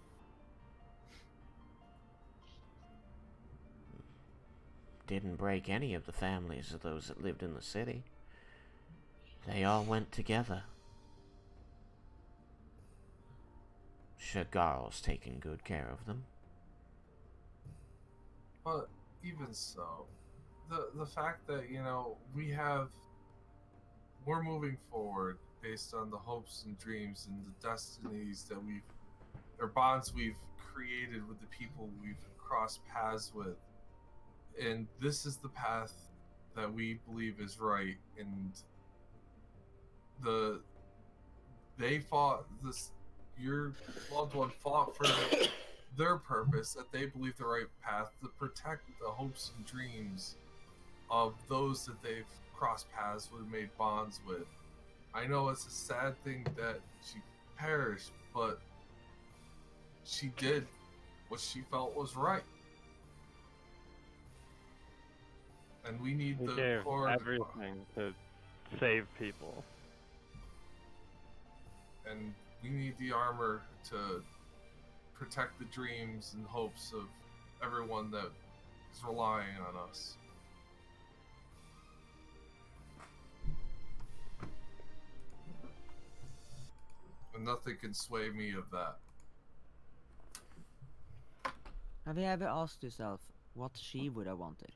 Didn't break any of the families of those that lived in the city. They all went together. Shagarl's taking good care of them. But even so, the fact that, we're moving forward based on the hopes and dreams and the destinies that or bonds we've created with the people we've crossed paths with. And this is the path that we believe is right. And they fought this, your loved one fought for their purpose, that they believe the right path to protect the hopes and dreams of those that they've crossed paths with, made bonds with. I know it's a sad thing that she perished, but she did what she felt was right. And we need You the gave core everything to save people. and we need the armor to protect the dreams and hopes of everyone that is relying on us. And nothing can sway me of that. Have you ever asked yourself what she would have wanted?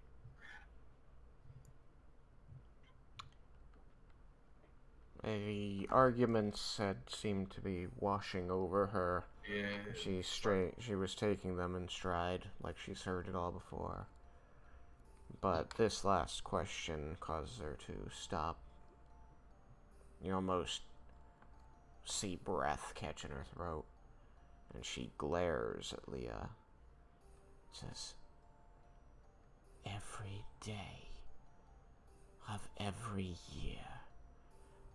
The arguments had seemed to be washing over her. Yeah. She was taking them in stride, like she's heard it all before. But this last question caused her to stop. You almost see breath catch in her throat, and she glares at Leah. Says, "Every day of every year,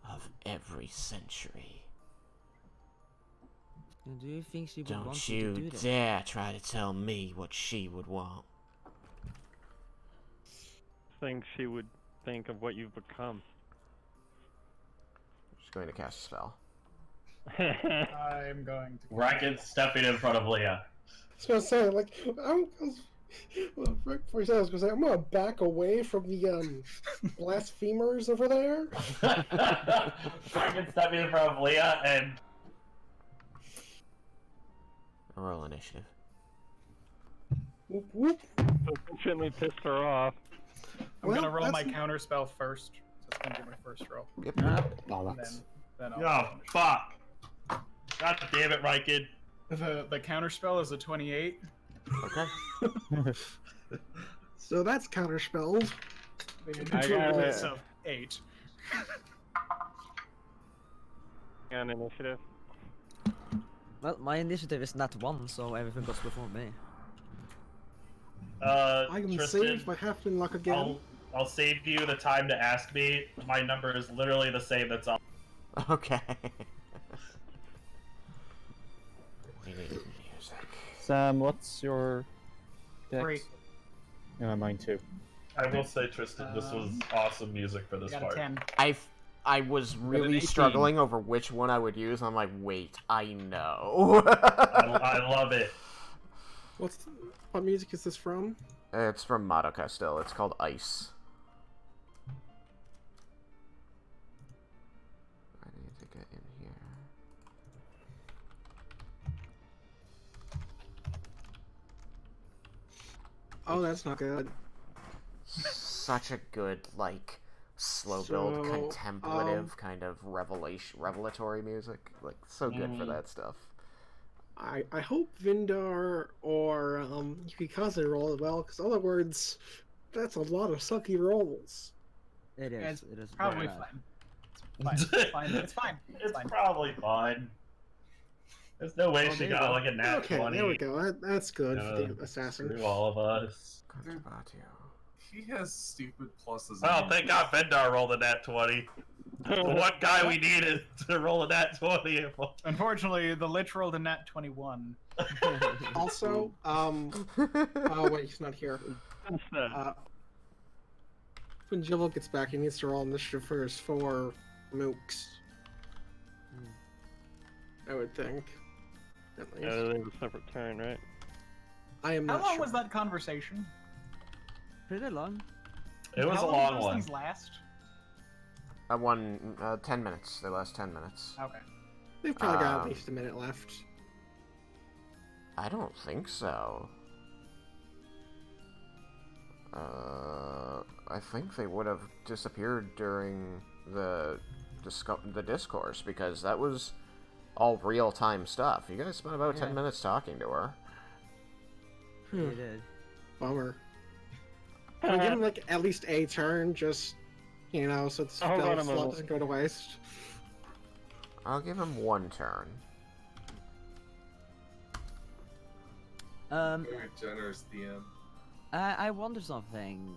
of every century. And do you think she would want Don't you to you do that? dare try to tell me what she would want. Think she would think of what you've become. She's going to cast a spell. I'm going to. Raiken stepping in front of Leah. I was gonna say, like, right before you said, I was gonna say, I'm gonna back away from the blasphemers over there. Raiken stepping in front of Leah and Roll initiative. Whoop, whoop. Sufficiently pissed her off. I'm Well, gonna roll my that's- counter spell first. So it's gonna be my first roll. Yep. Oh, And then Oh, I'll finish. fuck. God damn it, Raiken. The counter spell is a 28. Okay. So that's counterspelled. The I initial got is it. of 8. On initiative. Well, my initiative is not 1, so everything goes before me. I am Tristan, saved by halfling luck again. I'll save you the time to ask me. My number is literally the same that's on. Okay. We need music. Sam, what's your dex? 3. Yeah, mine too. I will say, Tristan, this was awesome music for this Got a part. 10. I was really 18. struggling over which one I would use. I'm like, wait, I know. I love it. What music is this from? It's from Madoka still. It's called Ice. I need to get in here. Oh, that's not good. Such a good, like, slow build, So, contemplative kind of revelatory music. Like, so good for that stuff. I hope Vindar or Yukikaze roll as well, because other words, that's a lot of sucky rolls. It is. It's It is probably very bad. fine. It's fine. It's fine. It's It's fine. probably fine. There's no way Oh, she there you got go. like a nat Okay, 20. there we go. That's good for the assassin. Screw all of us. He has stupid pluses. Well, thank God Vendar rolled a nat 20. The one guy we needed to roll a nat 20. Unfortunately, the lich rolled a nat 21. Also, oh wait, he's not here. When Jibble gets back, he needs to roll initiative first for mooks. I would think. At least. They have a separate turn, right? I am How not long sure. was that conversation? Pretty long. It was How a long long do those one. things last? 10 minutes. They last 10 minutes. Okay. They've probably got at least a minute left. I don't think so. I think they would have disappeared during the discourse, because that was all real-time stuff. You guys spent about 10 minutes talking to her. Hmm. It is. Bummer. Can we give him like at least a turn, just so the Hold on spell a slot moment. doesn't go to waste? I'll give him one turn. Very generous DM. I wonder something.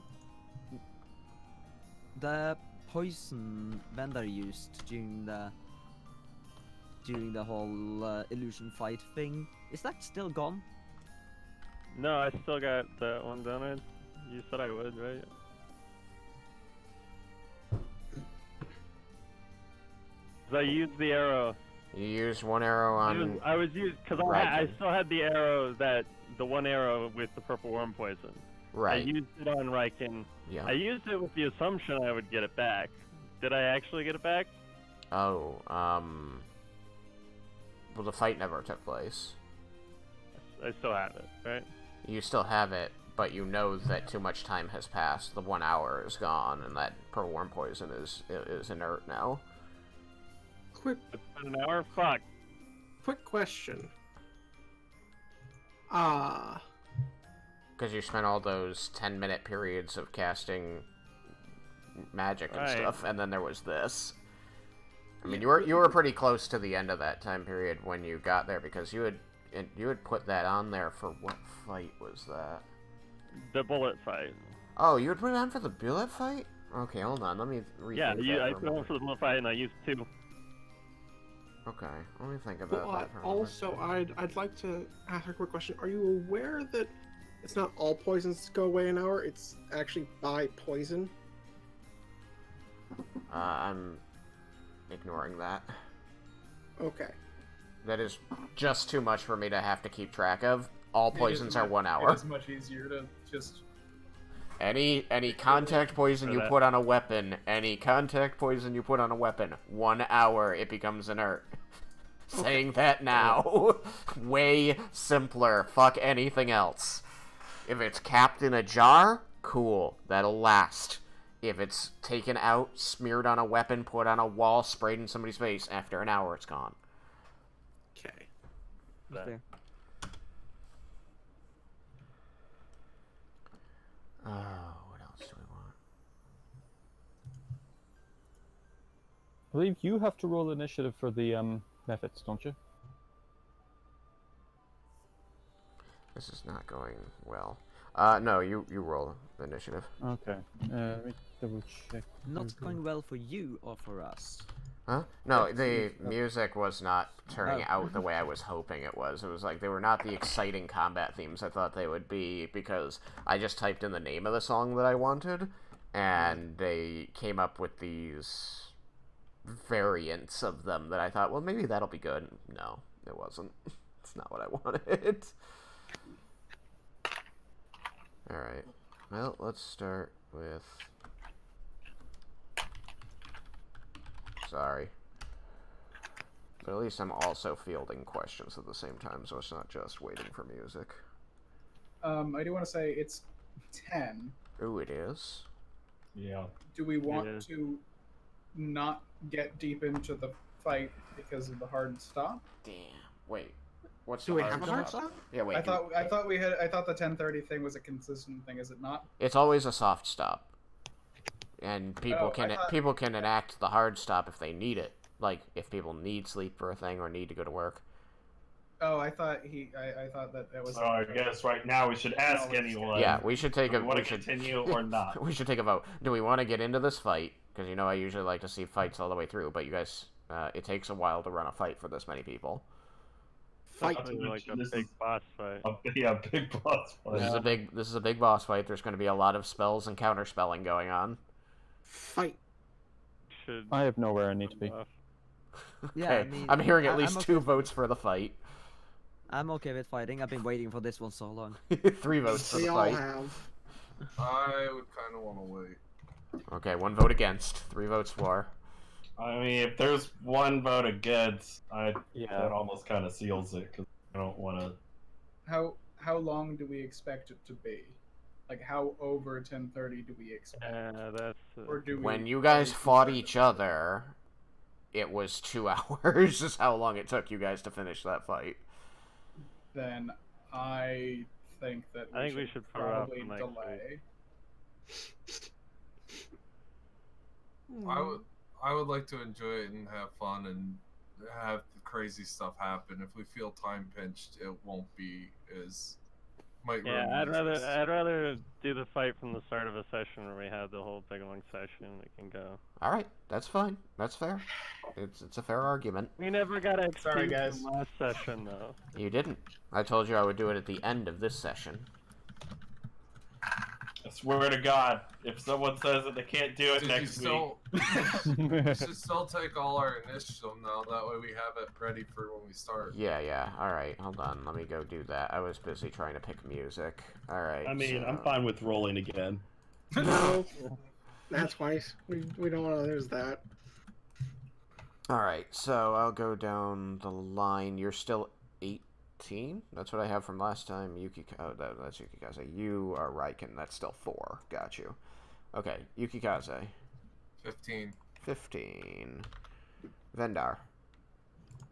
The poison Vendor used during the whole illusion fight thing, is that still gone? No, I still got that one done. You said I would, right? I used the arrow. You used one arrow on... I was used because I Raiken. still had the arrow the one arrow with the purple worm poison. Right. I used it on Raiken. Yeah. I used it with the assumption I would get it back. Did I actually get it back? Oh, well, the fight never took place. I still have it, right? You still have it, but you know that too much time has passed. The 1 hour is gone, and that purple worm poison is inert now. Quick It's been an hour? Fuck. question. Because you spent all those 10-minute periods of casting magic and Right. stuff, and then there was this. I mean, you were pretty close to the end of that time period when you got there, because you had put that on there for what fight was that? The bullet fight. Oh, you had put it on for the bullet fight? Okay, hold on. Let me rethink Yeah, I that for a put on moment. for the little fight and I used 2. Okay, let me think about that for a moment. Also, I'd like to ask a quick question. Are you aware that it's not all poisons go away in an hour? It's actually by poison. I'm ignoring that. Okay. That is just too much for me to have to keep track of. All poisons are 1 It hour. is much easier to just. Any contact poison you that. put on a weapon, 1 hour it becomes inert. Saying that now. Way simpler. Fuck anything else. If it's capped in a jar, cool. That'll last. If it's taken out, smeared on a weapon, put on a wall, sprayed in somebody's face, after an hour it's gone. Okay. There. What else do we want? I believe you have to roll initiative for the methods, don't you? This is not going well. No, you roll the initiative. Okay. Let me double check. Not going well for you or for us. Huh? No, Yes, the yes, music was not turning Oh. out the way I was hoping it was. It was like they were not the exciting combat themes I thought they would be, because I just typed in the name of the song that I wanted, and they came up with these variants of them that I thought, well, maybe that'll be good. No, it wasn't. It's not what I wanted. Alright. Well, let's start with... Sorry. But at least I'm also fielding questions at the same time, so it's not just waiting for music. I do want to say it's 10. Ooh, it is? Yeah. Do we want is. to not get deep into the fight because of the hard stop? Damn. Wait. What's Do the we hard have a hard stop? stop? Yeah, wait. I thought the 10:30 thing was a consistent thing. Is it not? It's always a soft stop. And people Oh, I thought- people can enact the hard stop if they need it. Like, if people need sleep for a thing or need to go to work. Oh, I thought that was. So I guess right now we should ask anyone. Yeah, we should take do a... we want we to should- continue or not? We should take a vote. Do we want to get into this fight? Because, I usually like to see fights all the way through, but you guys... it takes a while to run a fight for this many people. Fight. Something like a This big is- boss fight. Big boss fight. This is a big boss fight. There's going to be a lot of spells and counterspelling going on. Fight. Should. I have nowhere I need to be. Yeah, Okay, I mean, I'm hearing at I'm least okay 2 votes for the fight. I'm okay with fighting. I've been waiting for this one so long. 3 votes for We the all fight. have. I would kind of want to wait. Okay, 1 vote against, 3 votes for. I mean, if there's 1 vote against, that Yeah. almost kind of seals it because I don't want to. How long do we expect it to be? Like, how over 10:30 do we expect? That's. Or do we? When you guys are we fought concerned each about- other, it was 2 hours is how long it took you guys to finish that fight. Then I think that I think we should put it off probably for next delay. I would like to enjoy it and have fun and have the crazy stuff happen. If we feel time pinched, it won't be as might Yeah, ruin the interest. I'd rather do the fight from the start of a session where we have the whole big long session. We can go. Alright, that's fine. That's fair. It's a fair argument. We never got a Sorry, guys. last session though. You didn't. I told you I would do it at the end of this session. I swear to God, if someone says that they can't do it Did next you week, still? We should still take all our initiative now. That way we have it ready for when we start. Yeah. Alright, hold on. Let me go do that. I was busy trying to pick music. Alright. I mean, I'm so- fine with rolling again. No. That's twice. We don't want to lose that. Alright, so I'll go down the line. You're still 18? That's what I have from last time. That's Yukikaze. You are Raiken. That's still 4. Got you. Okay, Yukikaze. 15. 15. Vendar.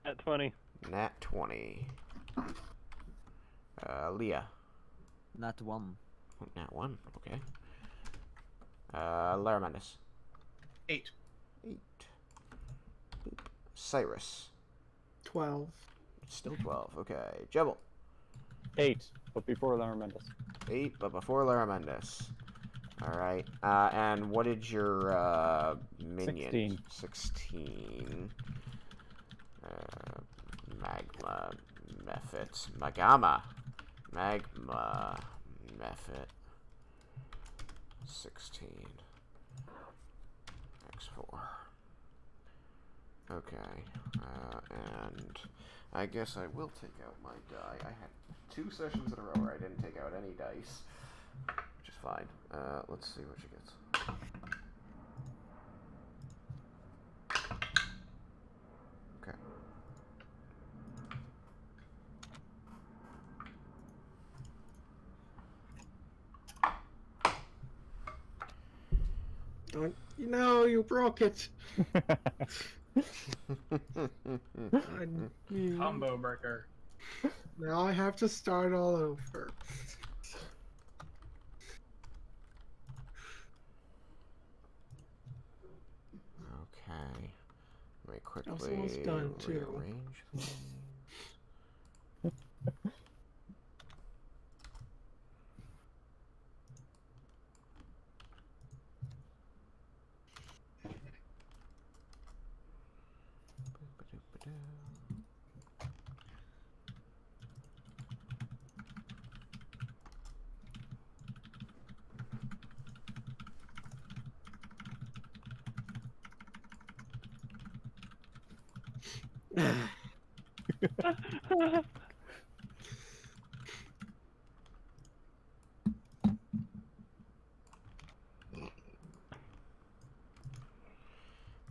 At 20. Nat 20. Leah. Not 1. Nat 1. Okay. Laramandus. 8. 8. Boop. Cyrus. 12. Still 12. Okay. Jebel. 8, but before Laramendus. 8, but before Laramandus. Alright. And what did your minion? 16. 16. Magma Mephit. Magama. Magma Mephit. 16. X4. Okay. And I guess I will take out my die. I had 2 sessions in a row where I didn't take out any dice. Which is fine. Let's see what she gets. Okay. No, you broke it. Combo breaker. Now I have to start all over. Okay. Let me quickly I was almost done, too. rearrange these.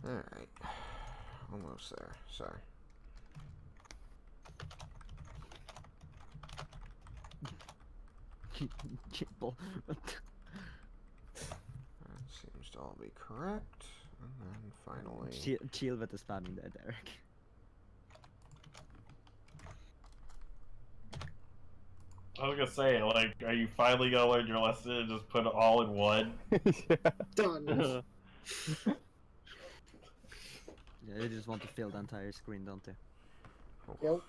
Alright. Almost there. Sorry. Chipple. That seems to all be correct. And then finally... Chill with the spamming there, Derek. I was gonna say, like, are you finally gonna learn your lesson and just put it all in one? Done. Yeah, you just want to fill the entire screen, don't you? Yep.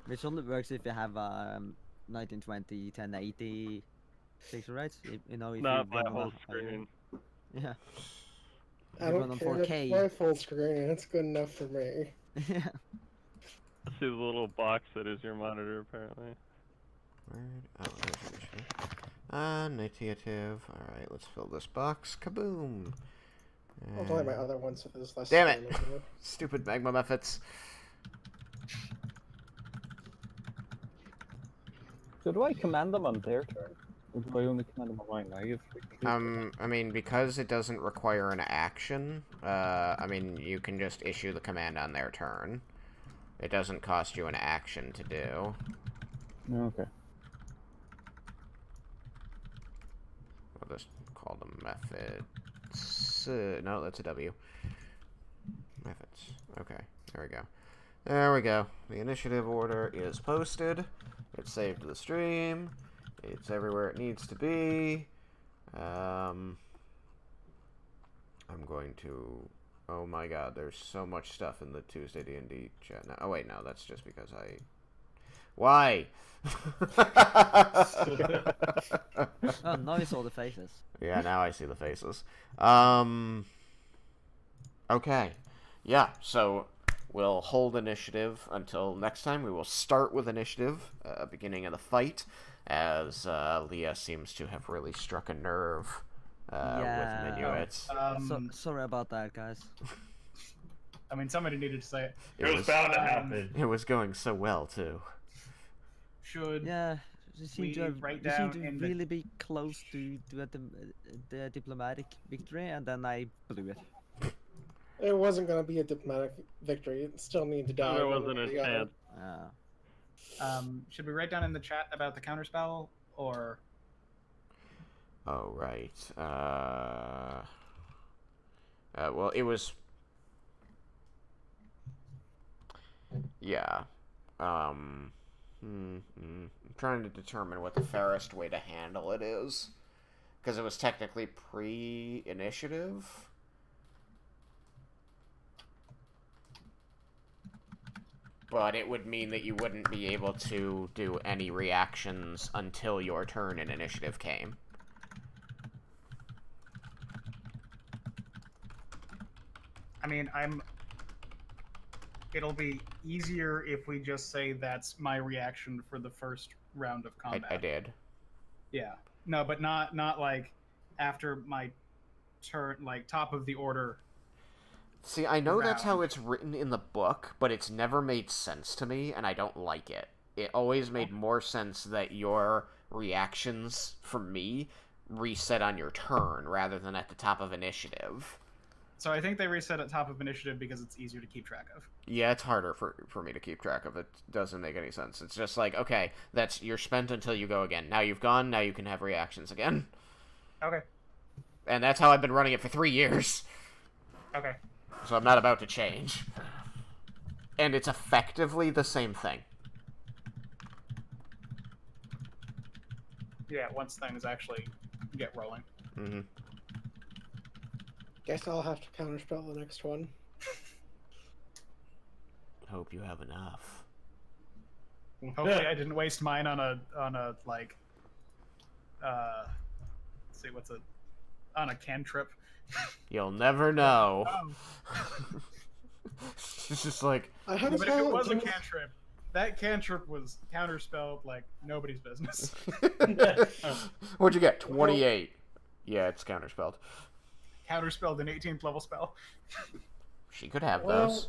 Which only works if you have 1920, 1080 pixel rates. You know, if Not you my run on whole a higher- screen. Yeah. I You don't run on care. 4K. My full screen. It's good enough for me. Yeah. See the little box that is your monitor, apparently. Word. Oh, there's initiative. Alright, let's fill this box. Kaboom! I'll delete my other ones so there's less. Damn it! spam in here. Stupid magma methods. So do I command them on their turn? Or do I only command them on mine? I mean, because it doesn't require an action, I mean, you can just issue the command on their turn. It doesn't cost you an action to do. Okay. We'll just call them methods. No, that's a W. Methods. Okay, there we go. There we go. The initiative order is posted. It's saved to the stream. It's everywhere it needs to be. I'm going to... Oh my god, there's so much stuff in the Tuesday D&D chat now. Oh wait, no, that's just because I... Why? Oh, now you saw the faces. Yeah, now I see the faces. Okay. Yeah, so we'll hold initiative until next time. We will start with initiative, beginning of the fight, as Leah seems to have really struck a nerve Yeah. with Minuets. Sorry about that, guys. I mean, somebody needed to say it. It was bound to happen. It was going so well, too. Should Yeah, you seem we to have, write you seem down to in the- really be close to the diplomatic victory, and then I blew it. It wasn't going to be a diplomatic victory. It still needed to die. There one wasn't way a or the other. chance. should we write down in the chat about the counterspell, or Oh, right. Well, it was... Yeah. I'm trying to determine what the fairest way to handle it is. Because it was technically pre-initiative. But it would mean that you wouldn't be able to do any reactions until your turn in initiative came. I mean, it'll be easier if we just say that's my reaction for the first round of combat. I did. Yeah. No, but not like after my turn, like top of the order. See, I know that's how it's written in the book, but it's never made sense to me, and I don't like it. It always made more sense that your reactions, for me, reset on your turn rather than at the top of initiative. So I think they reset at top of initiative because it's easier to keep track of. Yeah, it's harder for me to keep track of. It doesn't make any sense. It's just like, okay, you're spent until you go again. Now you've gone, now you can have reactions again. Okay. And that's how I've been running it for 3 years. Okay. So I'm not about to change. And it's effectively the same thing. Yeah, once things actually get rolling. Mm-hmm. Guess I'll have to counterspell the next one. Hope you have enough. Hopefully I didn't waste mine on a like let's see on a cantrip. You'll never know. Oh. It's just like I had Yeah, but if it was a cantrip, that cantrip was counterspelled like nobody's business. What'd you get? 28. Yeah, it's counterspelled. Counterspelled an 18th level spell. She could have Well, those.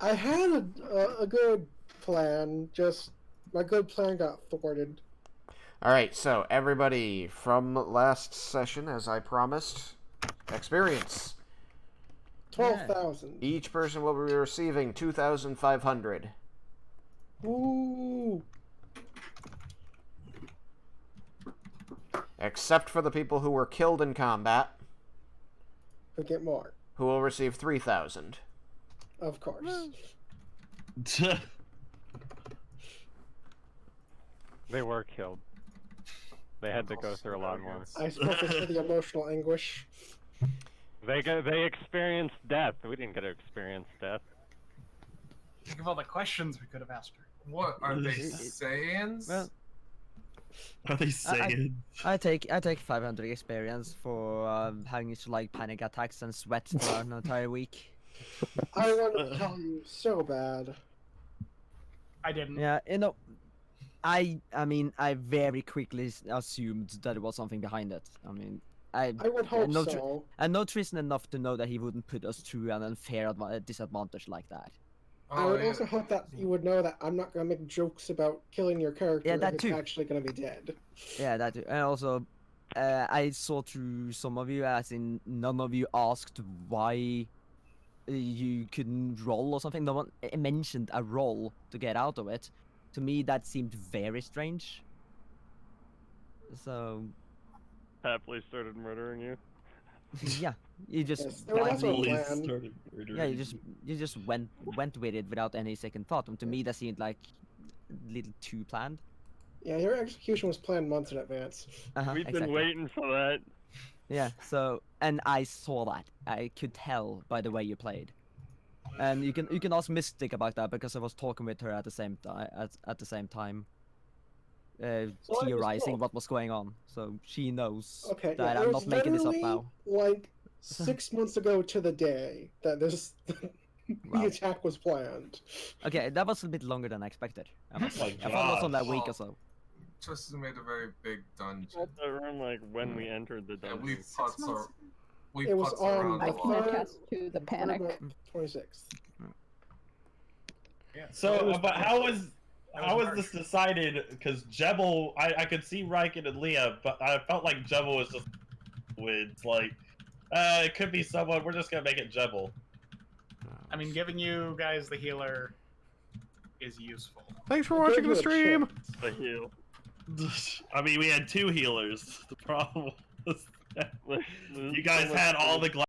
I had a good plan, just my good plan got thwarted. Alright, so everybody from last session, as I promised, experience. 12,000. Each person will be receiving 2,500. Ooh. Except for the people who were killed in combat, We get more, who will receive 3,000. of course. They were killed. They had to go through a lot more. I spoke this for the emotional anguish. They experienced death. We didn't get to experience death. Think of all the questions we could have asked her. What are they Saiyans? Well, Are they saying? I take 500 experience for having to like panic attacks and sweat for an entire week. I want to tell you so bad. I didn't. Yeah, you know, I mean, I very quickly assumed that there was something behind it. I mean, I would hope know so. I know Tristan enough to know that he wouldn't put us through an unfair disadvantage like that. I would also hope that you would know that I'm not going to make jokes about killing your character Yeah, that who's too. actually going to be dead. Yeah, that too. And also, I saw through some of you, as in none of you asked why you couldn't roll or something. No one mentioned a roll to get out of it. To me, that seemed very strange. So, Happily started murdering you. yeah, you just Yes, there was also a blindly- plan. yeah, you just went with it without any second thought. And to me, that seemed like a little too planned. Yeah, your execution was planned months in advance. We've been Exactly. waiting for that. Yeah, so and I saw that. I could tell by the way you played. And you can ask Mystic about that because I was talking with her at the same time theorizing what was going on. So she knows Okay, that yeah, I'm it not was making this up literally, now. like 6 months ago to the day that this the Wow. attack was planned. Okay, that was a bit longer than I expected. I must say. my I thought it was on gosh. that week or so. Tristan made a very big dungeon. I remember like when we entered the And dungeon. we putz ar- we It was putz on around the a I lot. can third- attest to the panic. 26th. Yeah. So, but how was March. this decided? Because Jebel, I could see Raiken and Leah, but I felt like Jebel was just wins. Like, it could be someone. We're just gonna make it Jebel. I mean, giving you guys the healer is useful. Thanks for I'll watching give the you a stream. The heal. I mean, we had 2 healers. The problem was that There's you guys so much had all food. the